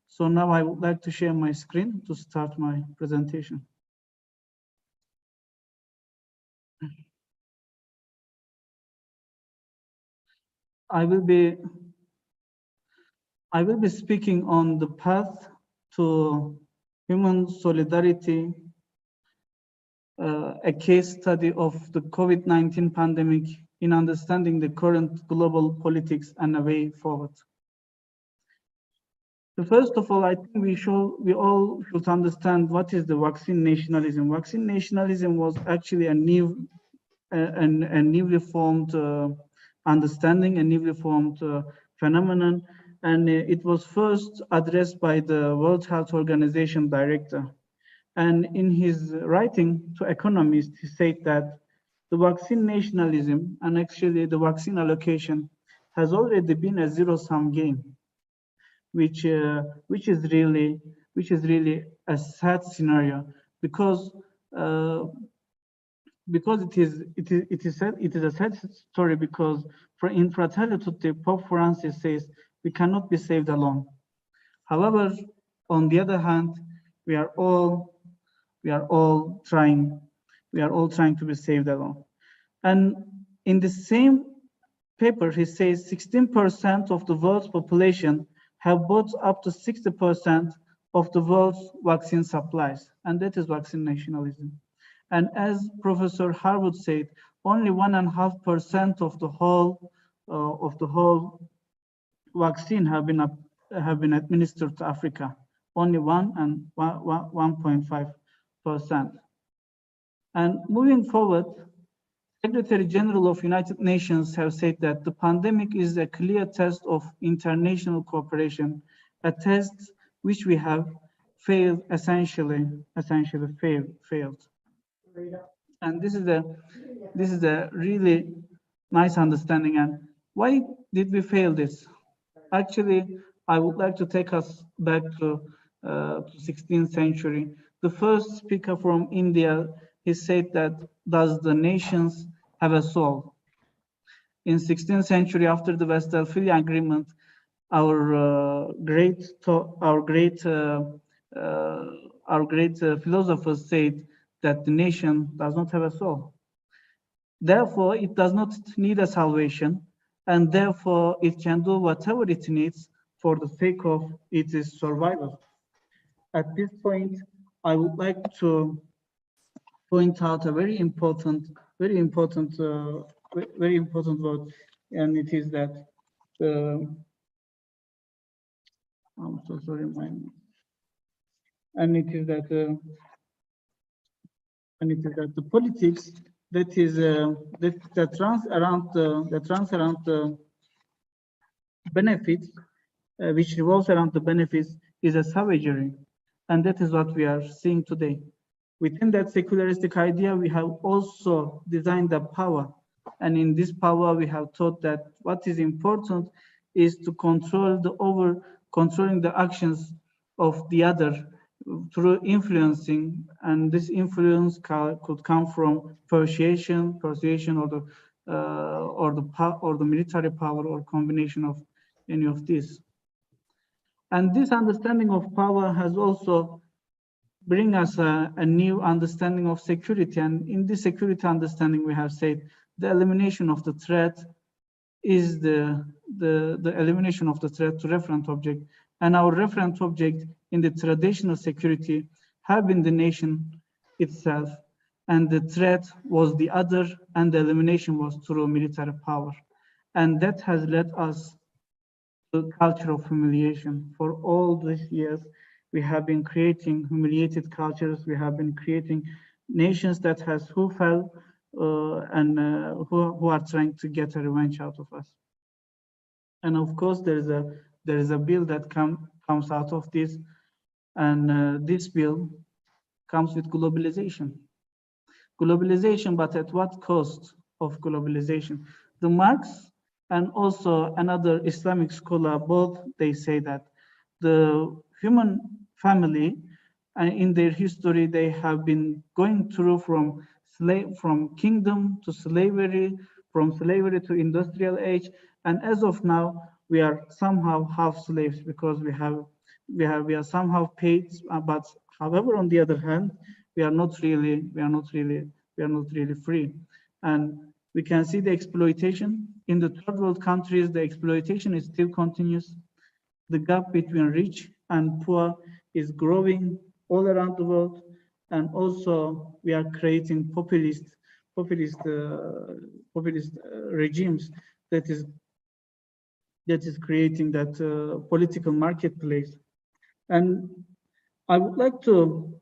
A: So now I would like to share my screen to start my presentation. I will be speaking on the path to human solidarity, a case study of the COVID-19 pandemic in understanding the current global politics and a way forward. So first of all, I think we all should understand what is the vaccine nationalism. Vaccine nationalism was actually a newly formed understanding, a newly formed phenomenon, and it was first addressed by the World Health Organization director. And in his writing to economists, he said that the vaccine nationalism and actually the vaccine allocation has already been a zero-sum game, which is really a sad scenario, because it is a sad story, because in Fratelli Tutti, Pope Francis says we cannot be saved alone. However, on the other hand, we are all trying to be saved alone. And in the same paper, he says 16% of the world's population have bought up to 60% of the world's vaccine supplies, and that is vaccine nationalism. And as Professor Harwood said, only 1.5% of the whole vaccine have been administered to Africa. Only 1.5%. And moving forward, Secretary General of United Nations have said that the pandemic is a clear test of international cooperation, a test which we have failed, essentially failed. And this is a really nice understanding. And why did we fail this? Actually, I would like to take us back to 16th century. The first speaker from India, he said that, does the nations have a soul? In 16th century, after the Westphalia Agreement, our great philosophers said that the nation does not have a soul. Therefore, it does not need a salvation, and therefore it can do whatever it needs for the sake of its survival. At this point, I would like to point out a very important word, and it is that I'm so sorry, and it is that the politics that runs around the benefits, which revolves around the benefits, is a savagery, and that is what we are seeing today. Within that secularistic idea, we have also designed the power, and in this power, we have taught that what is important is to controlling the actions of the other through influencing, and this influence could come from persuasion, or the military power, or combination of any of these. And this understanding of power has also bring us a new understanding of security. And in this security understanding, we have said the elimination of the threat is the elimination of the threat to referent object. And our referent object in the traditional security have been the nation itself. And the threat was the other, and the elimination was through military power. And that has led us to the culture of humiliation. For all these years, we have been creating humiliated cultures. We have been creating nations that who fell and who are trying to get a revenge out of us. And of course, there is a bill that comes out of this, and this bill comes with globalization. Globalization, but at what cost of globalization? The Marx and also another Islamic scholar, both they say that the human family, in their history, they have been going through from kingdom to slavery, from slavery to industrial age, and as of now, we are somehow half slaves because we are somehow paid, but however, on the other hand, we are not really free. And we can see the exploitation in the third world countries. The exploitation is still continuous. The gap between rich and poor is growing all around the world, and also we are creating populist regimes that is creating that political marketplace. And I would like to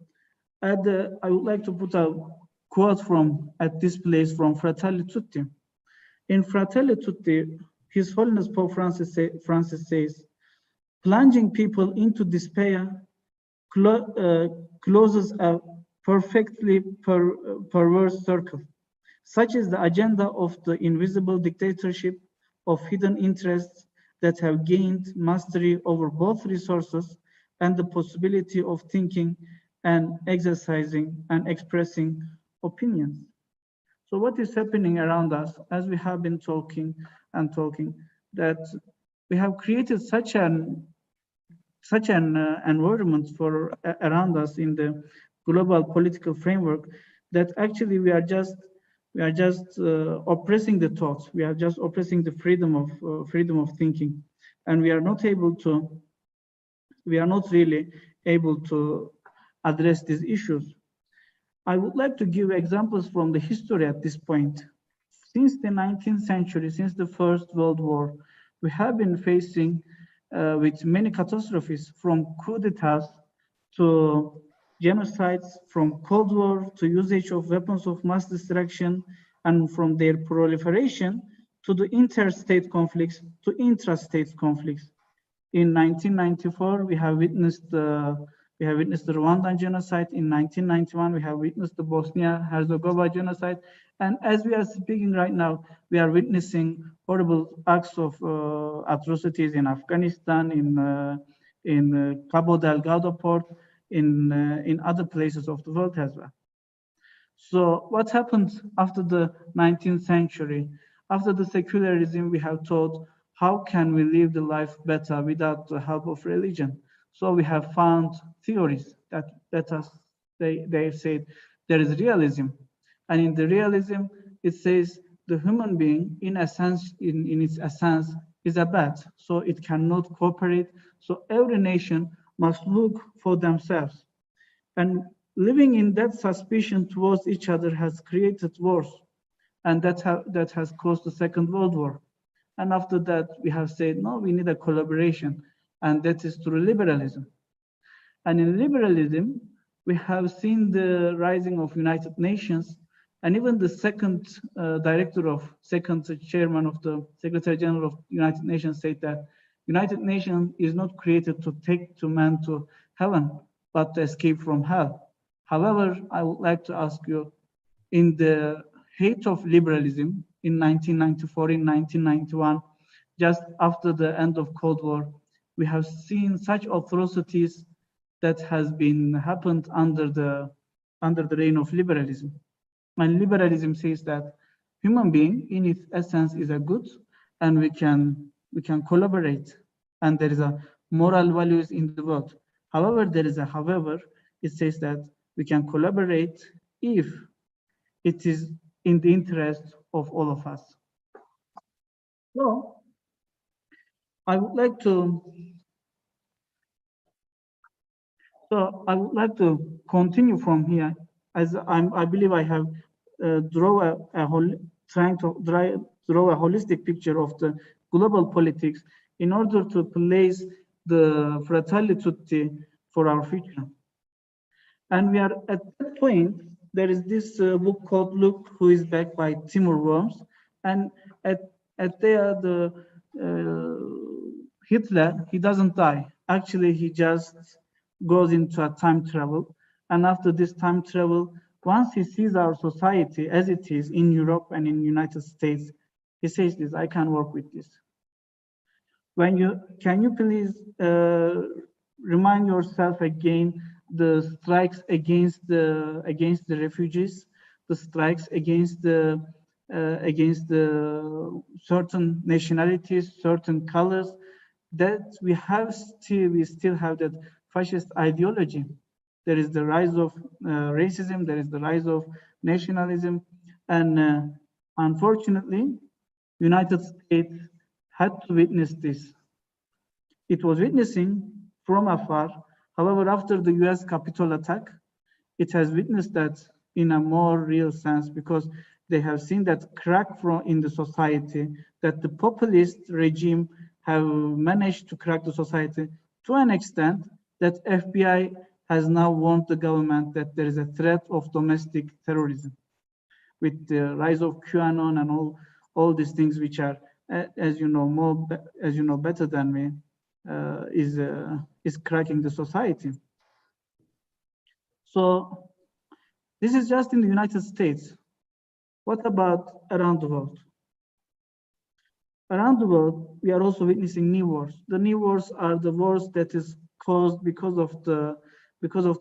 A: put a quote at this place from Fratelli Tutti. In Fratelli Tutti, His Holiness Pope Francis says, plunging people into despair closes a perfectly perverse circle. Such is the agenda of the invisible dictatorship of hidden interests that have gained mastery over both resources and the possibility of thinking and exercising and expressing opinions. So what is happening around us, as we have been talking, that we have created such an environment around us in the global political framework that actually we are just oppressing the thoughts. We are just oppressing the freedom of thinking, and we are not really able to address these issues. I would like to give examples from the history at this point. Since the 19th century, since the First World War, we have been facing with many catastrophes, from coup d'etats to genocides, from Cold War to usage of weapons of mass destruction, and from their proliferation to the interstate conflicts to intrastate conflicts. In 1994, we have witnessed the Rwandan genocide. In 1991, we have witnessed the Bosnia-Herzegovina genocide. And as we are speaking right now, we are witnessing horrible acts of atrocities in Afghanistan, in Cabo Delgado port, in other places of the world as well. So what happened after the 19th century? After the secularism, we have thought, how can we live the life better without the help of religion? So we have found theories that they said there is realism. And in the realism, it says the human being in its essence is a bat, so it cannot cooperate. So every nation must look for themselves. And living in that suspicion towards each other has created wars. And that has caused the Second World War. And after that, we have said, no, we need a collaboration. And that is through liberalism. And in liberalism, we have seen the rising of United Nations, and even the second chairman of the Secretary General of United Nations said that United Nations is not created to take man to heaven, but to escape from hell. However, I would like to ask you, in the height of liberalism in 1994, in 1991, just after the end of Cold War, we have seen such atrocities that has been happened under the reign of liberalism. And liberalism says that human being in its essence is a good, and we can collaborate, and there is a moral values in the world. However, there is a however, it says that we can collaborate if it is in the interest of all of us. So I would like to continue from here, as I believe I have draw trying to draw a holistic picture of the global politics in order to place the Fratelli Tutti for our future. And we are at that point. There is this book called "Look Who Is Back" by Timur Worms, and at there the Hitler, he doesn't die. Actually, he just goes into a time travel, and after this time travel, once he sees our society as it is in Europe and in the United States, he says this: I can work with this. Can you please remind yourself again the strikes against the refugees, the strikes against the certain nationalities, certain colors, that we still have that fascist ideology. There is the rise of racism, there is the rise of nationalism, and unfortunately, United States had to witness this. It was witnessing from afar. However, after the US Capitol attack, it has witnessed that in a more real sense, because they have seen that crack in the society, that the populist regime have managed to crack the society to an extent that FBI has now warned the government that there is a threat of domestic terrorism with the rise of QAnon and all these things, which are, as you know better than me, is cracking the society. So this is just in the United States. What about around the world? Around the world, we are also witnessing new wars. The new wars are the wars that is caused because of the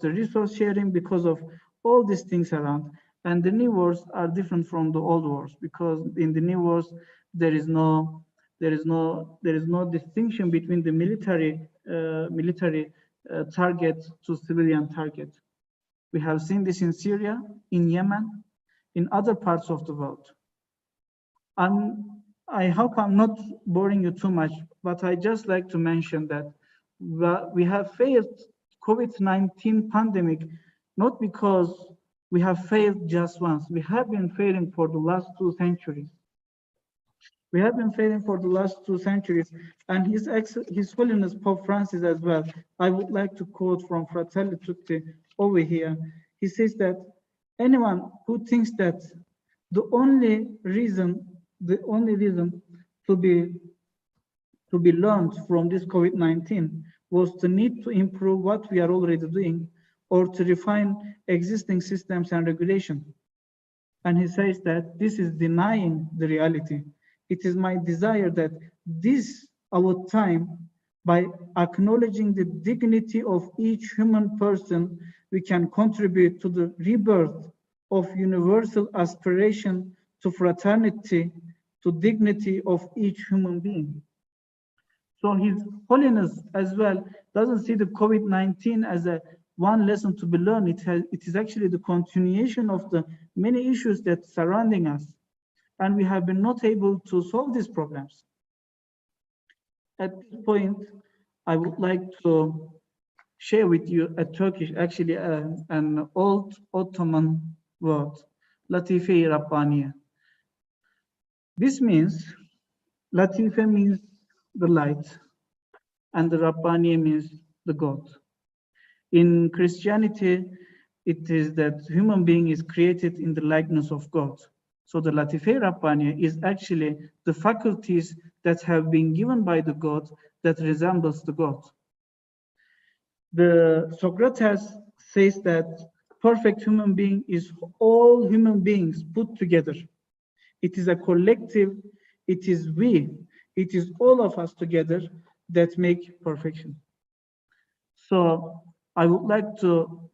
A: resource sharing, because of all these things around. And the new wars are different from the old wars, because in the new wars there is no distinction between the military target to civilian target. We have seen this in Syria, in Yemen, in other parts of the world. I hope I'm not boring you too much, but I just like to mention that we have failed COVID-19 pandemic, not because we have failed just once. We have been failing for the last 2 centuries. We have been failing for the last 2 centuries, and His Holiness Pope Francis as well. I would like to quote from Fratelli Tutti over here. He says that anyone who thinks that the only reason to be learned from this COVID-19 was the need to improve what we are already doing, or to refine existing systems and regulation. And he says that this is denying the reality. It is my desire that this, our time, by acknowledging the dignity of each human person, we can contribute to the rebirth of universal aspiration to fraternity, to dignity of each human being. So His Holiness as well doesn't see the COVID-19 as a one lesson to be learned. It is actually the continuation of the many issues that surrounding us, and we have been not able to solve these problems. At this point, I would like to share with you a Turkish, actually an old Ottoman word, Latife-i Rabbaniye. This means, Latife means the light, and the Rabbaniye means the God. In Christianity, it is that human being is created in the likeness of God. So the Latife-i Rabbaniye is actually the faculties that have been given by the God that resembles the God. The Socrates says that perfect human being is all human beings put together. It is a collective, it is we, it is all of us together that make perfection. So I would like to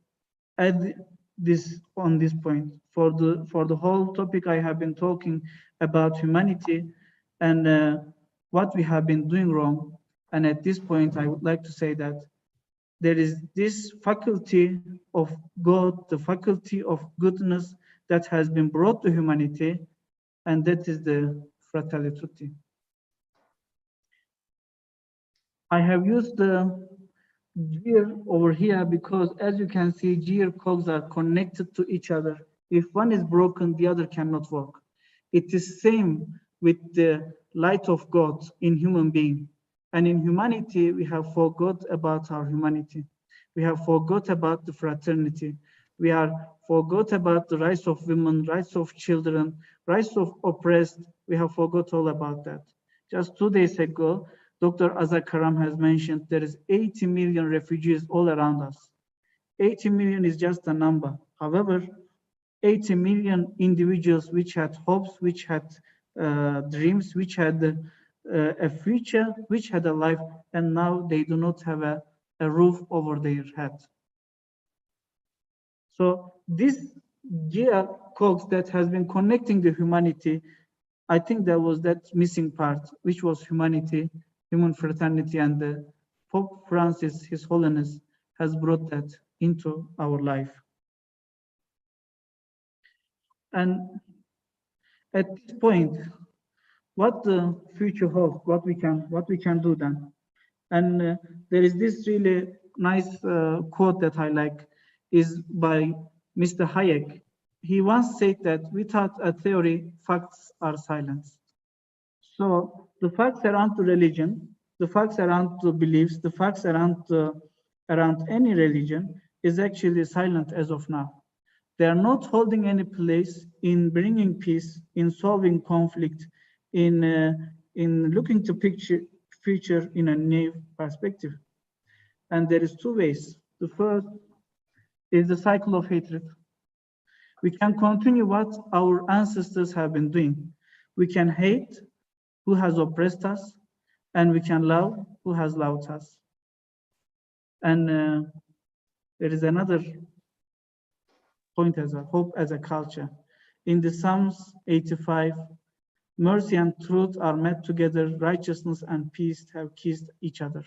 A: add this on this point. For the whole topic, I have been talking about humanity and what we have been doing wrong. And at this point, I would like to say that there is this faculty of God, the faculty of goodness that has been brought to humanity, and that is the Fratelli Tutti. I have used the gear over here because, as you can see, gear cogs are connected to each other. If one is broken, the other cannot work. It is same with the light of God in human being. And in humanity, we have forgot about our humanity. We have forgot about the fraternity. We are forgot about the rights of women, rights of children, rights of oppressed. We have forgot all about that. Just 2 days ago, Dr. Azar Karam has mentioned there is 80 million refugees all around us. 80 million is just a number. However, 80 million individuals which had hopes, which had dreams, which had a future, which had a life, and now they do not have a roof over their head. So this gear cogs that has been connecting the humanity, I think there was that missing part, which was humanity, human fraternity, and the Pope Francis, His Holiness, has brought that into our life. And at this point, what the future holds, what we can do then. And there is this really nice quote that I like, is by Mr. Hayek. He once said that without a theory, facts are silent. So the facts around the religion, the facts around the beliefs, the facts around any religion is actually silent as of now. They are not holding any place in bringing peace, in solving conflict, in looking to future in a new perspective. And there is two ways. The first is the cycle of hatred. We can continue what our ancestors have been doing. We can hate who has oppressed us, and we can love who has loved us. And there is another point as a hope as a culture. In the Psalms 85, mercy and truth are met together, righteousness and peace have kissed each other.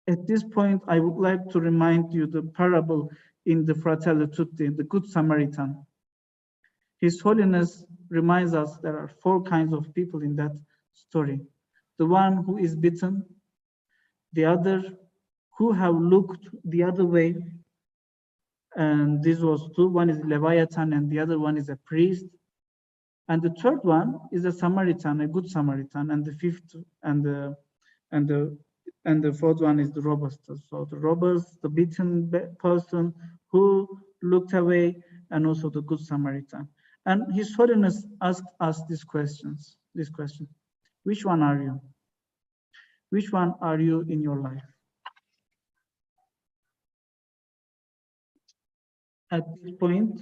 A: At this point, I would like to remind you the parable in the Fratelli Tutti, the Good Samaritan. His Holiness reminds us there are 4 kinds of people in that story. The one who is bitten, the other who have looked the other way, and this was 2. One is Leviathan and the other one is a priest. And the third one is a Samaritan, a good Samaritan, and the fifth and the fourth one is the robbers. So the robbers, the beaten person who looked away, and also the good Samaritan. And His Holiness asked us this question: which one are you? Which one are you in your life? At this point,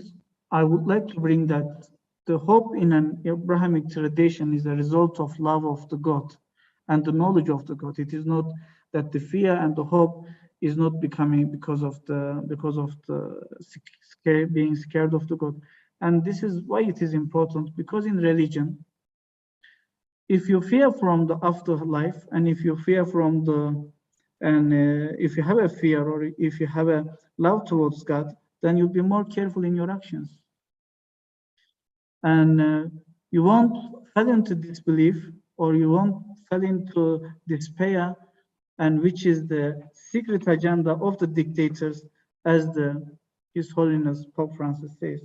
A: I would like to bring that the hope in an Abrahamic tradition is a result of love of the God and the knowledge of the God. It is not that the fear and the hope is not becoming because of the being scared of the God. And this is why it is important, because in religion, if you fear from the afterlife, and if you fear from if you have a fear, or if you have a love towards God, then you'll be more careful in your actions. And you won't fall into disbelief, or you won't fall into despair, and which is the secret agenda of the dictators, as His Holiness Pope Francis says.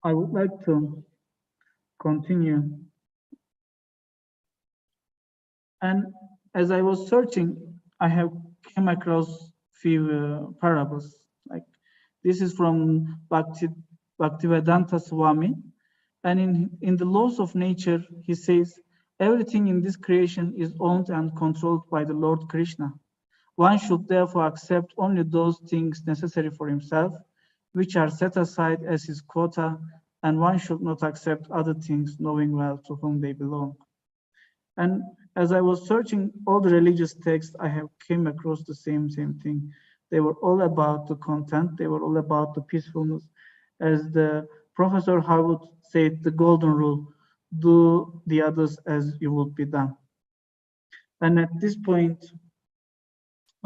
A: I would like to continue. And as I was searching, I have came across few parables. Like this is from Bhaktivedanta Swami, and in the laws of nature, he says, everything in this creation is owned and controlled by the Lord Krishna. One should therefore accept only those things necessary for himself, which are set aside as his quota, and one should not accept other things, knowing well to whom they belong. And as I was searching all the religious texts, I have came across the same thing. They were all about the content. They were all about the peacefulness. As the Professor Harwood said, the golden rule, do the others as you would be done. And at this point,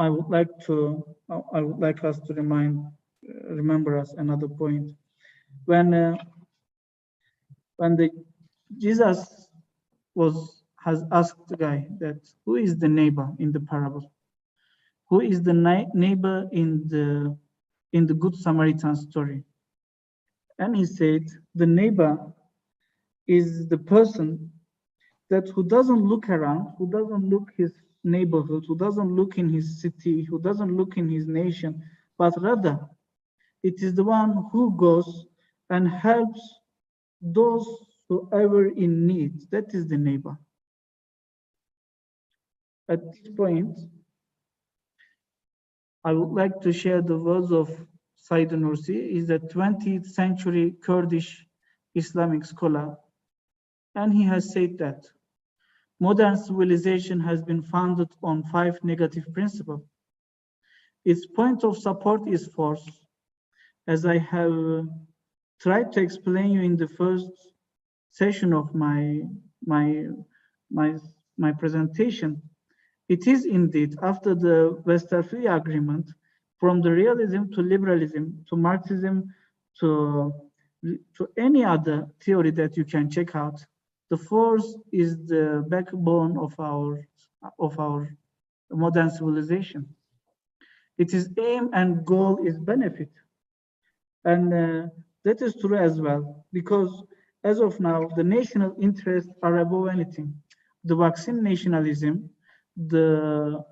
A: I would like us to remember us another point. When Jesus has asked the guy that who is the neighbor in the parable? Who is the neighbor in the Good Samaritan story? And he said, the neighbor is the person that who doesn't look around, who doesn't look his neighborhood, who doesn't look in his city, who doesn't look in his nation, but rather it is the one who goes and helps those who are in need. That is the neighbor. At this point, I would like to share the words of Said Nursi, is a 20th century Kurdish Islamic scholar, and he has said that modern civilization has been founded on 5 negative principles. Its point of support is force. As I have tried to explain you in the first session of my presentation, it is indeed after the Westphalia Agreement, from the realism to liberalism to Marxism to any other theory that you can check out, the force is the backbone of our modern civilization. Its aim and goal is benefit, and that is true as well, because as of now the national interests are above anything. The vaccine nationalism, the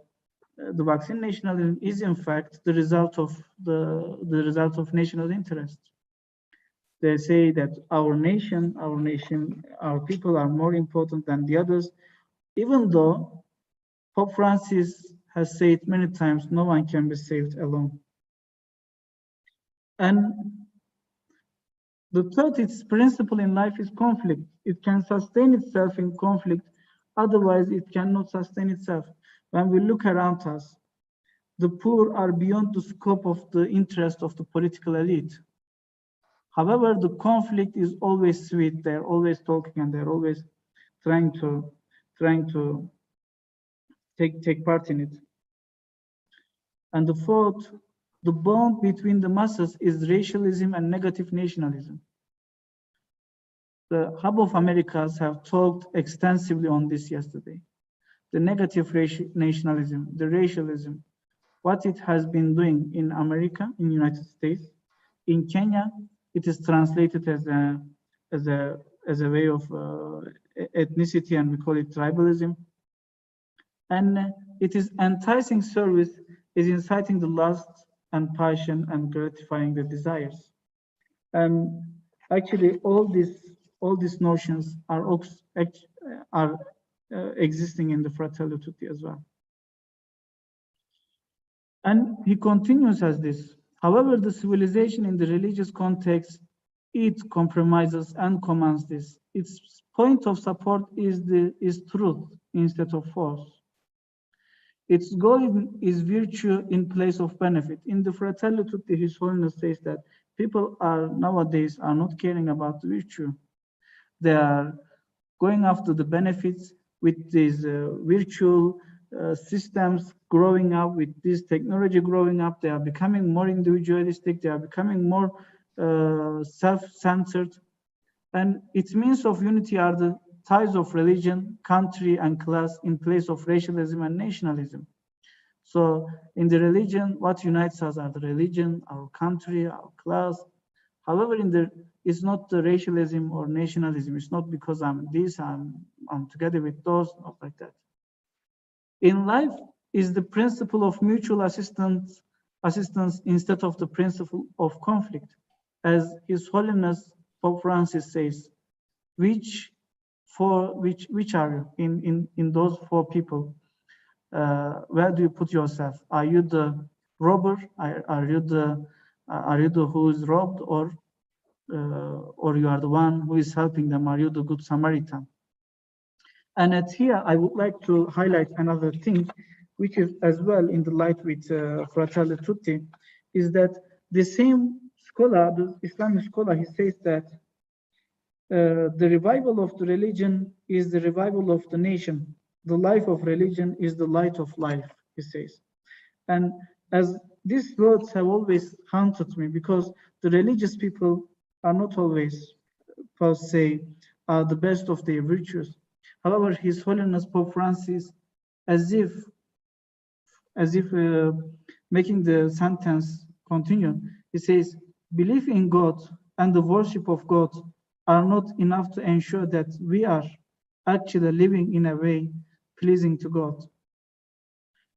A: vaccine nationalism is in fact the result of national interest. They say that our nation, our people are more important than the others, even though Pope Francis has said many times, no one can be saved alone. And the third principle in life is conflict. It can sustain itself in conflict, otherwise it cannot sustain itself. When we look around us, the poor are beyond the scope of the interest of the political elite. However, the conflict is always sweet. They're always talking and they're always trying to take part in it. And the fourth, the bond between the masses is racialism and negative nationalism. The Hub of Americas have talked extensively on this yesterday. The negative nationalism, the racialism, what it has been doing in America, in the United States. In Kenya, it is translated as a way of ethnicity, and we call it tribalism. And it is enticing service, is inciting the lust and passion and gratifying the desires. And actually, all these notions are existing in the Fratelli Tutti as well. And he continues as this. However, the civilization in the religious context, it compromises and commands this. Its point of support is truth instead of force. Its goal is virtue in place of benefit. In the Fratelli Tutti, His Holiness says that people nowadays are not caring about virtue. They are going after the benefits with these virtual systems growing up, with this technology growing up. They are becoming more individualistic. They are becoming more self-centered. And its means of unity are the ties of religion, country, and class in place of racialism and nationalism. So in the religion, what unites us are the religion, our country, our class. However, it's not the racialism or nationalism. It's not because I'm this, I'm together with those, not like that. In life is the principle of mutual assistance instead of the principle of conflict. As His Holiness Pope Francis says, which are you in those 4 people? Where do you put yourself? Are you the robber? Are you the who is robbed, or you are the one who is helping them? Are you the good Samaritan? And at here, I would like to highlight another thing, which is as well in the light with Fratelli Tutti, is that the same scholar, the Islamic scholar, he says that the revival of the religion is the revival of the nation. The life of religion is the light of life, he says. And as these words have always haunted me, because the religious people are not always, per se, the best of their virtues. However, His Holiness Pope Francis, as if making the sentence continue, he says, belief in God and the worship of God are not enough to ensure that we are actually living in a way pleasing to God.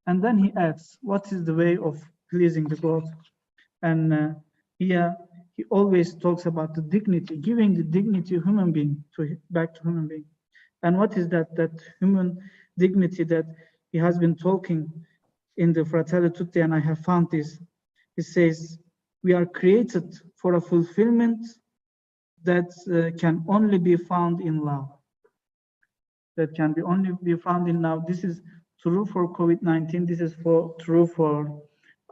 A: And then he adds, what is the way of pleasing to God? And here he always talks about the dignity, giving the dignity of human being back to human being. And what is that human dignity that he has been talking in the Fratelli Tutti, and I have found this. He says, we are created for a fulfillment that can only be found in love. That can only be found in love. This is true for COVID-19. This is true for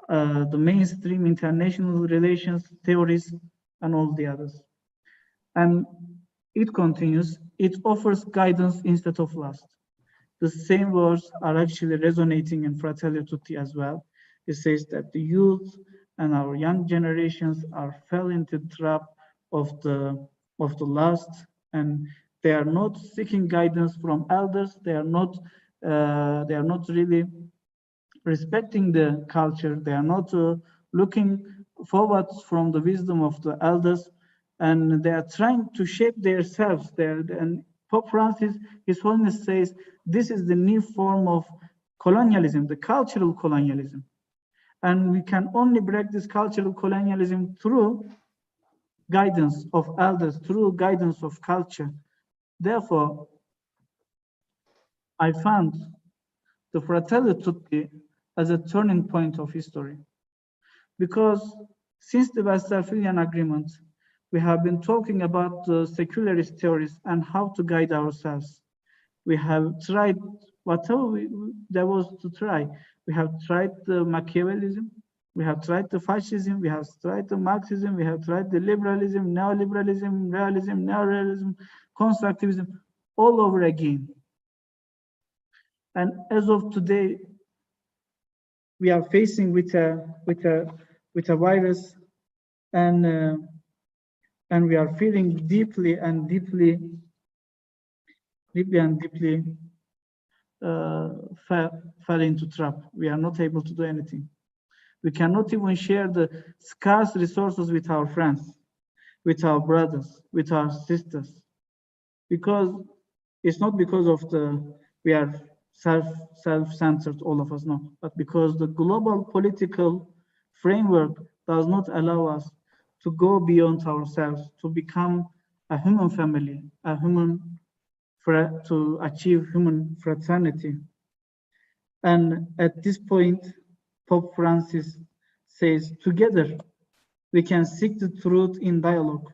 A: the mainstream international relations theories and all the others. And it continues, it offers guidance instead of lust. The same words are actually resonating in Fratelli Tutti as well. It says that the youth and our young generations fell into the trap of the lust, and they are not seeking guidance from elders. They are not really respecting the culture. They are not looking forward from the wisdom of the elders, and they are trying to shape themselves there. And Pope Francis, His Holiness says, this is the new form of colonialism, the cultural colonialism. And we can only break this cultural colonialism through guidance of elders, through guidance of culture. Therefore, I found the Fratelli Tutti as a turning point of history. Because since the Westphalian Agreement, we have been talking about the secularist theories and how to guide ourselves. We have tried whatever there was to try. We have tried the Machiavellism, we have tried the fascism, we have tried the Marxism, we have tried the liberalism, neoliberalism, realism, neorealism, constructivism, all over again. And as of today, we are facing with a virus, and we are feeling deeply fell into trap. We are not able to do anything. We cannot even share the scarce resources with our friends, with our brothers, with our sisters, because it's not because of we are self-centered, all of us, no, but because the global political framework does not allow us to go beyond ourselves, to become a human family, to achieve human fraternity. And at this point, Pope Francis says, together we can seek the truth in dialogue,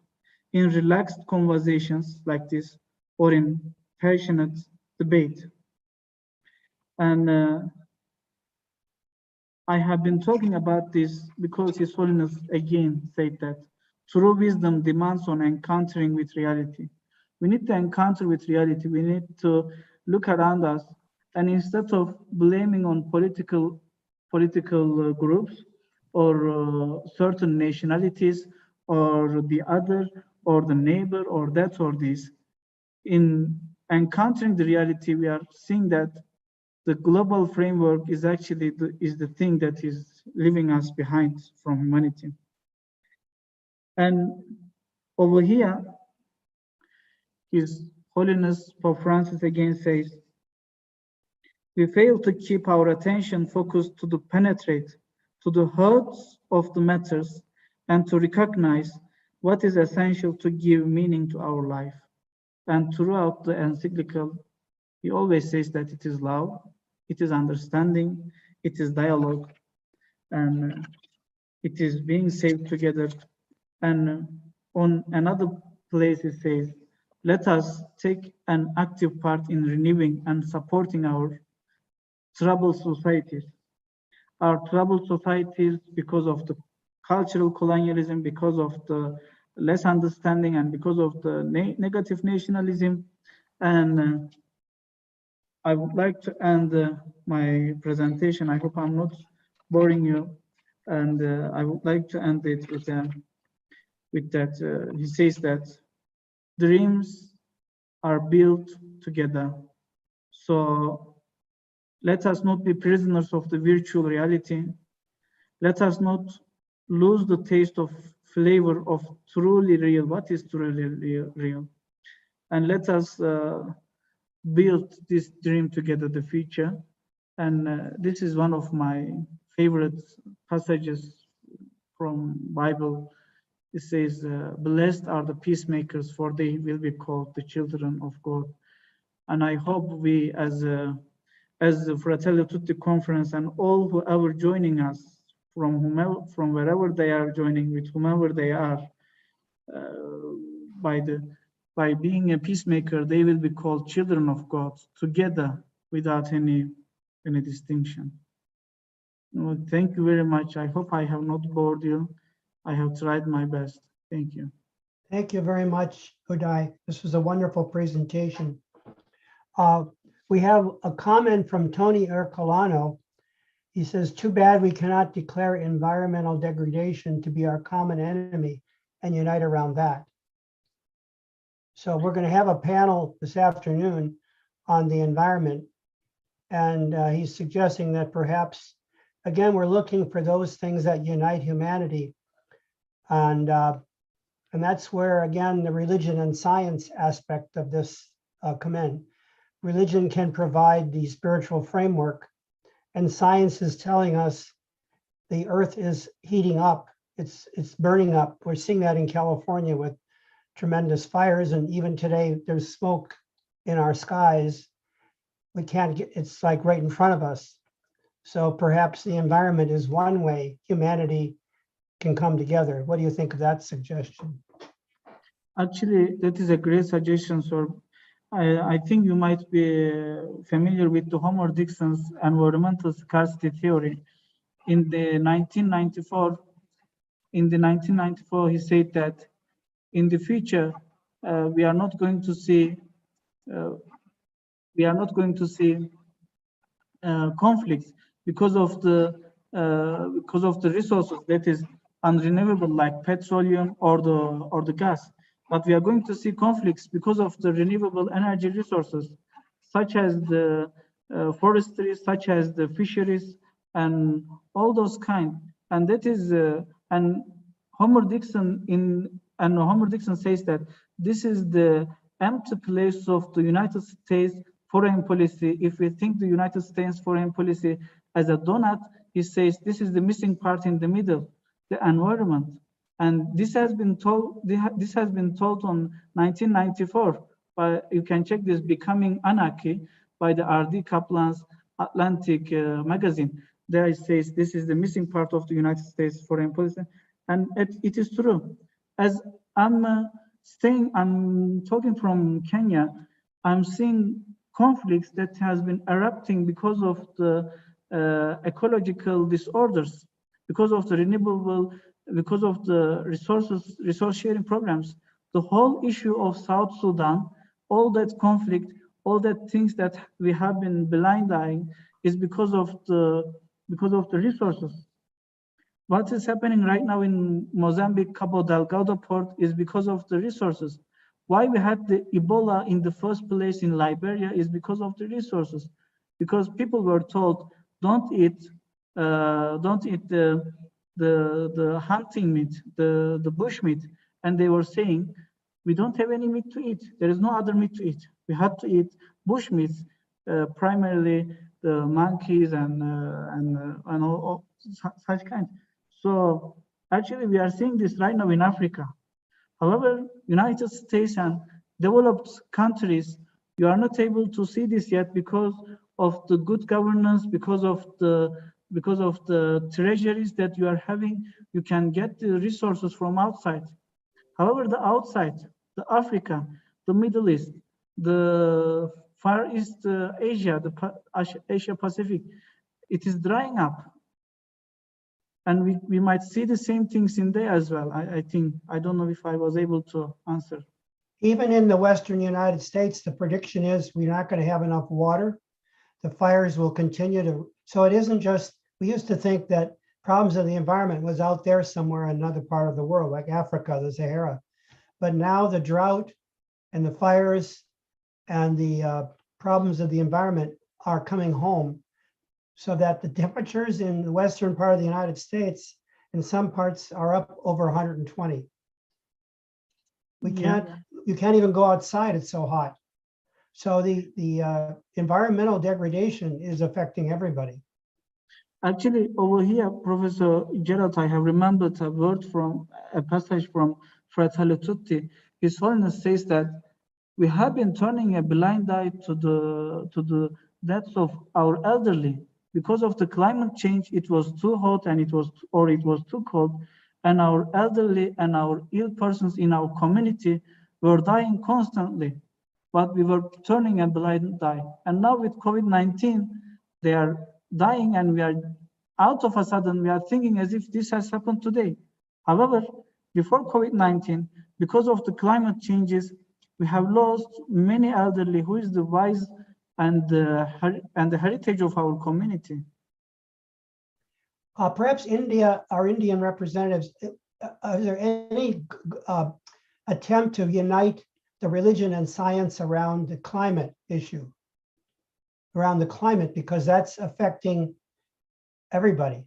A: in relaxed conversations like this, or in passionate debate. And I have been talking about this because His Holiness again said that true wisdom demands on encountering with reality. We need to encounter with reality. We need to look around us, and instead of blaming on political groups or certain nationalities or the other or the neighbor or that or this, in encountering the reality, we are seeing that the global framework is actually the thing that is leaving us behind from humanity. And over here, His Holiness Pope Francis again says, we fail to keep our attention focused to penetrate to the hearts of the matters and to recognize what is essential to give meaning to our life. And throughout the encyclical, he always says that it is love, it is understanding, it is dialogue, and it is being saved together. And on another place it says, let us take an active part in renewing and supporting our troubled societies. Our troubled societies because of the cultural colonialism, because of the less understanding, and because of the negative nationalism. And I would like to end my presentation. I hope I'm not boring you, and I would like to end it with that. He says that dreams are built together. So let us not be prisoners of the virtual reality. Let us not lose the taste of flavor of truly real. What is truly real? And let us build this dream together, the future. And this is one of my favorite passages from Bible. It says, blessed are the peacemakers, for they will be called the children of God. And I hope we, as the Fratelli Tutti conference, and all whoever joining us from wherever they are joining, with whomever they are, by being a peacemaker, they will be called children of God together without any distinction. Well, thank you very much. I hope I have not bored you. I have tried my best. Thank you.
C: Thank you very much, Uday. This was a wonderful presentation. We have a comment from Tony Ercolano. He says, too bad we cannot declare environmental degradation to be our common enemy and unite around that. So we're going to have a panel this afternoon on the environment. And he's suggesting that perhaps, again, we're looking for those things that unite humanity. And that's where, again, the religion and science aspect of this come in. Religion can provide the spiritual framework, and science is telling us the earth is heating up. It's burning up. We're seeing that in California with tremendous fires, and even today there's smoke in our skies. We can't get, it's like right in front of us. So perhaps the environment is one way humanity can come together. What do you think of that suggestion?
A: Actually, that is a great suggestion, sir. I think you might be familiar with the Homer Dixon's environmental scarcity theory. In the 1994, he said that in the future we are not going to see conflicts because of the resources that is unrenewable, like petroleum or the gas. But we are going to see conflicts because of the renewable energy resources, such as the forestry, such as the fisheries, and all those kind. And that is, and Homer Dixon says that this is the empty place of the United States foreign policy. If we think the United States foreign policy as a donut, he says this is the missing part in the middle, the environment. And this has been told. This has been told on 1994. But you can check this, Becoming Anarchy, by the R.D. Kaplan's Atlantic magazine. There it says this is the missing part of the United States foreign policy, and it is true. As I'm talking from Kenya, I'm seeing conflicts that has been erupting because of the ecological disorders, because of the renewable, because of the resource sharing programs. The whole issue of South Sudan, all that conflict, all that things that we have been blind eyeing is because of the resources. What is happening right now in Mozambique, Cabo Delgado port is because of the resources. Why we had the Ebola in the first place in Liberia is because of the resources. Because people were told, don't eat the hunting meat, the bush meat, and they were saying, we don't have any meat to eat. There is no other meat to eat. We had to eat bush meats, primarily the monkeys and all such kind. So actually, we are seeing this right now in Africa. However, United States and developed countries, you are not able to see this yet because of the good governance, because of the treasuries that you are having. You can get the resources from outside. However, the outside, the Africa, the Middle East, the Far East Asia, the Asia Pacific, it is drying up. And we might see the same things in there as well. I think, I don't know if I was able to answer.
C: Even in the Western United States, the prediction is we're not going to have enough water. The fires will continue to, so it isn't just We used to think that problems of the environment was out there somewhere in another part of the world, like Africa, the Sahara. But now the drought and the fires and the problems of the environment are coming home, so that the temperatures in the western part of the United States in some parts are up over 120. We can't, you can't even go outside, it's so hot. So the environmental degradation is affecting everybody.
A: Actually, over here, Professor Gerald, I have remembered a word from a passage from Fratelli Tutti. His Holiness says that we have been turning a blind eye to the deaths of our elderly. Because of the climate change, it was too hot and it was too cold, and our elderly and our ill persons in our community were dying constantly, but we were turning a blind eye. And now with COVID-19, they are dying, and we are out of a sudden, we are thinking as if this has happened today. However, before COVID-19, because of the climate changes, we have lost many elderly who is the wise and the heritage of our community.
C: Perhaps India, our Indian representatives, is there any attempt to unite the religion and science around the climate issue? Around the climate, because that's affecting everybody.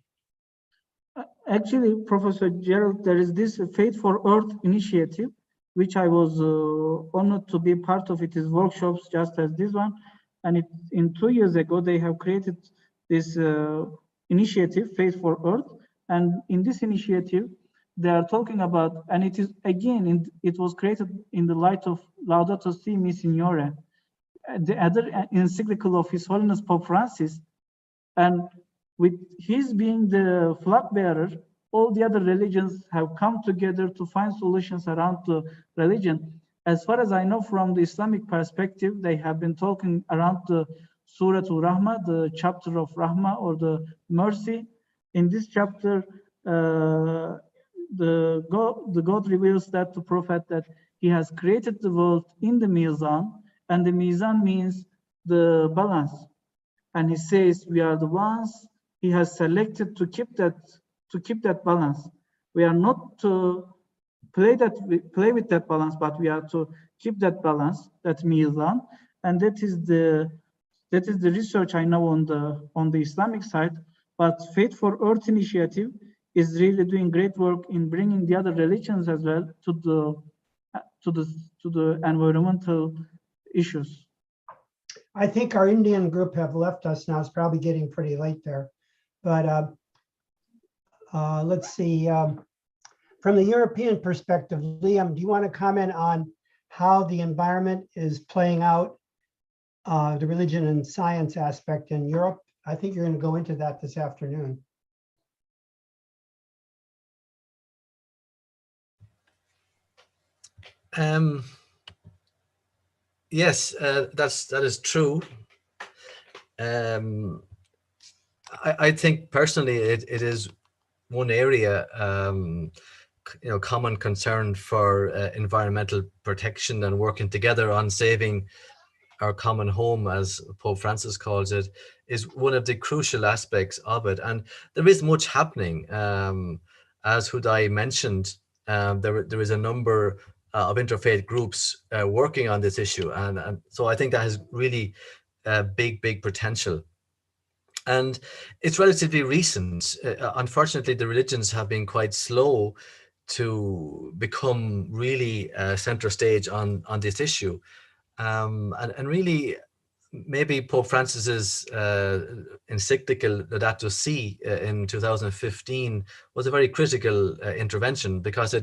A: Actually, Professor Gerald, there is this Faith for Earth initiative, which I was honored to be part of. It is workshops just as this one. And in 2 years ago, they have created this initiative, Faith for Earth. And in this initiative, they are talking about, and it is again, it was created in the light of Laudato Si' Mi Signore, the other encyclical of His Holiness Pope Francis. And with his being the flag bearer, all the other religions have come together to find solutions around the religion. As far as I know from the Islamic perspective, they have been talking around the Surah Al-Rahma, the chapter of Rahma or the mercy. In this chapter, the God reveals that to Prophet that he has created the world in the Mizan, and the Mizan means the balance. And he says we are the ones he has selected to keep that balance. We are not to play with that balance, but we are to keep that balance, that Mizan, and that is the research I know on the Islamic side. But Faith for Earth initiative is really doing great work in bringing the other religions as well to the environmental issues.
C: I think our Indian group have left us now. It's probably getting pretty late there. But let's see. From the European perspective, Liam, do you want to comment on how the environment is playing out, the religion and science aspect in Europe? I think you're going to go into that this afternoon.
H: Yes, that is true. I think personally it is one area, common concern for environmental protection and working together on saving our common home, as Pope Francis calls it, is one of the crucial aspects of it. And there is much happening. As Hudai mentioned, there is a number of interfaith groups working on this issue. And so I think that has really big potential. And it's relatively recent. Unfortunately, the religions have been quite slow to become really center stage on this issue. And really, maybe Pope Francis's encyclical Laudato Si in 2015 was a very critical intervention, because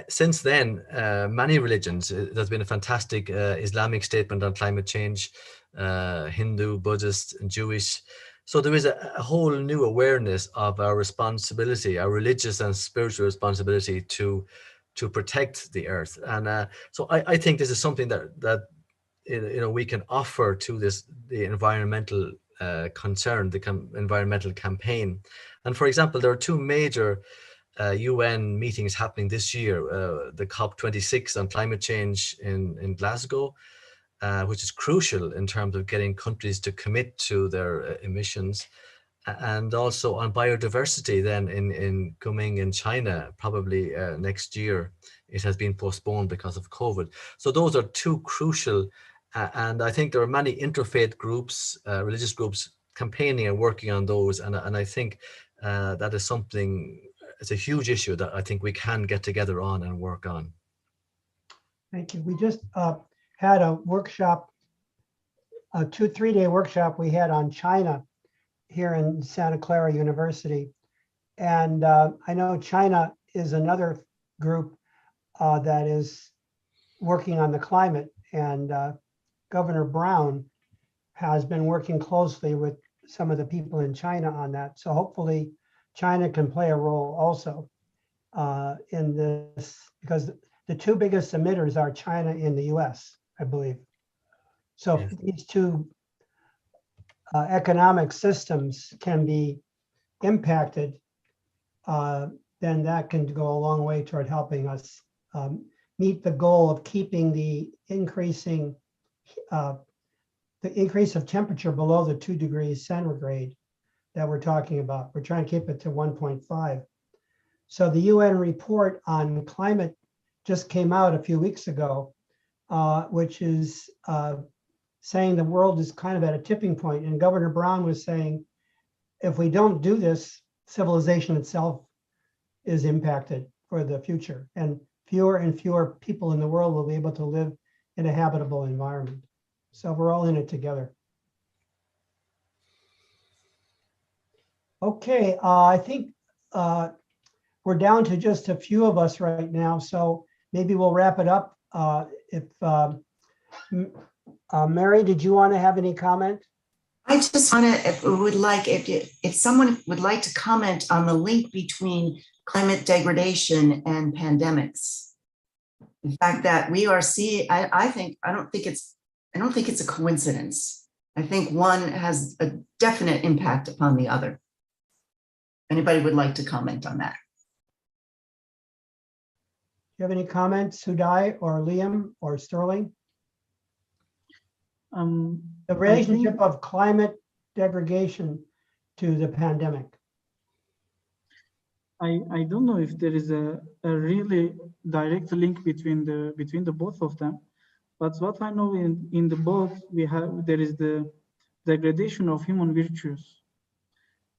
H: since then, many religions, there's been a fantastic Islamic statement on climate change, Hindu, Buddhist, and Jewish. So there is a whole new awareness of our responsibility, our religious and spiritual responsibility to protect the earth. And so I think this is something that we can offer to the environmental concern, the environmental campaign. And for example, there are two major UN meetings happening this year, the COP26 on climate change in Glasgow, which is crucial in terms of getting countries to commit to their emissions. and also on biodiversity then in Kunming in China, probably next year. It has been postponed because of COVID. So those are two crucial, and I think there are many interfaith groups, religious groups campaigning and working on those. And I think that is something, it's a huge issue that I think we can get together on and work on.
C: Thank you. We just had a workshop, a 2-3-day workshop we had on China here in Santa Clara University. And I know China is another group that is working on the climate, and Governor Brown has been working closely with some of the people in China on that. So hopefully China can play a role also in this, because the two biggest emitters are China and the US, I believe. So if these two economic systems can be impacted, then that can go a long way toward helping us meet the goal of keeping the increase of temperature below the 2 degrees centigrade that we're talking about. We're trying to keep it to 1.5. So the UN report on climate just came out a few weeks ago, which is saying the world is kind of at a tipping point. And Governor Brown was saying, if we don't do this, civilization itself is impacted for the future. And fewer people in the world will be able to live in a habitable environment. So we're all in it together. Okay, I think we're down to just a few of us right now. So maybe we'll wrap it up. Mary, did you want to have any comment?
I: I just want to, if someone would like to comment on the link between climate degradation and pandemics. The fact that we are seeing, I don't think it's a coincidence. I think one has a definite impact upon the other. Anybody would like to comment on that?
C: Do you have any comments, Sudai or Liam or Sterling? The relationship of climate degradation to the pandemic.
A: I don't know if there is a really direct link between the both of them, but what I know in the both there is the degradation of human virtues,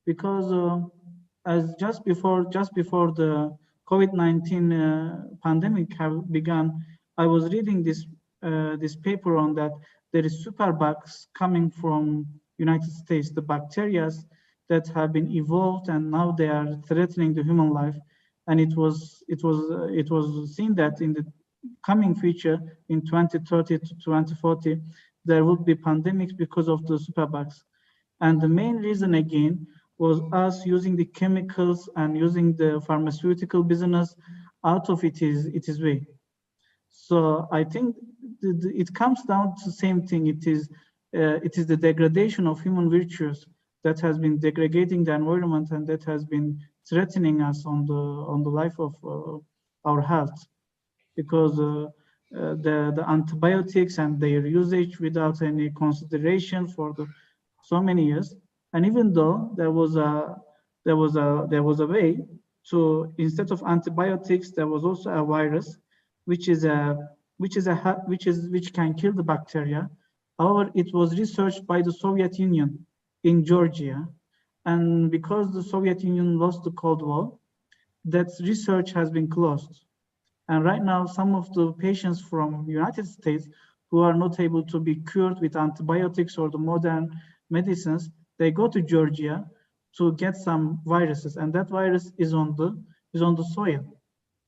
A: because as just before the COVID-19 pandemic have begun, I was reading this paper on that there is superbugs coming from United States, the bacteria that have been evolved and now they are threatening the human life. And it was seen that in the coming future, in 2030 to 2040, there would be pandemics because of the superbugs. And the main reason again was us using the chemicals and using the pharmaceutical business out of its way. So I think it comes down to the same thing. It is the degradation of human virtues that has been degrading the environment and that has been threatening us on the life of our health, because the antibiotics and their usage without any consideration for so many years. And even though there was a way to, instead of antibiotics, there was also a virus which can kill the bacteria. However, it was researched by the Soviet Union in Georgia, and because the Soviet Union lost the Cold War, that research has been closed. And right now, some of the patients from United States who are not able to be cured with antibiotics or the modern medicines, they go to Georgia to get some viruses, and that virus is on the soil,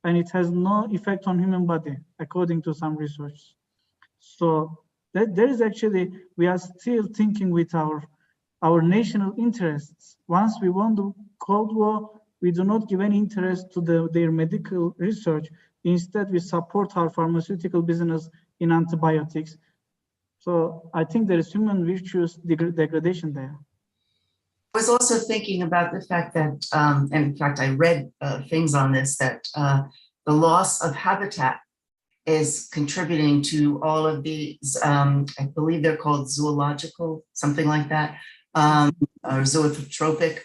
A: and it has no effect on human body, according to some research. So that there is actually, we are still thinking with our national interests. Once we won the Cold War, we do not give any interest to their medical research. Instead, we support our pharmaceutical business in antibiotics. So I think there is human virtues degradation there.
I: I was also thinking about the fact that, and in fact, I read things on this, that the loss of habitat is contributing to all of these, I believe they're called zoological, something like that, or zootropic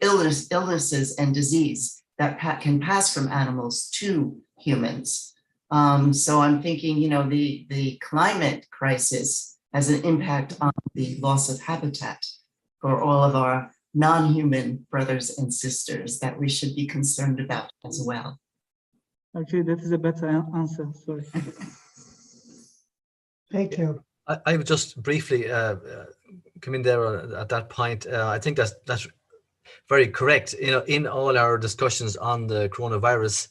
I: illnesses and disease that can pass from animals to humans. So I'm thinking, the climate crisis has an impact on the loss of habitat for all of our non-human brothers and sisters that we should be concerned about as well.
A: Actually, that is a better answer. Sorry.
C: Thank you.
H: I would just briefly come in there at that point. I think that's very correct. In all our discussions on the coronavirus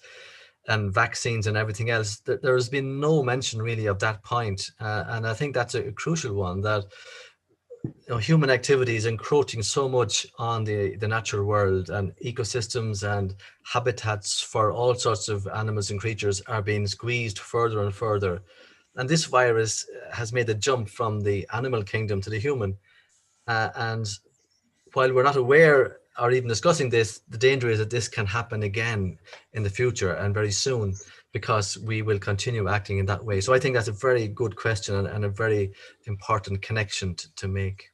H: and vaccines and everything else, there has been no mention really of that point. And I think that's a crucial one, that human activity is encroaching so much on the natural world, and ecosystems and habitats for all sorts of animals and creatures are being squeezed further and further. And this virus has made a jump from the animal kingdom to the human. And while we're not aware or even discussing this, the danger is that this can happen again in the future and very soon, because we will continue acting in that way. So I think that's a very good question and a very important connection to make.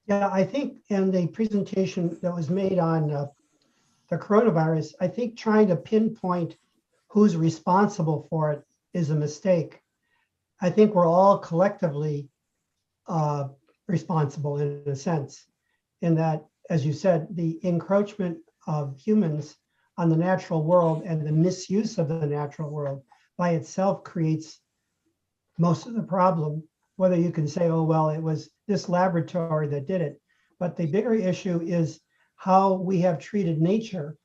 C: Yeah, I think in the presentation that was made on the coronavirus, I think trying to pinpoint who's responsible for it is a mistake. I think we're all collectively responsible in a sense, in that, as you said, the encroachment of humans on the natural world and the misuse of the natural world by itself creates most of the problem. Whether you can say, oh, well, it was this laboratory that did it. But the bigger issue is how we have treated nature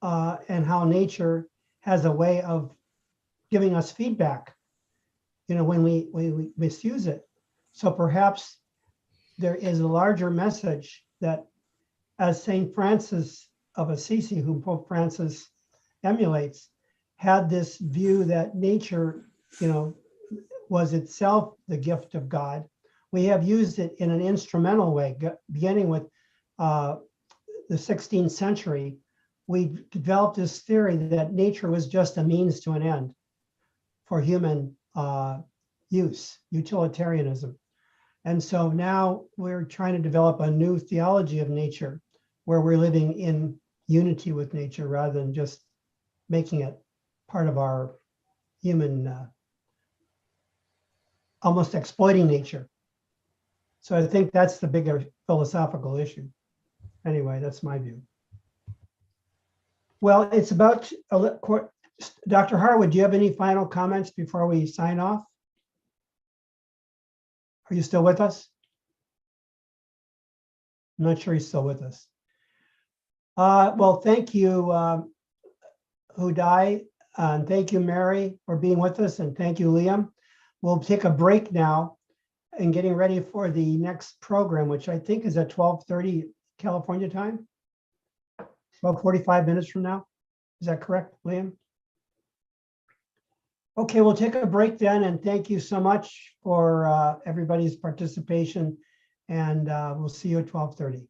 C: and how nature has a way of giving us feedback, when we misuse it. So perhaps there is a larger message that, as St. Francis of Assisi, whom Pope Francis emulates, had this view that nature, was itself the gift of God. We have used it in an instrumental way, beginning with the 16th century. We developed this theory that nature was just a means to an end for human use, utilitarianism. And so now we're trying to develop a new theology of nature where we're living in unity with nature rather than just making it part of our human, almost exploiting nature. So I think that's the bigger philosophical issue. Anyway, that's my view. Well, it's about, Dr. Harwood, do you have any final comments before we sign off? Are you still with us? I'm not sure he's still with us. Well, thank you, Hudai, and thank you, Mary, for being with us, and thank you, Liam. We'll take a break now and getting ready for the next program, which I think is at 12:30 California time. About 45 minutes from now. Is that correct, Liam? Okay, we'll take a break then, and thank you so much for everybody's participation, and we'll see you at 12:30.